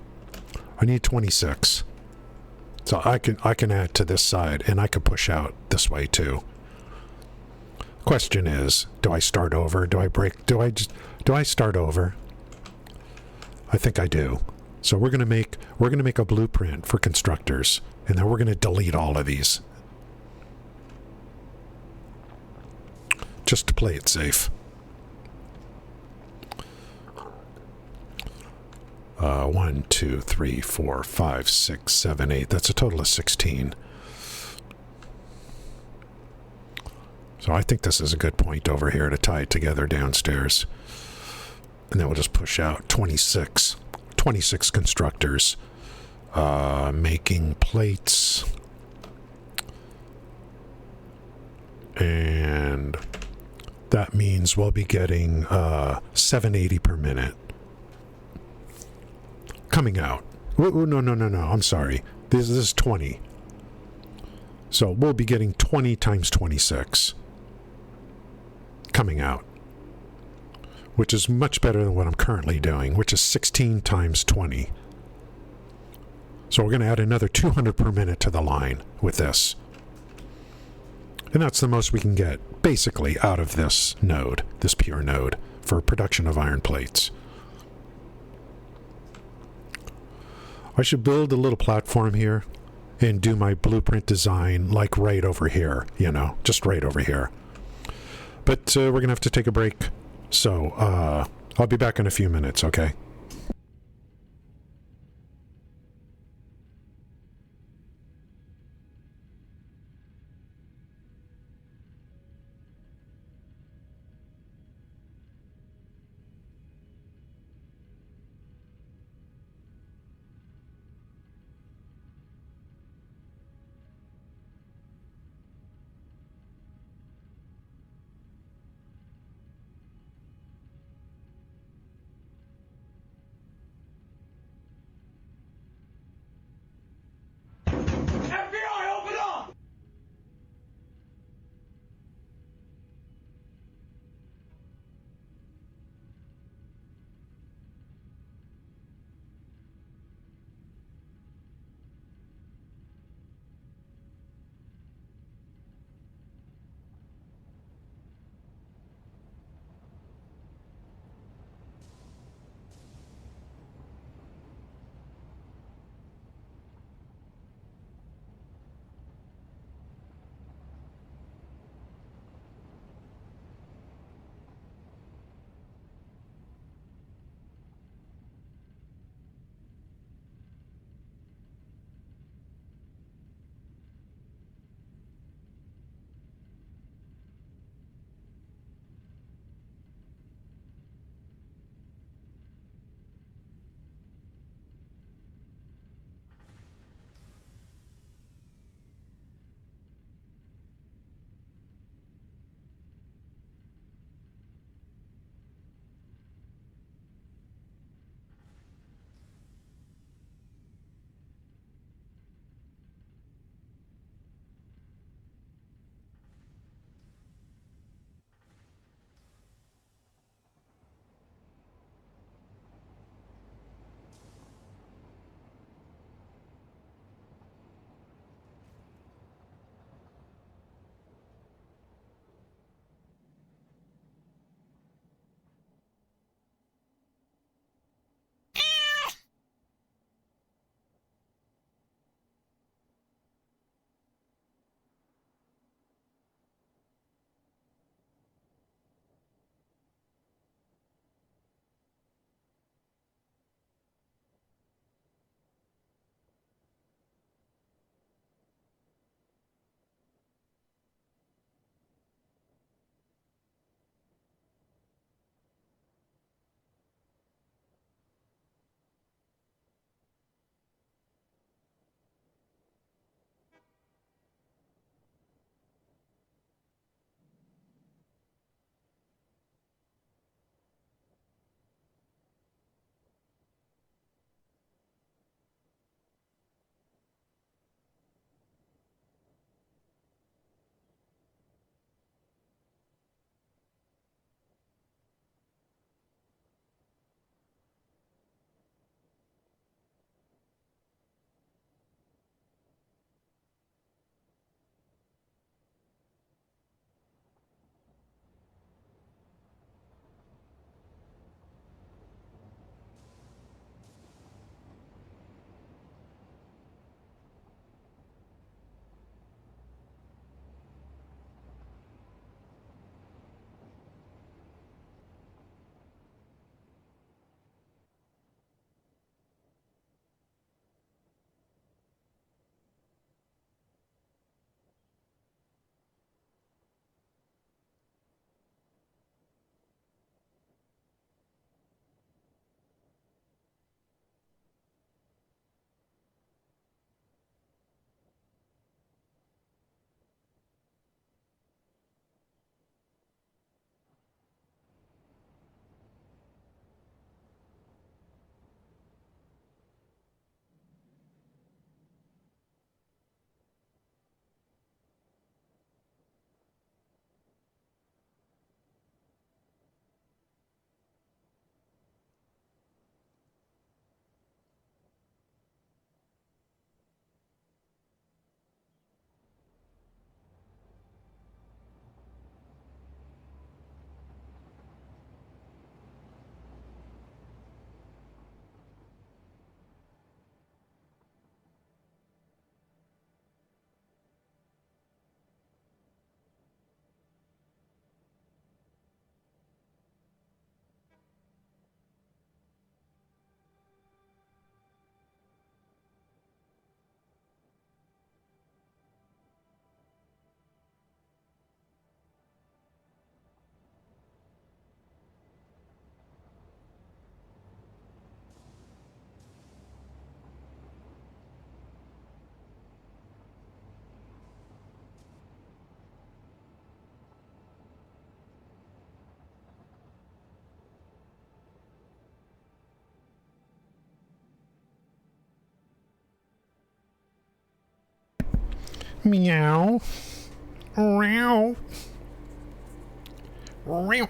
I need 26. So I can add to this side, and I can push out this way too. Question is, do I start over? Do I break? Do I start over? I think I do. So we're gonna make a blueprint for constructors, and then we're gonna delete all of these, just to play it safe. 1, 2, 3, 4, 5, 6, 7, 8. That's a total of 16. So I think this is a good point over here to tie it together downstairs. And then we'll just push out 26. 26 constructors making plates. And that means we'll be getting 780 per minute. Coming out. No, I'm sorry. This is 20. So we'll be getting 20 times 26 coming out, which is much better than what I'm currently doing, which is 16 times 20. So we're going to add another 200 per minute to the line with this. And that's the most we can get, basically, out of this node, this pure node, for production of iron plates. I should build a little platform here and do my blueprint design like right over here, you know, just right over here. But we're going to have to take a break. So I'll be back in a few minutes, okay? Meow. Meow. Meow.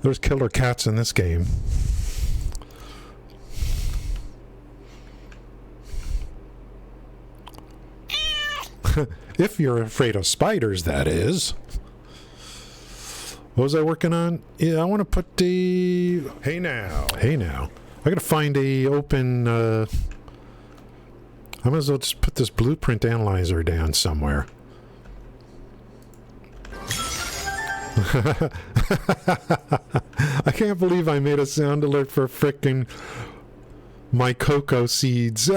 There's killer cats in this game. If you're afraid of spiders, that is. What was I working on? Yeah, I want to put the... Hey now. Hey now. I gotta find a open... I might as well just put this blueprint analyzer down somewhere. I can't believe I made a sound alert for frickin' my cocoa seeds.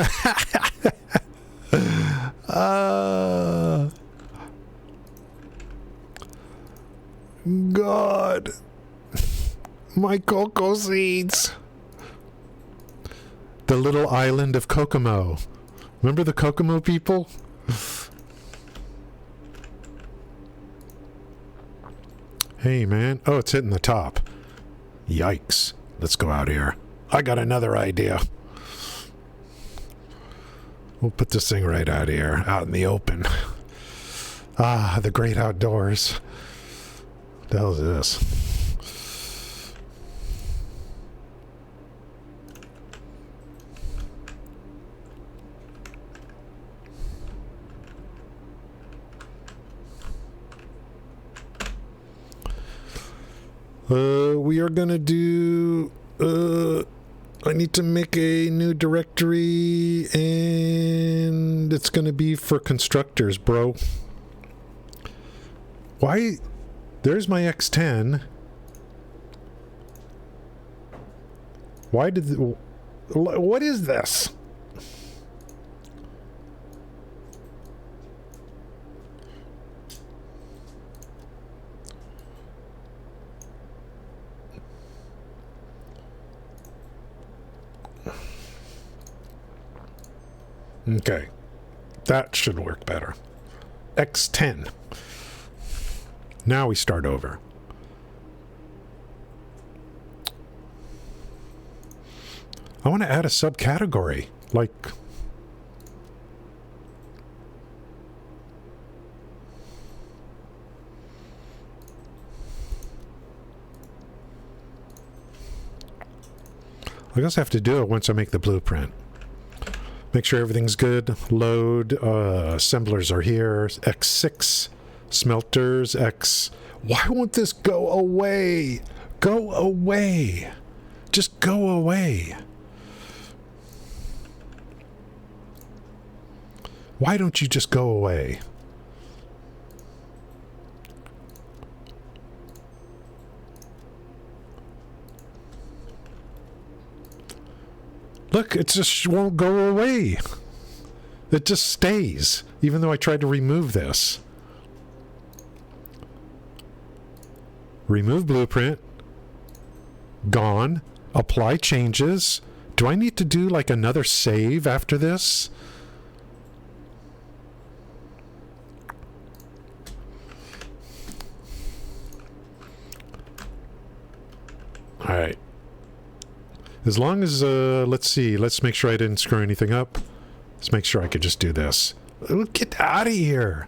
God. My cocoa seeds. The little island of Kokomo. Remember the Kokomo people? Hey, man. Oh, it's hitting the top. Yikes. Let's go out here. I got another idea. We'll put this thing right out here, out in the open. Ah, the great outdoors. What the hell is this? We are gonna do, I need to make a new directory, and it's gonna be for constructors, bro. Why? There's my X10. Why did... what is this? Okay, that should work better. X10. Now we start over. I want to add a subcategory, like... I guess I have to do it once I make the blueprint. Make sure everything's good. Load. Assemblers are here. X6. Smelters. X. Why won't this go away? Go away. Just go away. Why don't you just go away? Look, it just won't go away. It just stays, even though I tried to remove this. Remove blueprint. Gone. Apply changes. Do I need to do like another save after this? All right. As long as, let's see, let's make sure I didn't screw anything up. Let's make sure I could just do this. Get out of here.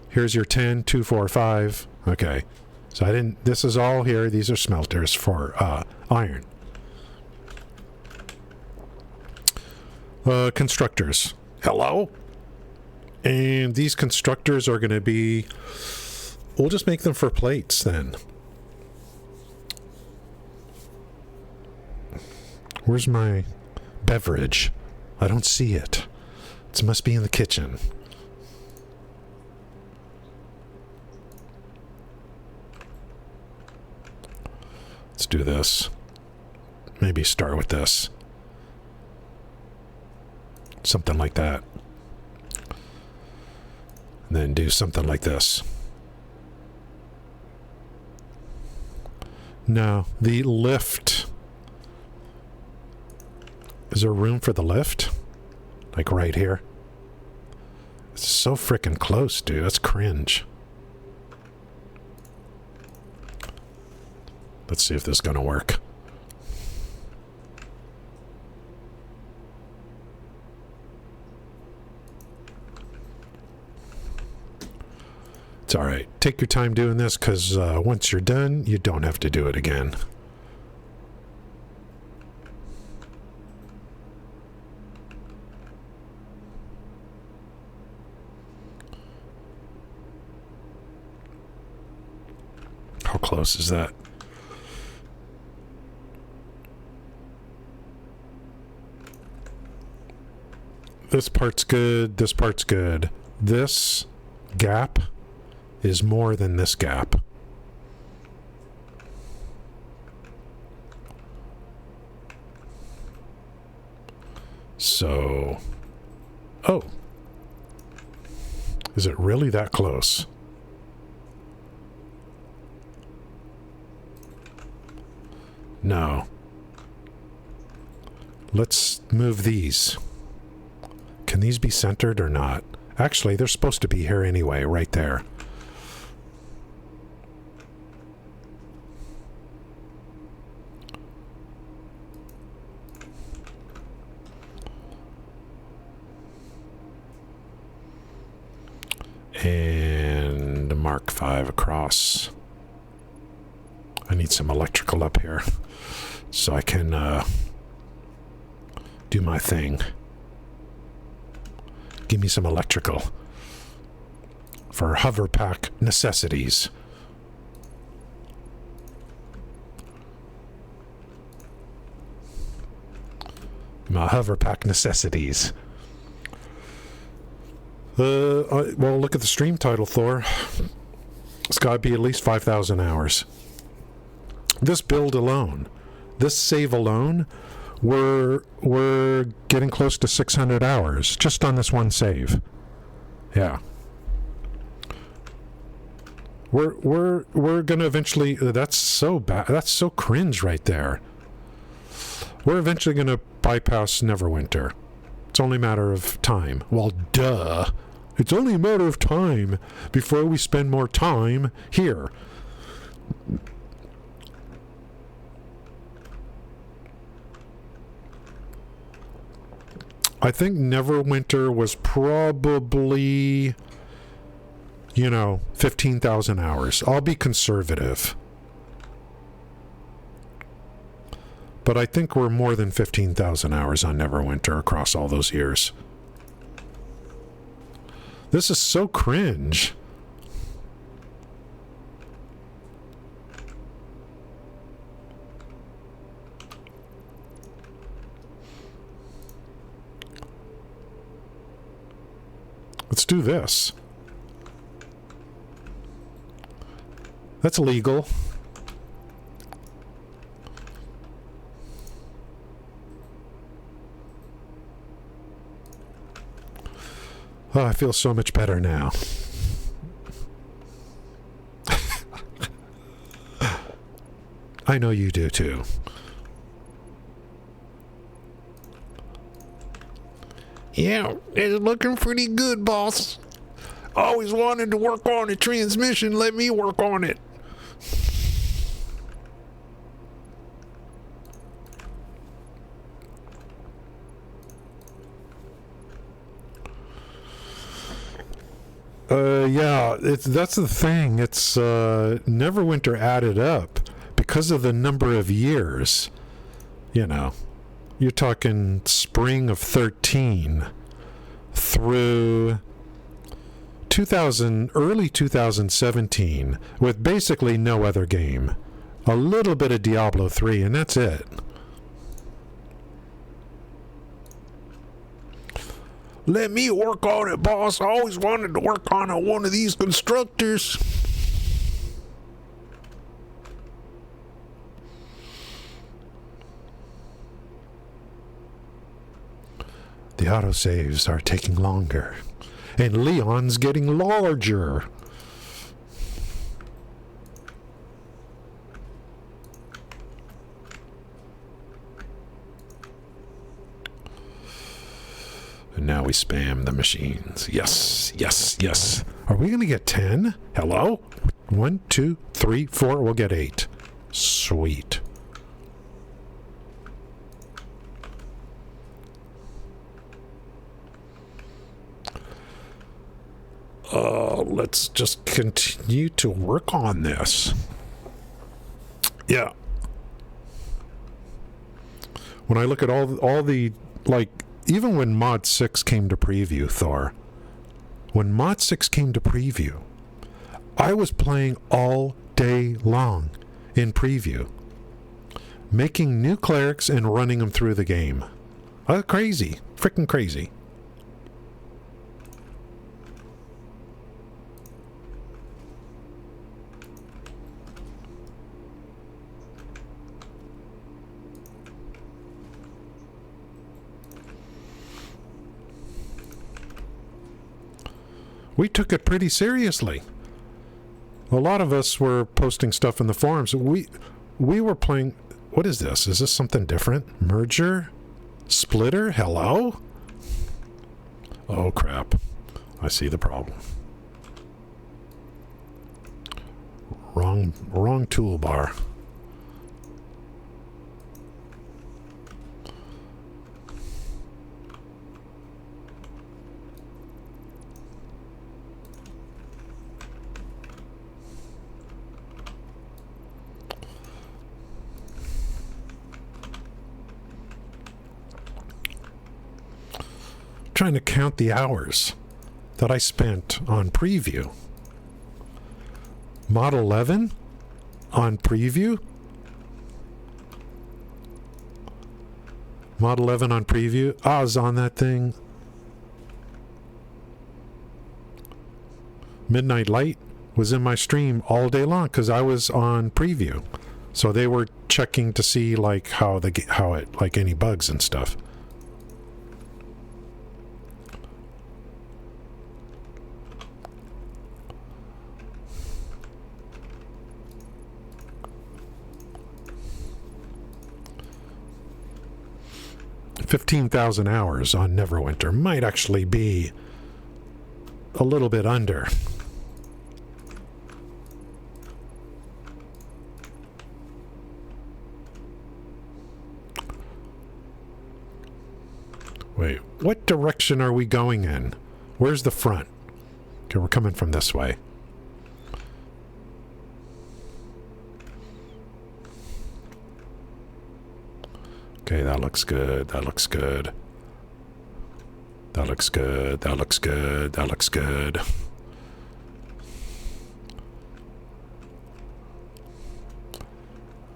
Here's your 10, 2, 4, 5. Okay. So I didn't, this is all here. These are smelters for, iron. Constructors. Hello? And these constructors are going to be, we'll just make them for plates then. Where's my beverage? I don't see it. It must be in the kitchen. Let's do this. Maybe start with this. Something like that. And then do something like this. No, the lift. Is there room for the lift? Like right here? It's so freaking close, dude. That's cringe. Let's see if this is gonna work. take your time doing this, because once you're done, you don't have to do it again. How close is that? This part's good. This part's good. This gap is more than this gap. So, oh, is it really that close? No. Let's move these. Can these be centered or not? Actually, they're supposed to be here anyway, right there. And Mark 5 across. I need some electrical up here so I can do my thing. Give me some electrical for hover pack necessities. My hover pack necessities. Well, look at the stream title, Thor. It's got to be at least 5,000 hours. This build alone, this save alone, we're getting close to 600 hours just on this one save. Yeah. We're gonna eventually. That's so bad. That's so cringe right there. We're eventually gonna bypass Neverwinter. It's only a matter of time. Well, duh. It's only a matter of time before we spend more time here. I think Neverwinter was probably, 15,000 hours. I'll be conservative. But I think we're more than 15,000 hours on Neverwinter across all those years. This is so cringe. Let's do this. That's legal. Oh, I feel so much better now. I know you do too. Yeah, it's looking pretty good, boss. Always wanted to work on a transmission. Let me work on it. Yeah, that's the thing. It's Neverwinter added up because of the number of years. You're talking spring of 13 through early 2017 with basically no other game. A little bit of Diablo 3 and that's it. Let me work on it, boss. I always wanted to work on one of these constructors. The autosaves are taking longer. And Leon's getting larger. And now we spam the machines. Yes, yes, yes. Are we going to get 10? Hello? 1, 2, 3, 4. We'll get 8. Sweet. let's just continue to work on this. Yeah. When I look at all the, like, even when Mod 6 came to preview, Thor, when Mod 6 came to preview, I was playing all day long in preview, making new clerics and running them through the game. Crazy. Freaking crazy. We took it pretty seriously. A lot of us were posting stuff in the forums. We were playing... What is this? Is this something different? Merger? Splitter? Hello? Oh, crap. I see the problem. Wrong toolbar. Trying to count the hours that I spent on preview. Mod 11 on preview. Mod 11 on preview. I was on that thing. Midnight Light was in my stream all day long because I was on preview. So they were checking to see like how it like any bugs and stuff. $15,000 hours on Neverwinter might actually be a little bit under. Wait, what direction are we going in? Where's the front? Okay, we're coming from this way. Okay, that looks good. That looks good. That looks good. That looks good. That looks good.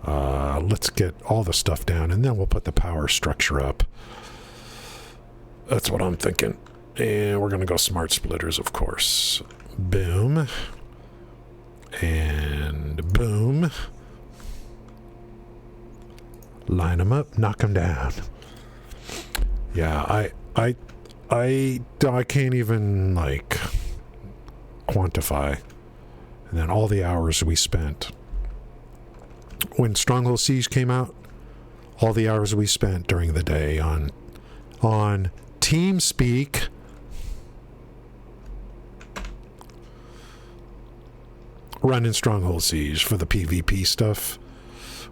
Let's get all the stuff down, and then we'll put the power structure up. That's what I'm thinking. And we're going to go smart splitters, of course. Boom. And boom. Line them up, knock them down. Yeah, I can't even, like, quantify. And then all the hours we spent. When Stronghold Siege came out, all the hours we spent during the day on TeamSpeak. Running Stronghold Siege for the PvP stuff.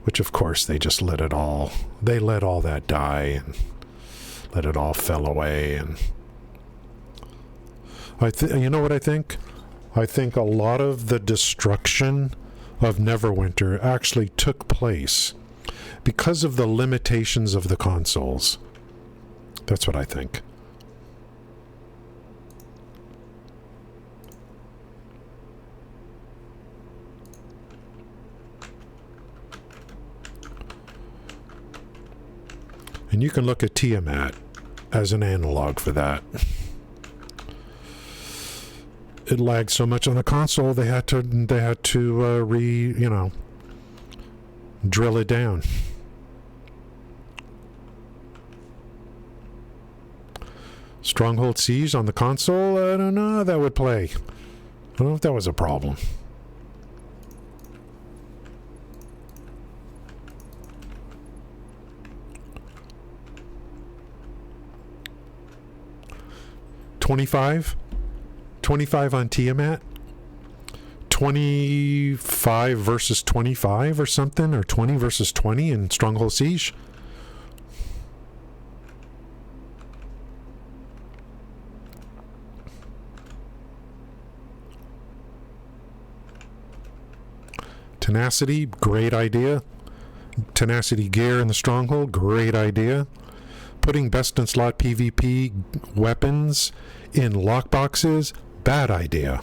Which, of course, they just let all that die and let it all fell away. And you know what I think? I think a lot of the destruction of Neverwinter actually took place because of the limitations of the consoles. That's what I think. And you can look at Tiamat as an analog for that. It lagged so much on the console they had to drill it down. Stronghold Siege on the console, I don't know how that would play. I don't know if that was a problem. $25 on Tiamat, 25 versus 25 or something, or 20 versus 20 in Stronghold Siege. tenacity, great idea. Tenacity gear in the stronghold, great idea. Putting best in slot PvP weapons in lockboxes, bad idea.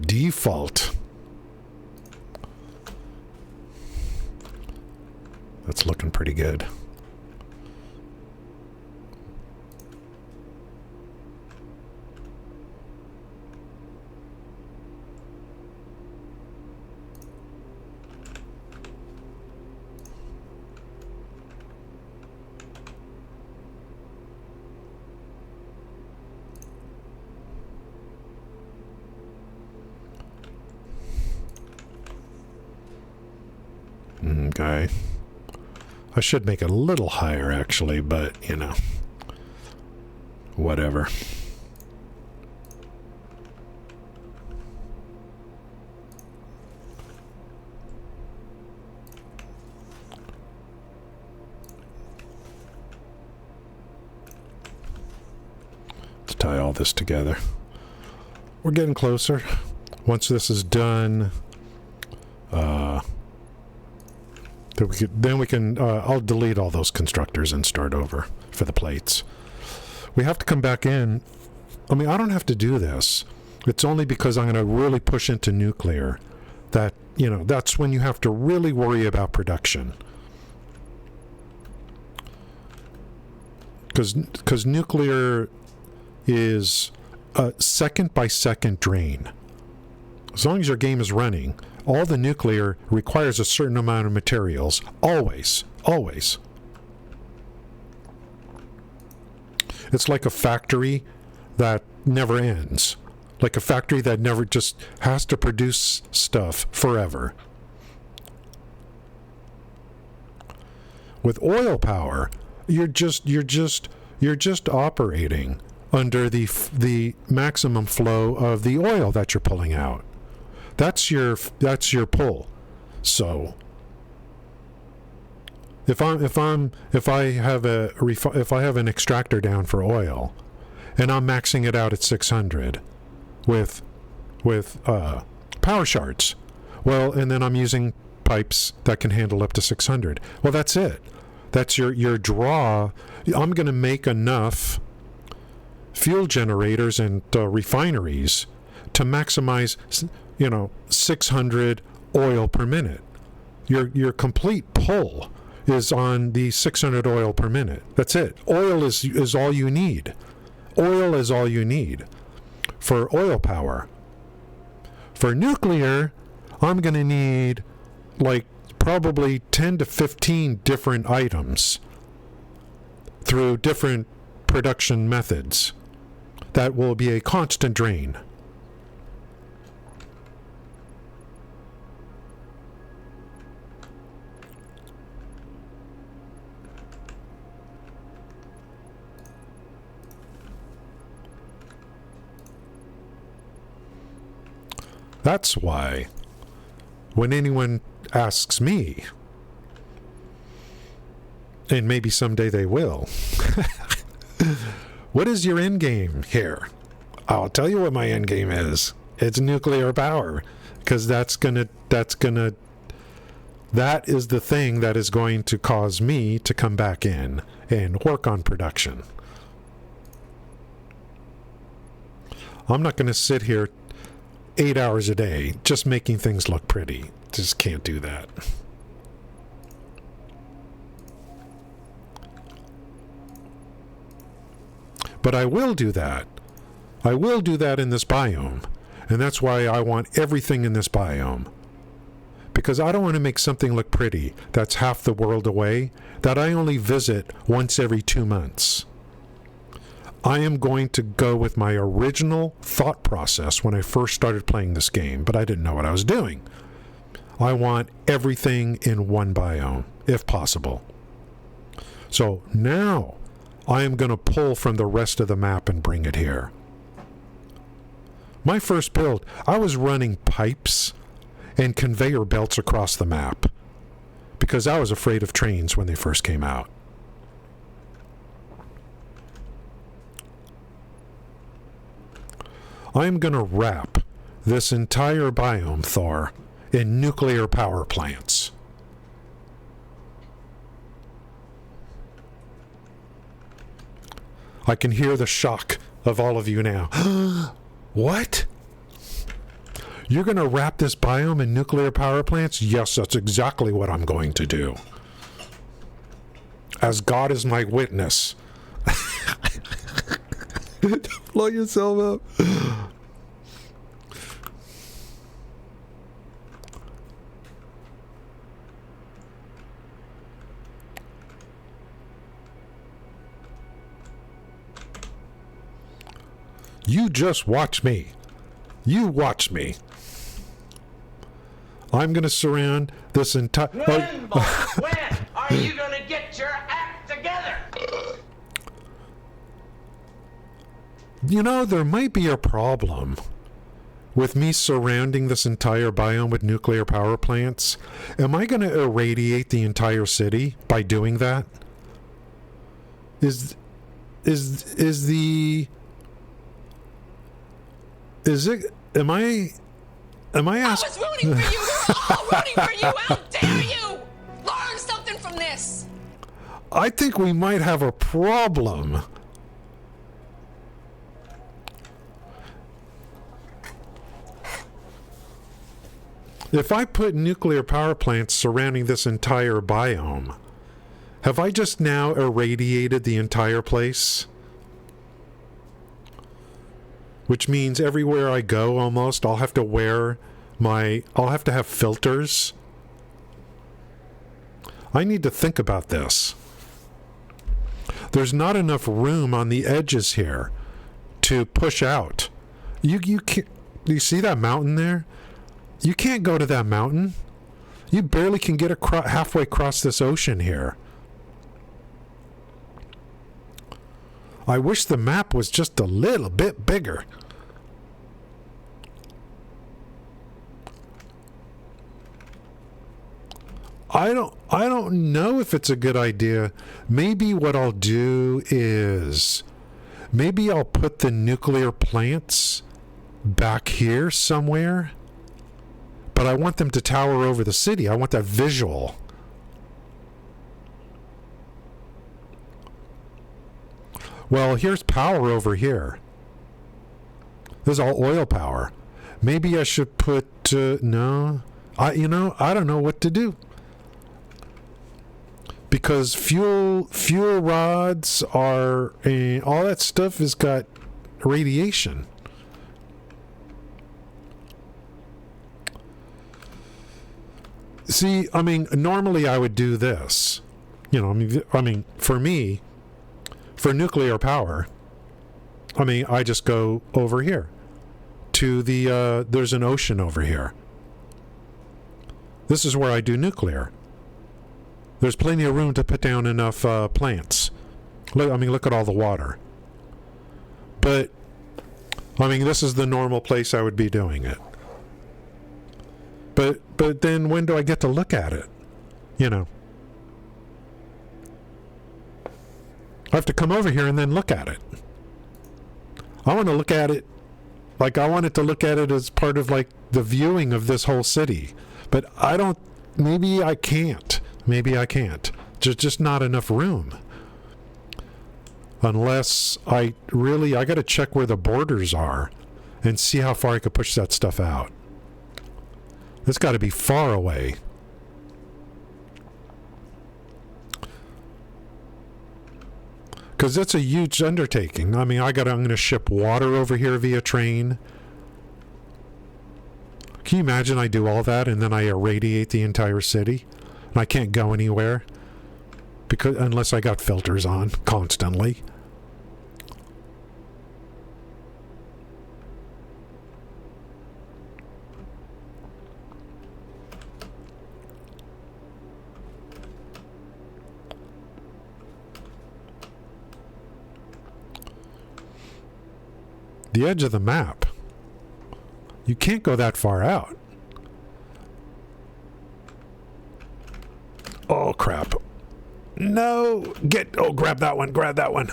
Default. That's looking pretty good. Okay. I should make it a little higher, actually, but, you know, whatever. Let's tie all this together. We're getting closer. Once this is done, then we can I'll delete all those constructors and start over for the plates. We have to come back in. I mean, I don't have to do this. It's only because I'm going to really push into nuclear that, you know, that's when you have to really worry about production. Because nuclear is a second by second drain. As long as your game is running, all the nuclear requires a certain amount of materials. Always. It's like a factory that never ends. Like a factory that never just has to produce stuff forever. With oil power, you're just operating under the maximum flow of the oil that you're pulling out. That's your pull. So if I have an extractor down for oil, and I'm maxing it out at 600 with power shards, well, and then I'm using pipes that can handle up to 600. Well, that's it. That's your draw. I'm going to make enough fuel generators and refineries to maximize, 600 oil per minute. Your complete pull is on the 600 oil per minute. That's it. Oil is all you need. Oil is all you need for oil power. For nuclear, I'm going to need like probably 10 to 15 different items through different production methods. That will be a constant drain. That's why when anyone asks me, and maybe someday they will, what is your end game here? I'll tell you what my end game is. It's nuclear power, because that is the thing that is going to cause me to come back in and work on production. I'm not going to sit here 8 hours a day just making things look pretty. Just can't do that. But I will do that. I will do that in this biome. And that's why I want everything in this biome. Because I don't want to make something look pretty that's half the world away, that I only visit once every 2 months. I am going to go with my original thought process when I first started playing this game, but I didn't know what I was doing. I want everything in one biome, if possible. So now I am going to pull from the rest of the map and bring it here. My first build, I was running pipes and conveyor belts across the map because I was afraid of trains when they first came out. I'm going to wrap this entire biome, Thor, in nuclear power plants. I can hear the shock of all of you now. What? You're going to wrap this biome in nuclear power plants? Yes, that's exactly what I'm going to do. As God is my witness. Blow yourself up. You just watch me. You watch me. I'm going to surround this entire... When are you going to get your act together? You know, there might be a problem with me surrounding this entire biome with nuclear power plants. Am I going to irradiate the entire city by doing that? Is it? Am I asking? I was rooting for you. We're all rooting for you. How dare you? Learn something from this. I think we might have a problem. If I put nuclear power plants surrounding this entire biome, have I just now irradiated the entire place? Which means everywhere I go, almost, I'll have to have filters. I need to think about this. There's not enough room on the edges here to push out. You can't, do you see that mountain there? You can't go to that mountain. You barely can get halfway across this ocean here. I wish the map was just a little bit bigger. I don't know if it's a good idea. Maybe what I'll do is maybe I'll put the nuclear plants back here somewhere. But I want them to tower over the city. I want that visual. Well, here's power over here. This is all oil power. Maybe I should put no. I don't know what to do. Because fuel rods are all that stuff has got radiation. See, I mean, normally I would do this. I mean, for me, for nuclear power, I mean, I just go over here to the, there's an ocean over here. This is where I do nuclear. There's plenty of room to put down enough plants. Look at all the water. But, I mean, this is the normal place I would be doing it. But then when do I get to look at it? I have to come over here and then look at it. I want to look at it like I wanted to look at it as part of like the viewing of this whole city. But maybe I can't. Maybe I can't. Just not enough room. Unless I got to check where the borders are and see how far I could push that stuff out. It's got to be far away. Because it's a huge undertaking. I mean, I'm going to ship water over here via train. Can you imagine I do all that and then I irradiate the entire city? And I can't go anywhere unless I got filters on constantly. The edge of the map. You can't go that far out. Oh, crap. No! Oh, grab that one, grab that one.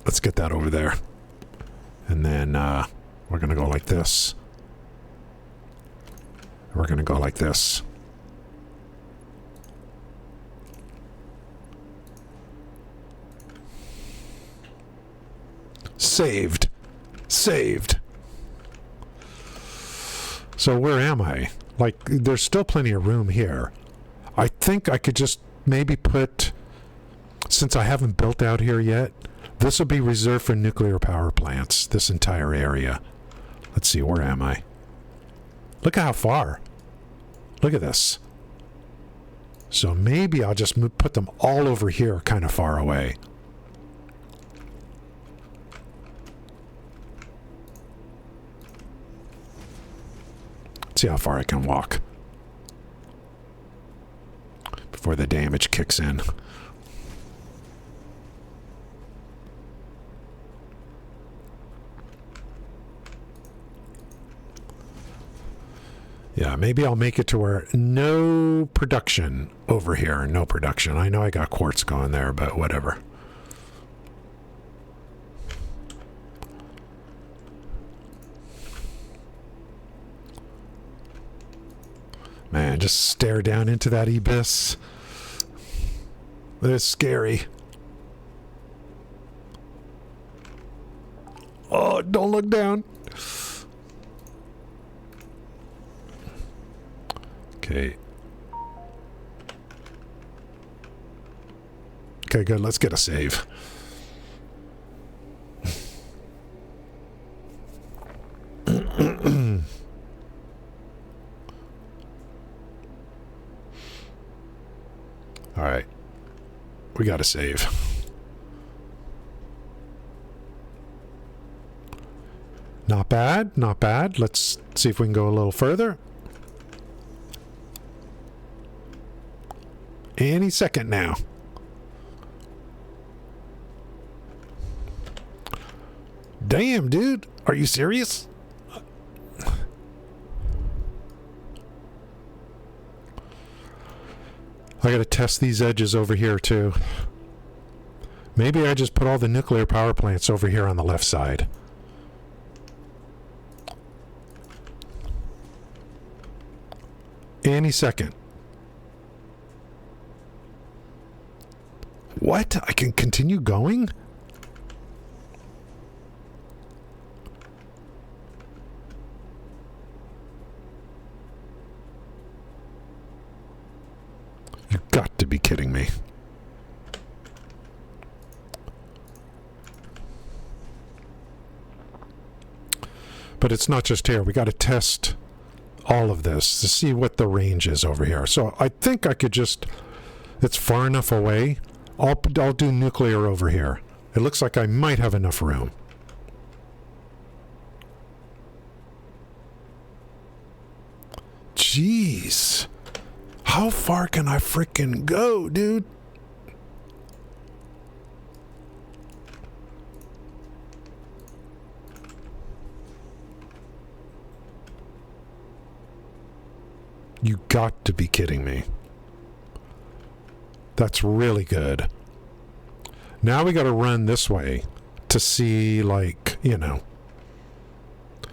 Let's get that over there. And then we're going to go like this. We're going to go like this. Saved. Saved. So where am I? Like, there's still plenty of room here. I think I could just maybe put, since I haven't built out here yet, this will be reserved for nuclear power plants, this entire area. Let's see, where am I? Look at how far. Look at this. So maybe I'll just put them all over here, kind of far away. Let's see how far I can walk before the damage kicks in. Yeah, maybe I'll make it to where no production over here. No production. I know I got quartz going there, but whatever. Man, just stare down into that abyss. It's scary. Oh, don't look down. Okay. Okay, good. Let's get a save. All right. We got to save. Not bad. Not bad. Let's see if we can go a little further. Any second now. Damn, dude. Are you serious? I gotta test these edges over here too. Maybe I just put all the nuclear power plants over here on the left side. Any second. What? I can continue going? You got to be kidding me. But it's not just here. We got to test all of this to see what the range is over here. So I think I could just, it's far enough away. I'll do nuclear over here. It looks like I might have enough room. Jeez. How far can I frickin' go, dude? You got to be kidding me. That's really good. Now we got to run this way to see, like, you know.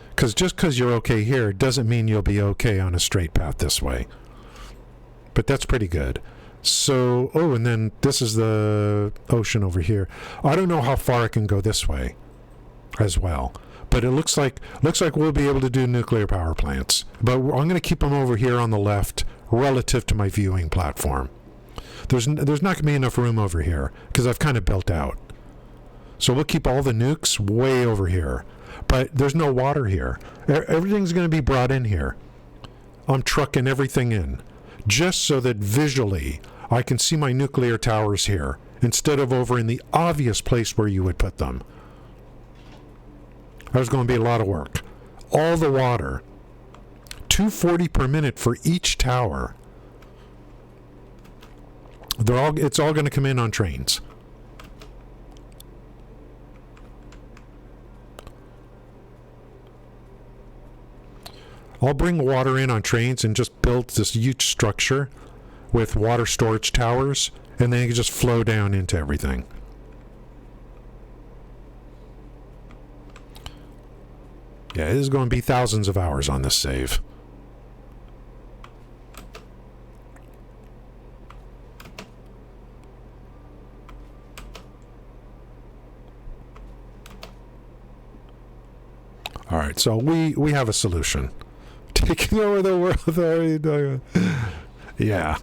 Because just because you're okay here doesn't mean you'll be okay on a straight path this way. But that's pretty good. So, oh, and then this is the ocean over here. I don't know how far I can go this way as well. But it looks like we'll be able to do nuclear power plants. But I'm going to keep them over here on the left relative to my viewing platform. There's not going to be enough room over here because I've kind of built out. So we'll keep all the nukes way over here. But there's no water here. Everything's going to be brought in here. I'm trucking everything in just so that visually I can see my nuclear towers here instead of over in the obvious place where you would put them. There's going to be a lot of work. All the water. 240 per minute for each tower. It's all going to come in on trains. I'll bring water in on trains and just build this huge structure with water storage towers, and then it can just flow down into everything. Yeah, it is going to be thousands of hours on this save. All right, so we have a solution. Taking over the world. Yeah.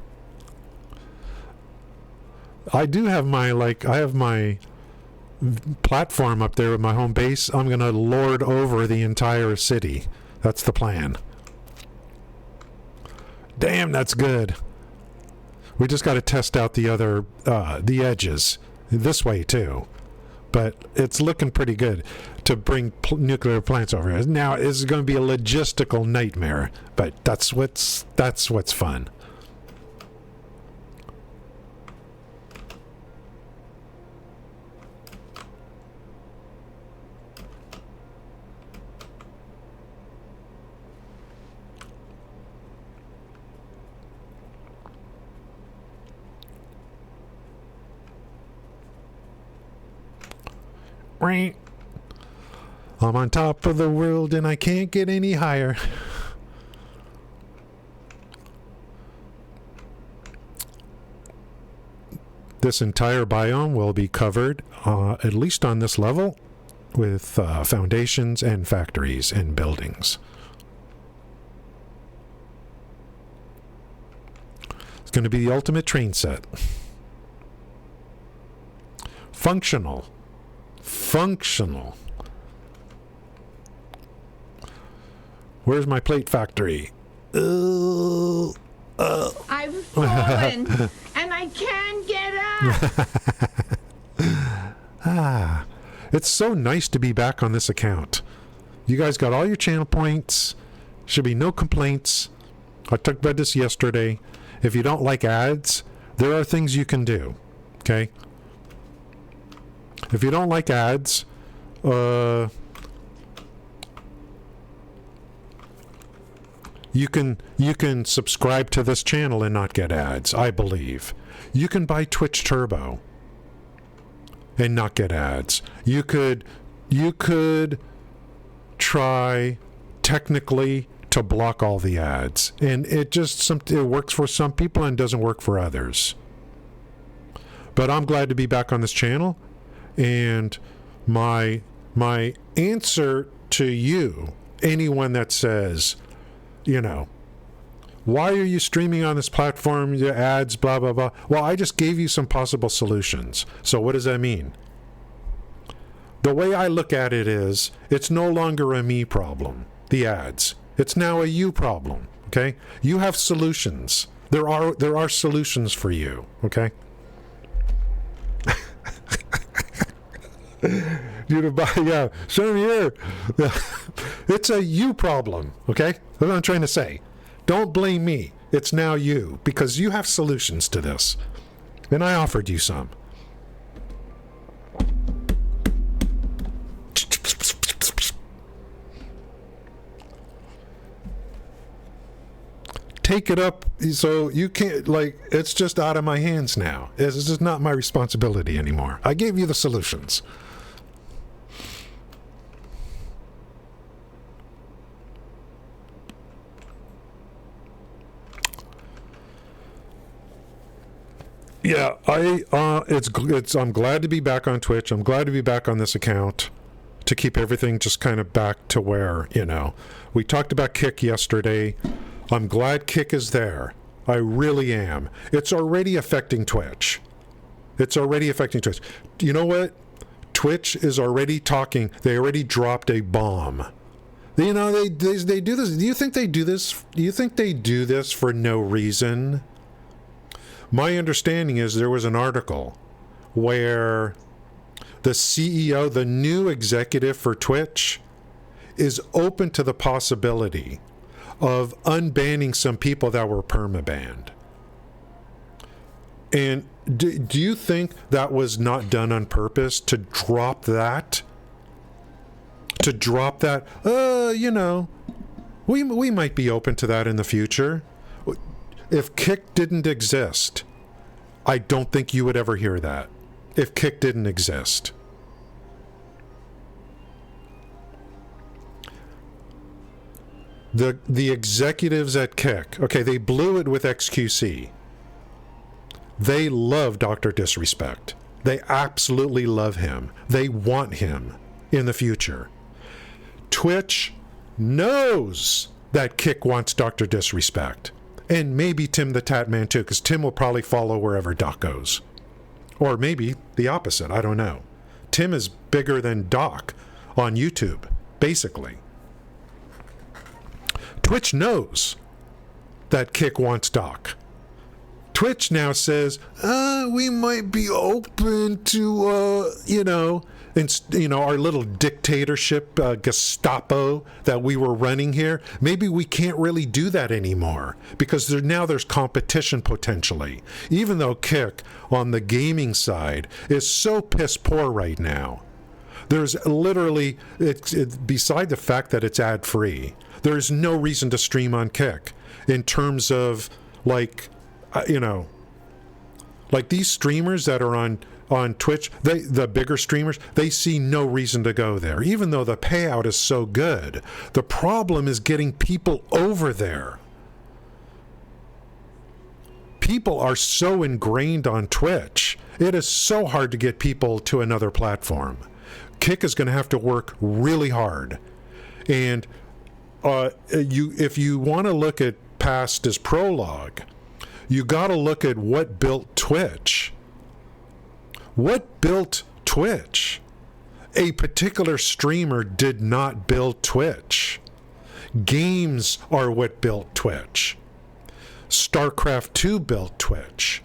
I do have my platform up there with my home base. I'm going to lord over the entire city. That's the plan. Damn, that's good. We just got to test out the other, the edges. This way, too. But it's looking pretty good to bring nuclear plants over here. Now, it's going to be a logistical nightmare, but that's what's fun. I'm on top of the world and I can't get any higher. This entire biome will be covered, at least on this level, with foundations and factories and buildings. It's going to be the ultimate train set. Functional. Where's my plate factory? I've fallen and I can't get up. It's so nice to be back on this account. You guys got all your channel points. Should be no complaints. I talked about this yesterday. If you don't like ads, there are things you can do. Okay? If you don't like ads, you can subscribe to this channel and not get ads, I believe. You can buy Twitch Turbo and not get ads. You could try technically to block all the ads, and it works for some people and doesn't work for others. But I'm glad to be back on this channel. And my answer to you, anyone that says, why are you streaming on this platform, your ads, blah, blah, blah. Well, I just gave you some possible solutions. So what does that mean? The way I look at it is, it's no longer a me problem, the ads. It's now a you problem, okay? You have solutions. There are solutions for you, okay? Yeah, show me here. It's a you problem, okay? That's what I'm trying to say. Don't blame me. It's now you, because you have solutions to this. And I offered you some. Take it up so you can't, it's just out of my hands now. It's just not my responsibility anymore. I gave you the solutions. Yeah, I'm glad to be back on Twitch. I'm glad to be back on this account to keep everything just kind of back to where, we talked about Kick yesterday. I'm glad Kick is there. I really am. It's already affecting Twitch. You know what? Twitch is already talking. They already dropped a bomb. They do this. Do you think they do this? Do you think they do this for no reason? My understanding is there was an article where the CEO, the new executive for Twitch, is open to the possibility of unbanning some people that were permabanned. And do you think that was not done on purpose to drop that? To drop that? We might be open to that in the future. If Kick didn't exist, I don't think you would ever hear that. If Kick didn't exist. The executives at Kick, okay, they blew it with XQC. They love Dr. Disrespect. They absolutely love him. They want him in the future. Twitch knows that Kick wants Dr. Disrespect. And maybe Tim the Tatman too, because Tim will probably follow wherever Doc goes. Or maybe the opposite, I don't know. Tim is bigger than Doc on YouTube, basically. Twitch knows that Kick wants Doc. Twitch now says, we might be open to, our little dictatorship Gestapo that we were running here. Maybe we can't really do that anymore because now there's competition potentially. Even though Kick on the gaming side is so piss poor right now. There's literally, beside the fact that it's ad free, there's no reason to stream on Kick in terms of like these streamers that are on Twitch, the bigger streamers, they see no reason to go there, even though the payout is so good. The problem is getting people over there. People are so ingrained on Twitch. It is so hard to get people to another platform. Kick is going to have to work really hard. And if you want to look at past as prologue, you got to look at what built Twitch. What built Twitch? A particular streamer did not build Twitch. Games are what built Twitch. StarCraft 2 built Twitch.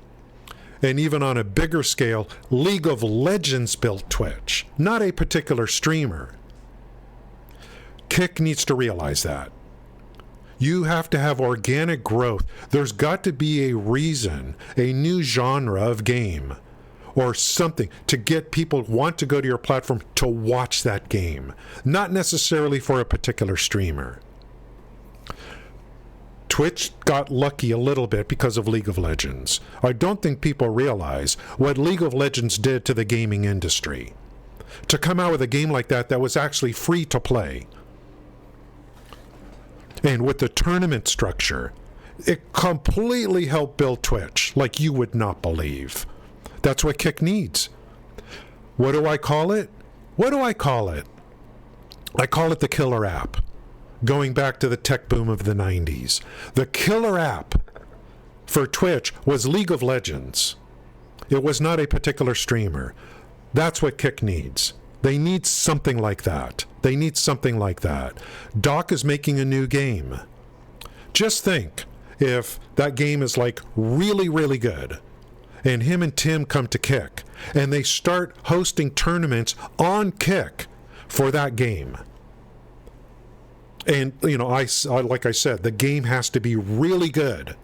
And even on a bigger scale, League of Legends built Twitch, not a particular streamer. Kick needs to realize that. You have to have organic growth. There's got to be a reason, a new genre of game or something to get people want to go to your platform to watch that game, not necessarily for a particular streamer. Twitch got lucky a little bit because of League of Legends. I don't think people realize what League of Legends did to the gaming industry. To come out with a game like that was actually free to play. And with the tournament structure, it completely helped build Twitch like you would not believe. That's what Kick needs. What do I call it? What do I call it? I call it the killer app. Going back to the tech boom of the 90s. The killer app for Twitch was League of Legends. It was not a particular streamer. That's what Kick needs. They need something like that. They need something like that. Doc is making a new game. Just think if that game is like really, really good and him and Tim come to Kick and they start hosting tournaments on Kick for that game. And, I like I said, the game has to be really good.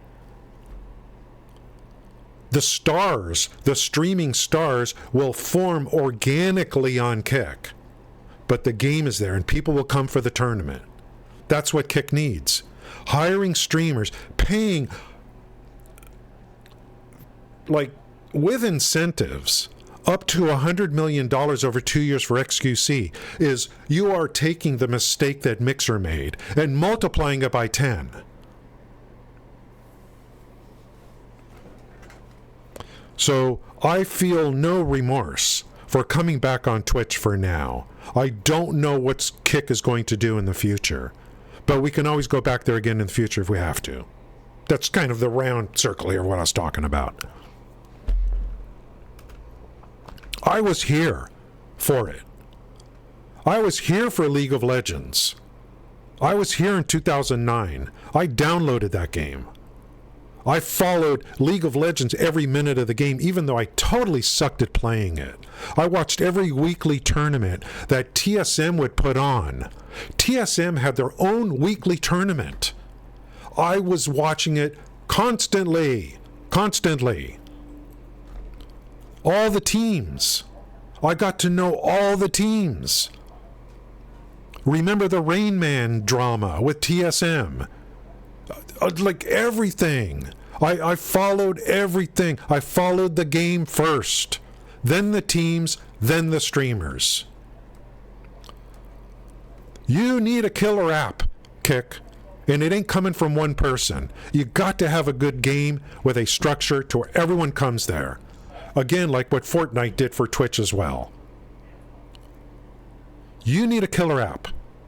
The stars, the streaming stars, will form organically on Kick. But the game is there and people will come for the tournament. That's what Kick needs. Hiring streamers, paying, like, with incentives, up to $100 million over 2 years for XQC, is you are taking the mistake that Mixer made and multiplying it by 10. So I feel no remorse for coming back on Twitch for now. I don't know what Kick is going to do in the future, but we can always go back there again in the future if we have to. That's kind of the round circle here, what I was talking about. I was here for it. I was here for League of Legends. I was here in 2009. I downloaded that game. I followed League of Legends every minute of the game, even though I totally sucked at playing it. I watched every weekly tournament that TSM would put on TSM had their own weekly tournament. I was watching it constantly. All the teams. I got to know all the teams. Remember the Rain Man drama with TSM? Like everything. I followed everything. I followed the game first. Then the teams, then the streamers. You need a killer app, Kick. And it ain't coming from one person. You got to have a good game with a structure to where everyone comes there. Again, like what Fortnite did for Twitch as well. You need a killer app.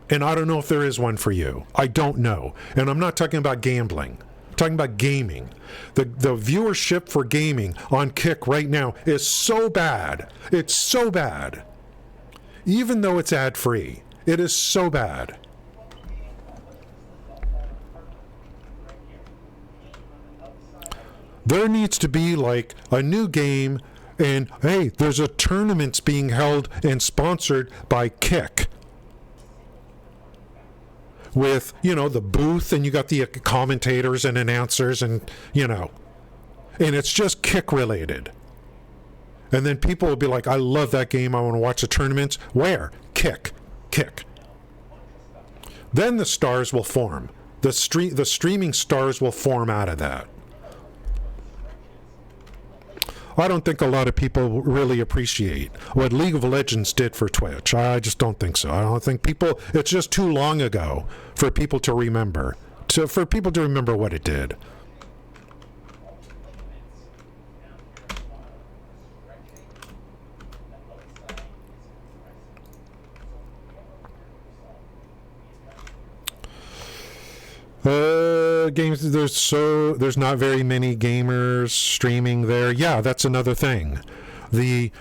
And I don't know if there is one for you. I don't know. And I'm not talking about gambling. I'm talking about gaming. The viewership for gaming on Kick right now is so bad. It's so bad. Even though it's ad-free, it is so bad. There needs to be like a new game, and hey, there's a tournament being held and sponsored by Kick. With, you know, the booth, and you got the commentators and announcers, and, you know, and it's just Kick related. And then people will be like, I love that game, I want to watch the tournaments. Where? Kick. Then the stars will form. The streaming stars will form out of that. I don't think a lot of people really appreciate what League of Legends did for Twitch. I just don't think so. I don't think people, it's just too long ago for people to remember. For people to remember what it did. Games, there's not very many gamers streaming there. Yeah, that's another thing. They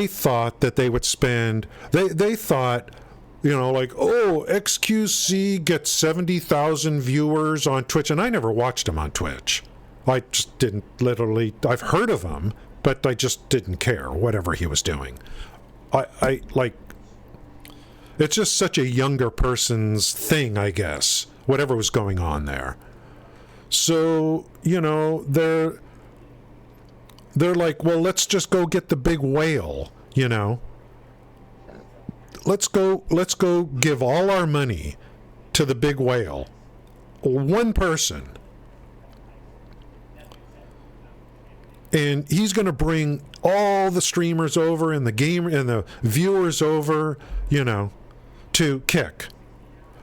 thought that they would spend, they thought, you know, like, oh, XQC gets 70,000 viewers on Twitch, and I never watched him on Twitch. I just didn't I've heard of him, but I just didn't care, whatever he was doing. I like, it's just such a younger person's thing, I guess, whatever was going on there. So, you know, they're like, well, let's just go get the big whale, you know. Let's go give all our money to the big whale. One person. And he's going to bring all the streamers over and the gamer and the viewers over, you know, to Kick.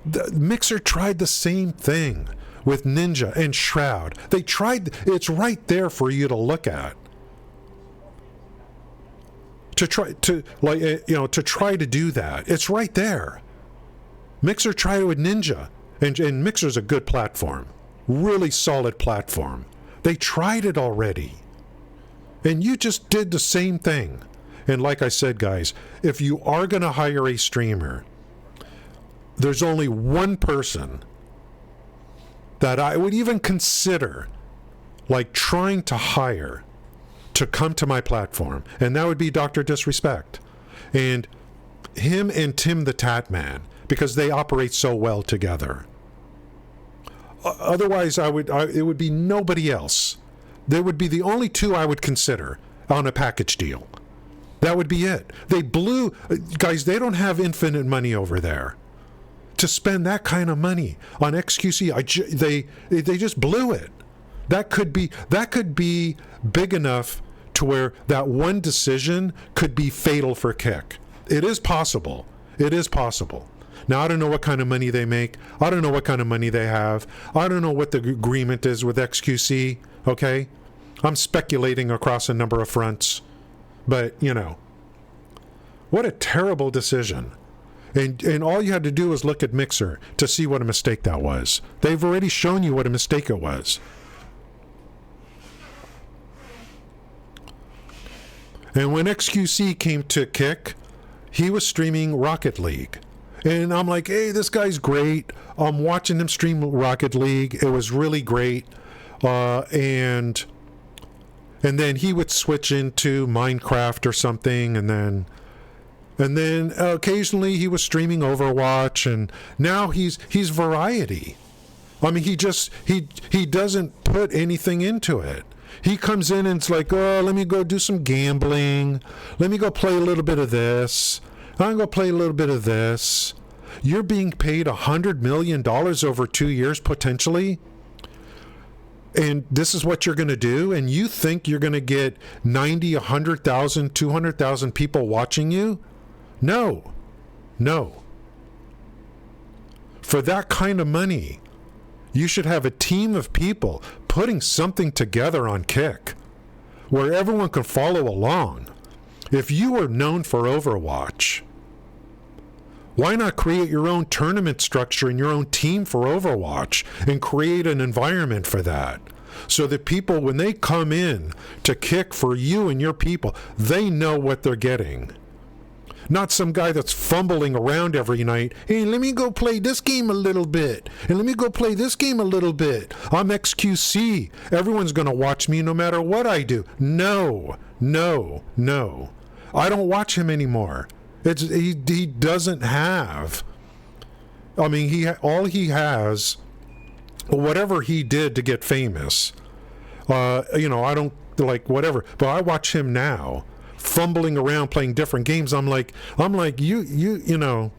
The Mixer tried the same thing with Ninja and Shroud. They tried, it's right there for you to look at. To try to, like, you know, to try to do that. It's right there. Mixer tried it with Ninja, and Mixer's a good platform. Really solid platform. They tried it already. And you just did the same thing. And like I said, guys, if you are going to hire a streamer, there's only one person that I would even consider like trying to hire to come to my platform, and that would be Dr. Disrespect. And him and Tim the Tat Man, because they operate so well together. Otherwise, it would be nobody else. They would be the only two I would consider on a package deal. That would be it. They blew, guys, they don't have infinite money over there to spend that kind of money on XQC. They just blew it. That could be big enough to where that one decision could be fatal for Kick. It is possible. It is possible. Now, I don't know what kind of money they make. I don't know what kind of money they have. I don't know what the agreement is with XQC, okay? I'm speculating across a number of fronts. But, you know, what a terrible decision. And all you had to do was look at Mixer to see what a mistake that was. They've already shown you what a mistake it was. And when XQC came to Kick, he was streaming Rocket League. And I'm like, hey, this guy's great. I'm watching him stream Rocket League. It was really great. And then he would switch into Minecraft or something, and And then occasionally he was streaming Overwatch, and now he's variety. I mean, he doesn't put anything into it. He comes in and it's like, oh, let me go do some gambling. Let me go play a little bit of this. I'm going to play a little bit of this. You're being paid $100 million over 2 years, potentially. And this is what you're going to do? And you think you're going to get 90, 100,000, 200,000 people watching you? No. No. For that kind of money, you should have a team of people putting something together on Kick where everyone can follow along. If you are known for Overwatch, why not create your own tournament structure and your own team for Overwatch and create an environment for that? So that people, when they come in to Kick for you and your people, they know what they're getting. Not some guy that's fumbling around every night. Hey, let me go play this game a little bit. And let me go play this game a little bit. I'm XQC. Everyone's going to watch me no matter what I do. No. I don't watch him anymore. He doesn't have. I mean, all he has, whatever he did to get famous, I don't like whatever, but I watch him now fumbling around playing different games. I'm like you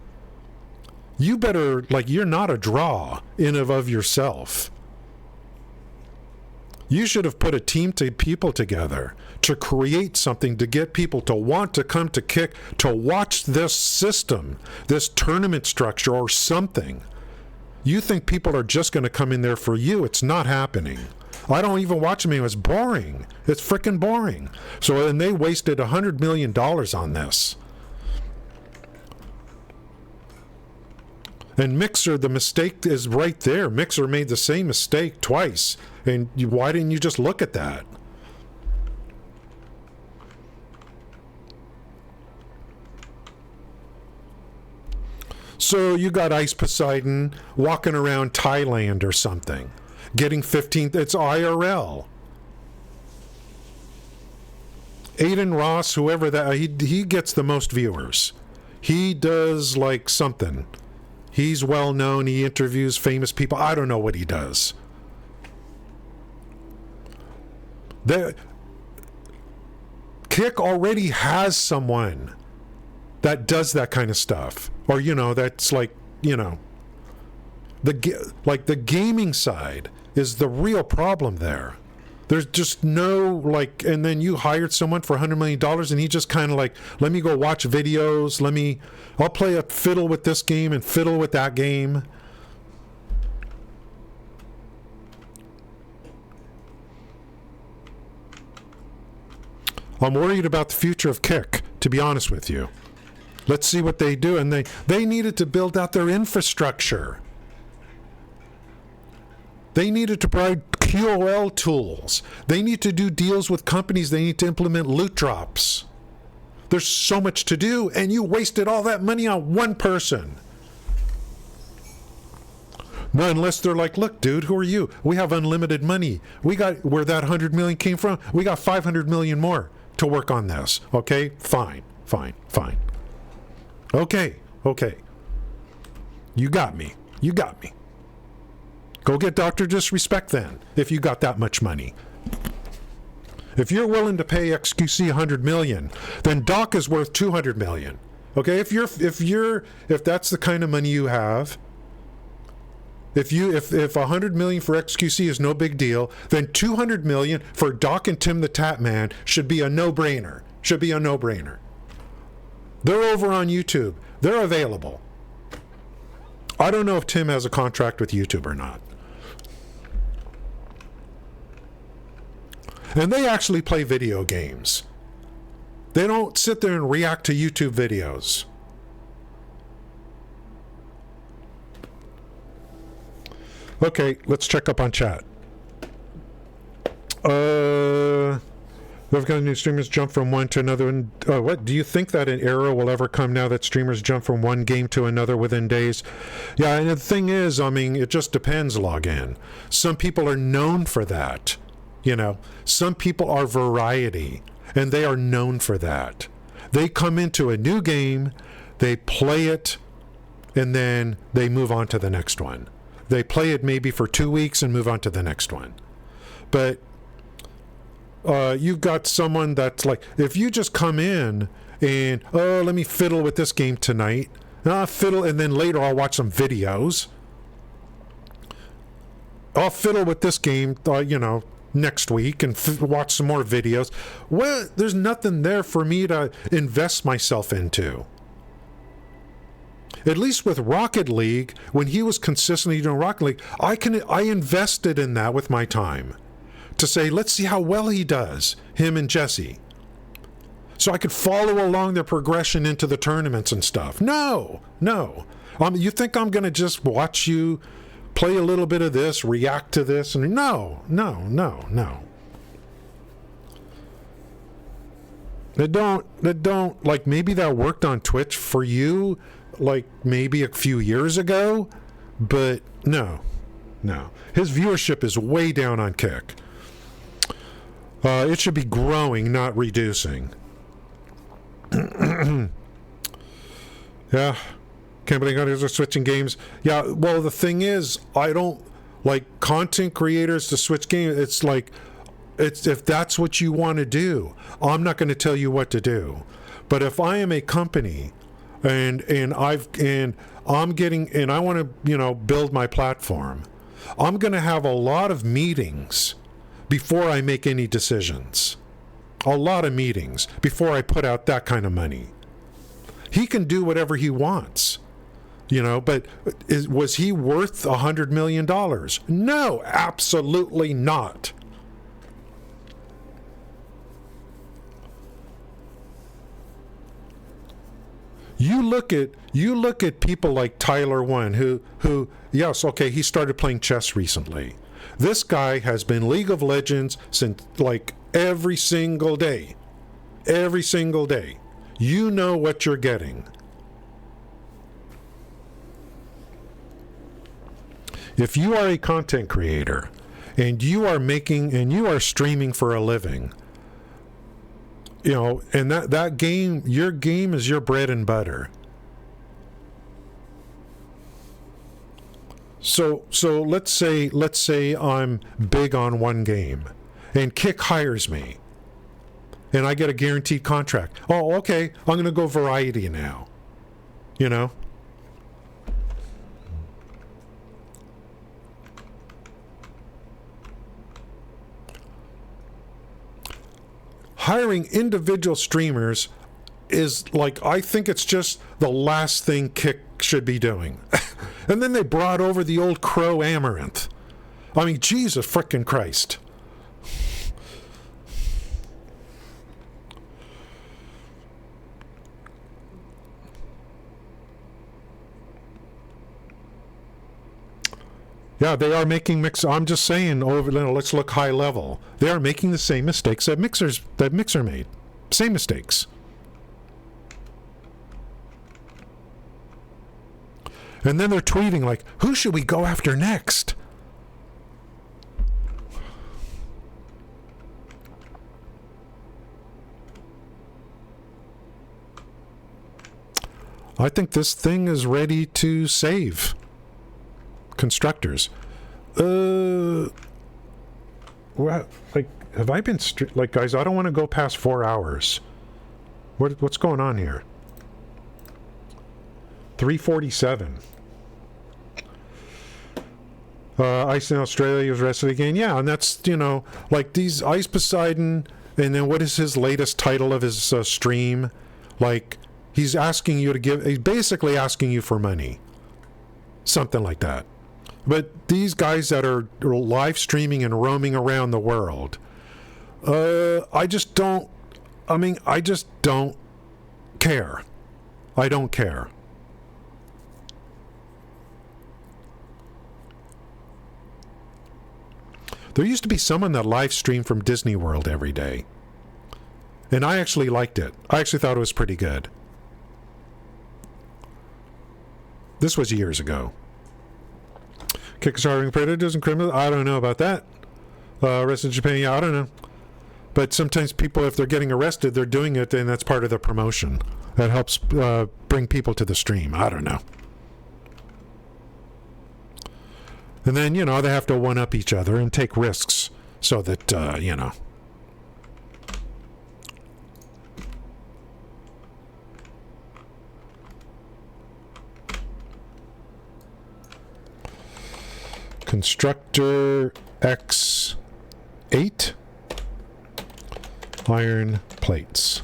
better, like, you're not a draw in and of yourself. You should have put a team of people together to create something to get people to want to come to Kick to watch this system, this tournament structure or something. You think people are just going to come in there for you? It's not happening. I don't even watch them. It's boring. It's freaking boring. So, and they wasted $100 million on this. And Mixer, the mistake is right there. Mixer made the same mistake twice. And why didn't you just look at that? So you got Ice Poseidon walking around Thailand or something, getting 15th. It's IRL. Aiden Ross, whoever that, he gets the most viewers. He does like something. He's well known. He interviews famous people. I don't know what he does. Kick already has someone that does that kind of stuff, or that's like the gaming side is the real problem there. There's just no and then you hired someone for $100 million and he just kind of like, let me go watch videos, I'll play a fiddle with this game and fiddle with that game. I'm worried about the future of Kick, to be honest with you. Let's see what they do. And they needed to build out their infrastructure. They needed to provide QOL tools. They need to do deals with companies. They need to implement loot drops. There's so much to do, and you wasted all that money on one person. No, unless they're like, look, dude, who are you? We have unlimited money. We got where that 100 million came from. We got 500 million more to work on this. Okay, fine. Okay. You got me. Go get Dr. Disrespect then, if you got that much money. If you're willing to pay XQC 100 million, then Doc is worth 200 million. Okay, if that's the kind of money you have, if 100 million for XQC is no big deal, then 200 million for Doc and Tim the Tap Man should be a no-brainer. They're over on YouTube. They're available. I don't know if Tim has a contract with YouTube or not. And they actually play video games. They don't sit there and react to YouTube videos. Okay, let's check up on chat. We've got new streamers jump from one to another. What do you think that an era will ever come now that streamers jump from one game to another within days? Yeah, and the thing is, I mean, it just depends, Login. Some people are known for that. Some people are variety, and they are known for that. They come into a new game, they play it, and then they move on to the next one. They play it maybe for 2 weeks and move on to the next one. But you've got someone that's like, if you just come in and, oh, let me fiddle with this game tonight, and I'll fiddle, and then later I'll watch some videos. I'll fiddle with this game, next week and watch some more videos. Well, there's nothing there for me to invest myself into. At least with Rocket League, when he was consistently doing Rocket League, I invested in that with my time to say, let's see how well he does, him and Jesse. So I could follow along their progression into the tournaments and stuff. No. You think I'm going to just watch you play a little bit of this, react to this? And no. That don't, like, maybe that worked on Twitch for you, like maybe a few years ago, but no. His viewership is way down on Kick. It should be growing, not reducing. Yeah. Can't believe others are switching games. Yeah, well, the thing is, I don't like content creators to switch games. It's like, if that's what you want to do, I'm not going to tell you what to do. But if I am a company and I want to, build my platform, I'm going to have a lot of meetings before I make any decisions. A lot of meetings before I put out that kind of money. He can do whatever he wants, but was he worth $100 million? No, absolutely not. You look at people like Tyler One, who yes, okay, he started playing chess recently. This guy has been League of Legends since like every single day. Every single day. You know what you're getting. If you are a content creator and you are streaming for a living, and that game, your game is your bread and butter. So let's say I'm big on one game and Kick hires me and I get a guaranteed contract. Oh, okay, I'm going to go variety now. Hiring individual streamers is like, I think it's just the last thing Kick should be doing. And then they brought over the old Crow Amaranth. I mean, Jesus frickin' Christ. Yeah, they are making I'm just saying, let's look high level. They are making the same mistakes that Mixer made. Same mistakes. And then they're tweeting like, who should we go after next? I think this thing is ready to save constructors. Have I been guys, I don't want to go past 4 hours. What's going on here? 3:47. Ice in Australia was rested again. Yeah, and that's, like these Ice Poseidon, and then what is his latest title of his stream? Like, he's basically asking you for money. Something like that. But these guys that are live streaming and roaming around the world, I just don't care. I don't care. There used to be someone that live streamed from Disney World every day. And I actually liked it. I actually thought it was pretty good. This was years ago. Kickstarting predators and criminals. I don't know about that. Rest of Japan, yeah, I don't know. But sometimes people, if they're getting arrested, they're doing it, and that's part of the promotion. That helps bring people to the stream. I don't know. And then, you know, they have to one-up each other and take risks so that, you know. Constructor X8 iron plates.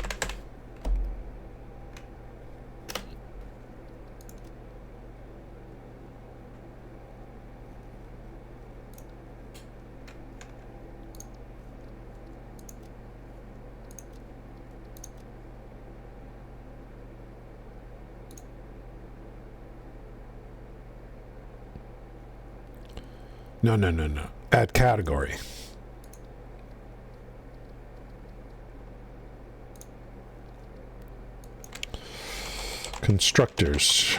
No. Add category. Constructors.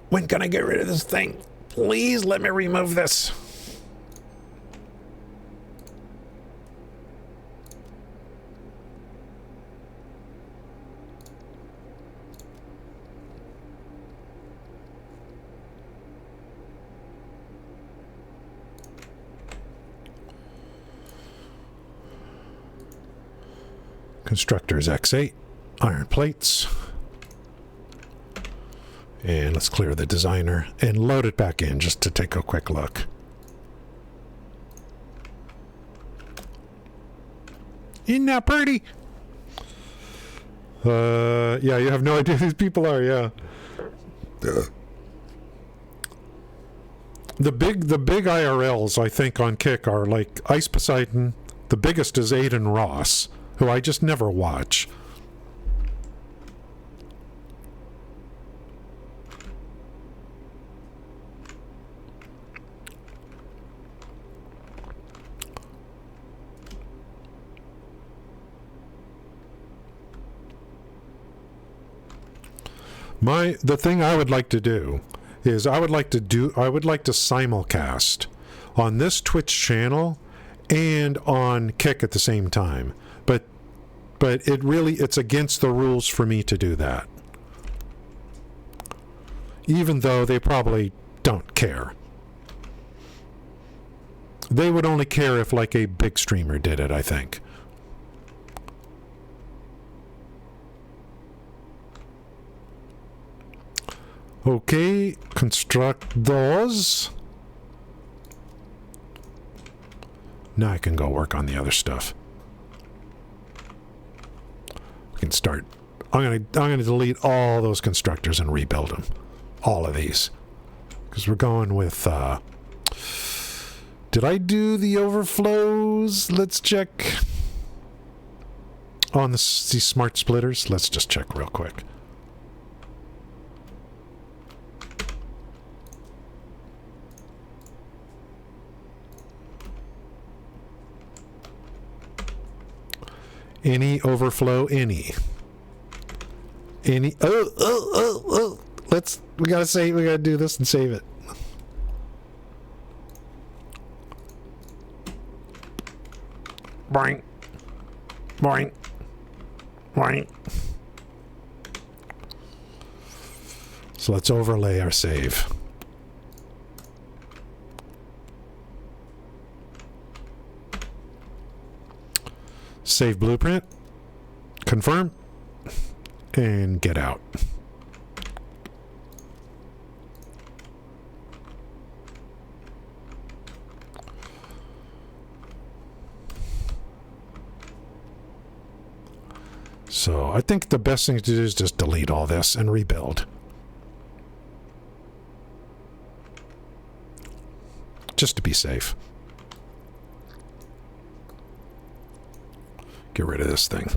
When can I get rid of this thing? Please let me remove this. Constructors X8 iron plates. And let's clear the designer and load it back in just to take a quick look. Isn't that pretty? Yeah, you have no idea who these people are, yeah. The big IRLs, I think, on Kick are like Ice Poseidon. The biggest is Aiden Ross, who I just never watch. The thing I would like to do is I would like to simulcast on this Twitch channel and on Kick at the same time. But it's against the rules for me to do that. Even though they probably don't care. They would only care if like a big streamer did it, I think. Okay, construct those. Now I can go work on the other stuff. We can start. I'm gonna delete all those constructors and rebuild them. All of these. Because we're going with did I do the overflows? Let's check. On these smart splitters. Let's just check real quick. Any overflow, any. Oh. We gotta do this and save it. Boing. Boing. Boing. So let's overlay our save. Save blueprint, confirm, and get out. So I think the best thing to do is just delete all this and rebuild. Just to be safe. Get rid of this thing.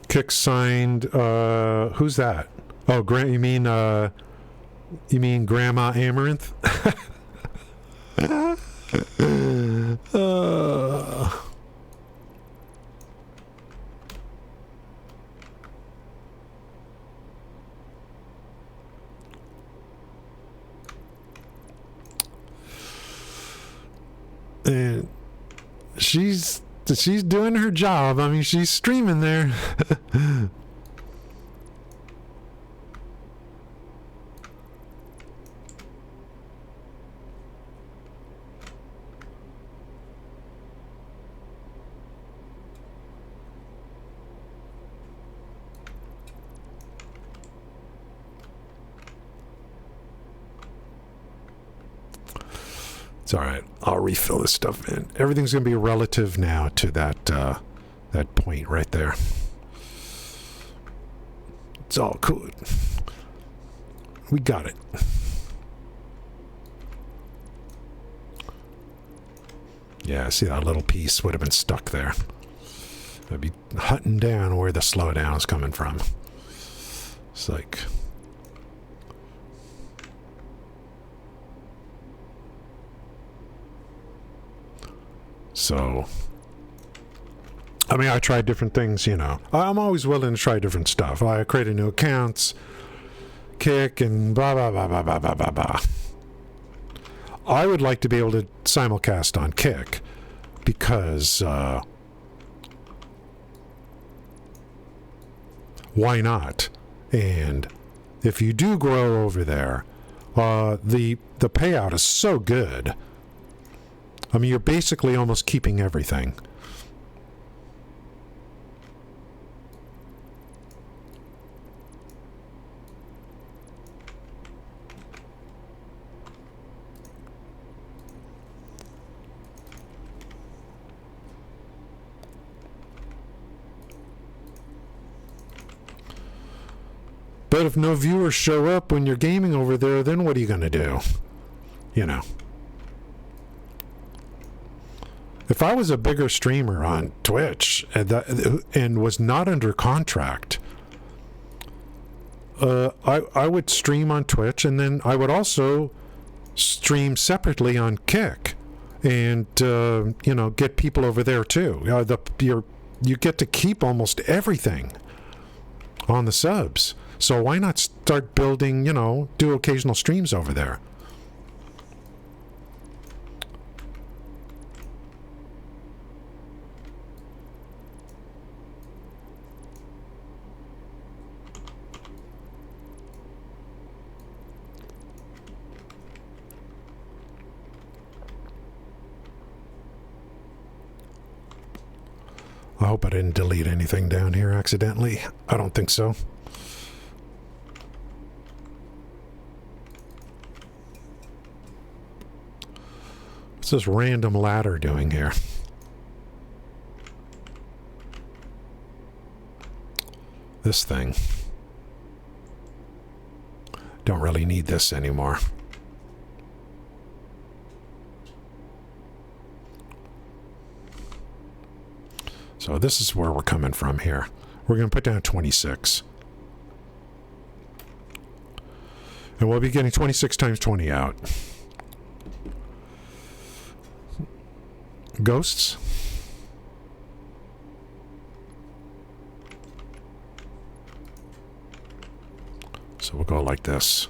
Kick signed. Who's that? Oh, you mean Grandma Amaranth? And she's doing her job. I mean, she's streaming there. It's all right. I'll refill this stuff in. Everything's going to be relative now to that that point right there. It's all good. We got it. Yeah, see that little piece would have been stuck there. I'd be hunting down where the slowdown is coming from. It's like... So, I mean, I tried different things, you know. I'm always willing to try different stuff. I created new accounts, Kick, and blah, blah, blah, blah, blah, blah, blah, blah. I would like to be able to simulcast on Kick because, why not? And if you do grow over there, the payout is so good. I mean, you're basically almost keeping everything. But if no viewers show up when you're gaming over there, then what are you going to do? You know. If I was a bigger streamer on Twitch and was not under contract, I would stream on Twitch, and then I would also stream separately on Kick, and you know, get people over there too. You get to keep almost everything on the subs. So why not start building? You know, do occasional streams over there. I hope I didn't delete anything down here accidentally. I don't think so. What's this random ladder doing here? This thing. Don't really need this anymore. So this is where we're coming from here. We're going to put down 26. And we'll be getting 26 times 20 out. Ghosts. So we'll go like this.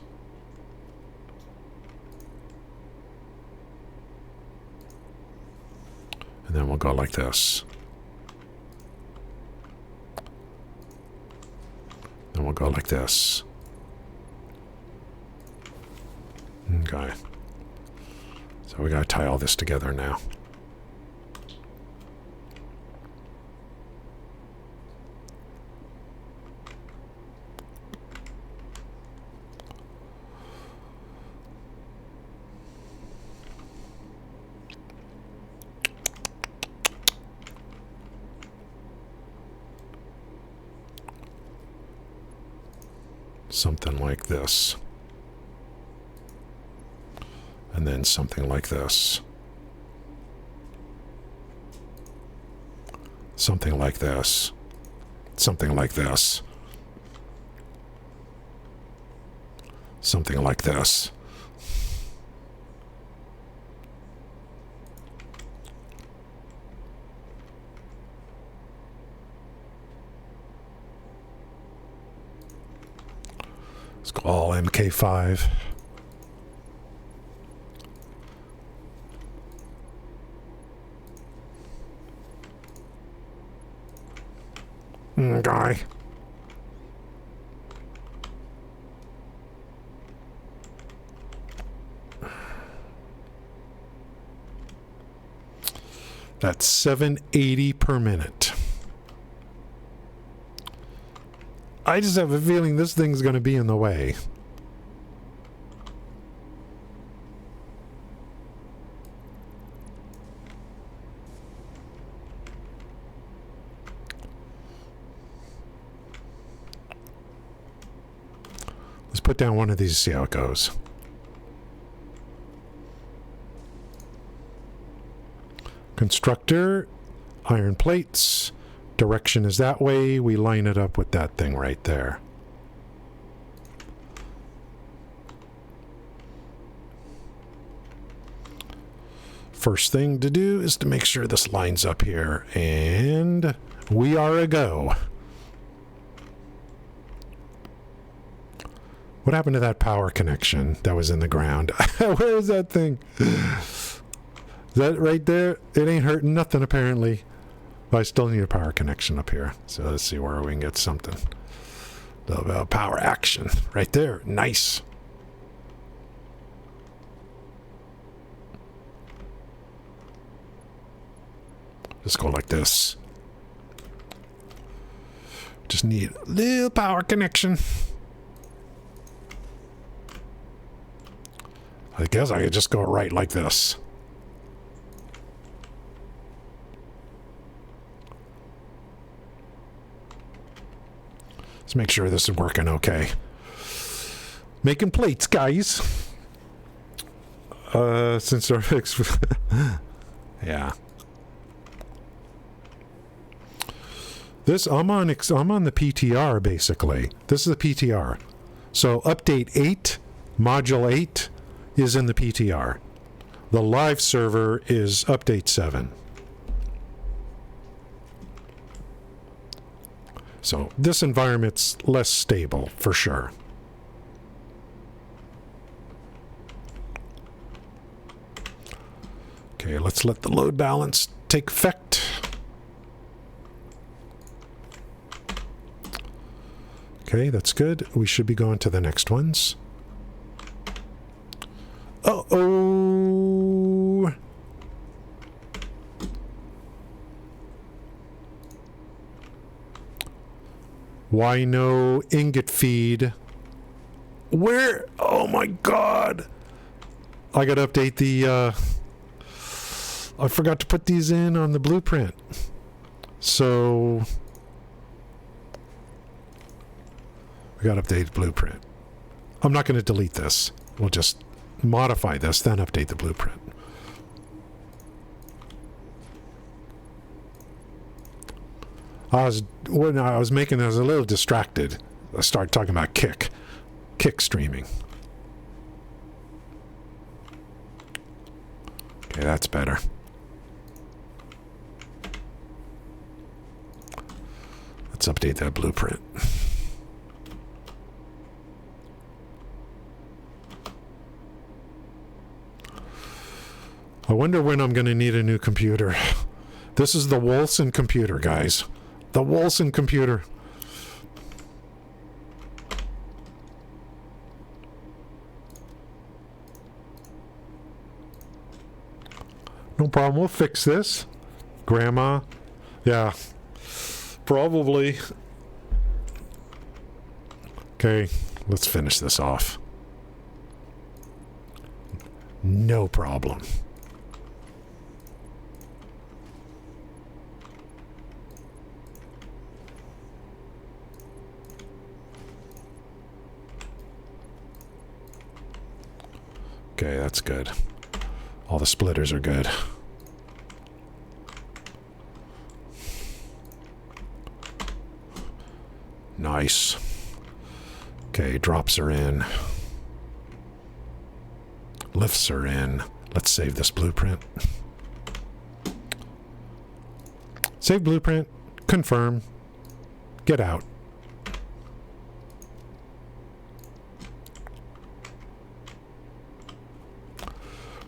And then we'll go like this. Then we'll go like this. Okay. So we gotta tie all this together now. Something like this. And then something like this. Something like this. Something like this. Something like this. Let's go all MK5. Okay. That's 780 per minute. I just have a feeling this thing's going to be in the way. Let's put down one of these, see how it goes. Constructor, iron plates, direction is that way. We line it up with that thing right there. First thing to do is to make sure this lines up here, and we are a go. What happened to that power connection that was in the ground? Where is that thing? Is that right there? It ain't hurting nothing apparently. But I still need a power connection up here. So let's see where we can get something. A little bit of power action. Right there. Nice. Just go like this. Just need a little power connection. I guess I could just go right like this. Let's make sure this is working okay. Making plates, guys. Since our yeah. This I'm on the PTR basically. This is the PTR. So update 8, module 8 is in the PTR. The live server is update 7. So this environment's less stable for sure. Okay, let's let the load balance take effect. Okay, that's good. We should be going to the next ones. Uh-oh. Why no ingot feed? Where? Oh my god. I gotta update the, I forgot to put these in on the blueprint. So we gotta update the blueprint. I'm not gonna delete this. We'll just modify this, then update the blueprint. When I was making this, I was a little distracted. I started talking about kick streaming. Okay, that's better. Let's update that blueprint. I wonder when I'm going to need a new computer. This is the Wolfson computer, guys. The Wolfson computer. No problem. We'll fix this. Grandma. Yeah. Probably. Okay. Let's finish this off. No problem. Okay, that's good. All the splitters are good. Nice. Okay, drops are in. Lifts are in. Let's save this blueprint. Save blueprint. Confirm. Get out.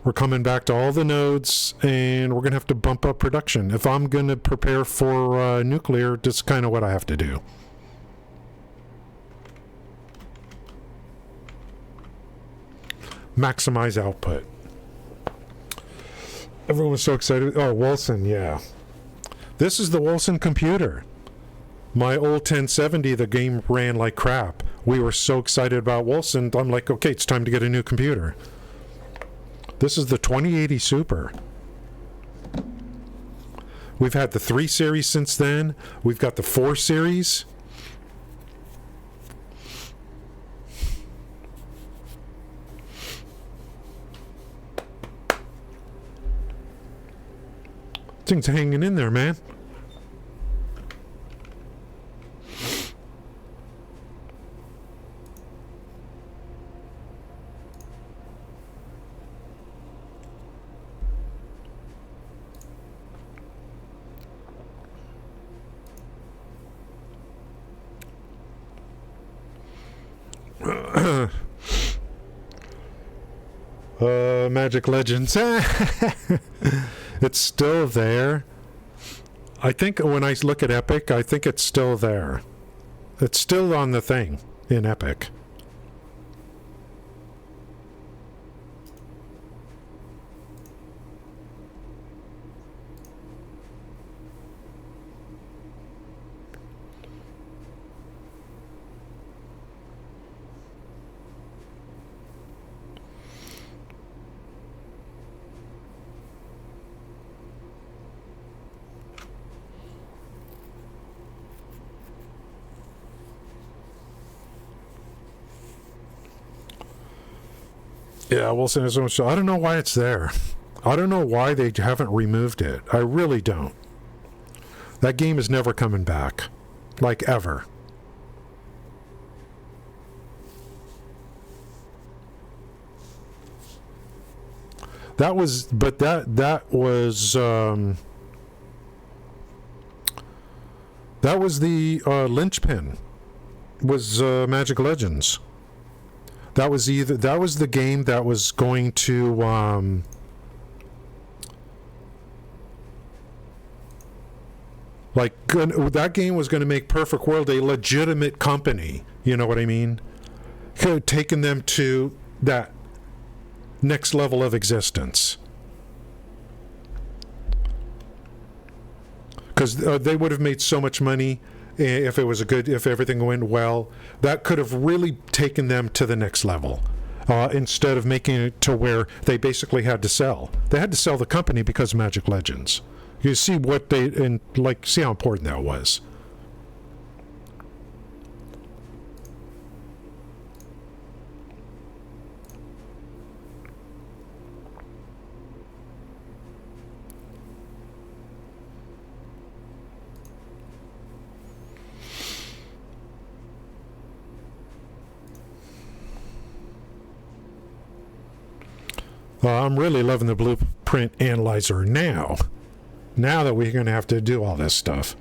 We're coming back to all the nodes, and we're going to have to bump up production. If I'm going to prepare for nuclear, this is kind of what I have to do. Maximize output. Everyone was so excited. Oh, Wilson, yeah. This is the Wilson computer. My old 1070, the game ran like crap. We were so excited about Wilson. I'm like, okay, it's time to get a new computer. This is the 2080 Super. We've had the 3 series since then. We've got the 4 series. Thing's hanging in there, man. Magic Legends. It's still there. I think when I look at Epic, I think it's still there. It's still on the thing in Epic. Yeah, Wilson is so. I don't know why it's there. I don't know why they haven't removed it. I really don't. That game is never coming back. Like, ever. That was, but that was the linchpin, was Magic Legends. That was the game that was going to that game was going to make Perfect World a legitimate company. You know what I mean? Could have taken them to that next level of existence. Because they would have made so much money if everything went well. That could have really taken them to the next level. Instead of making it to where they basically had to sell. They had to sell the company because of Magic Legends. You see what see how important that was. I'm really loving the blueprint analyzer now. Now that we're going to have to do all this stuff.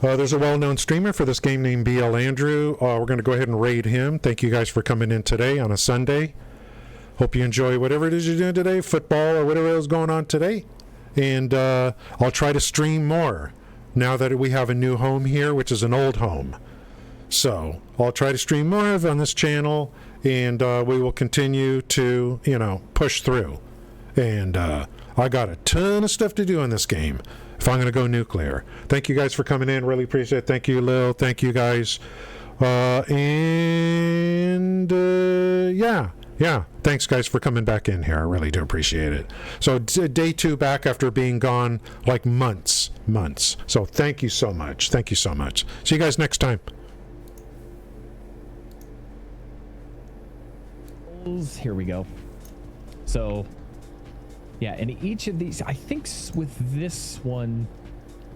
There's a well-known streamer for this game named BL Andrew. We're going to go ahead and raid him. Thank you guys for coming in today on a Sunday. Hope you enjoy whatever it is you're doing today, football or whatever is going on today. And I'll try to stream more now that we have a new home here, which is an old home. So I'll try to stream more on this channel, and we will continue to, push through. And I got a ton of stuff to do in this game if I'm going to go nuclear. Thank you guys for coming in. Really appreciate it. Thank you, Lil. Thank you, guys. Yeah. Thanks, guys, for coming back in here. I really do appreciate it. So day 2 back after being gone like months. So thank you so much. Thank you so much. See you guys next time. Here we go. So, yeah, and each of these, I think with this one,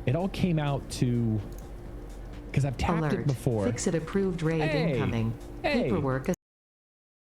it all came out to, because I've tapped it before. Fix it approved raid incoming. Paperwork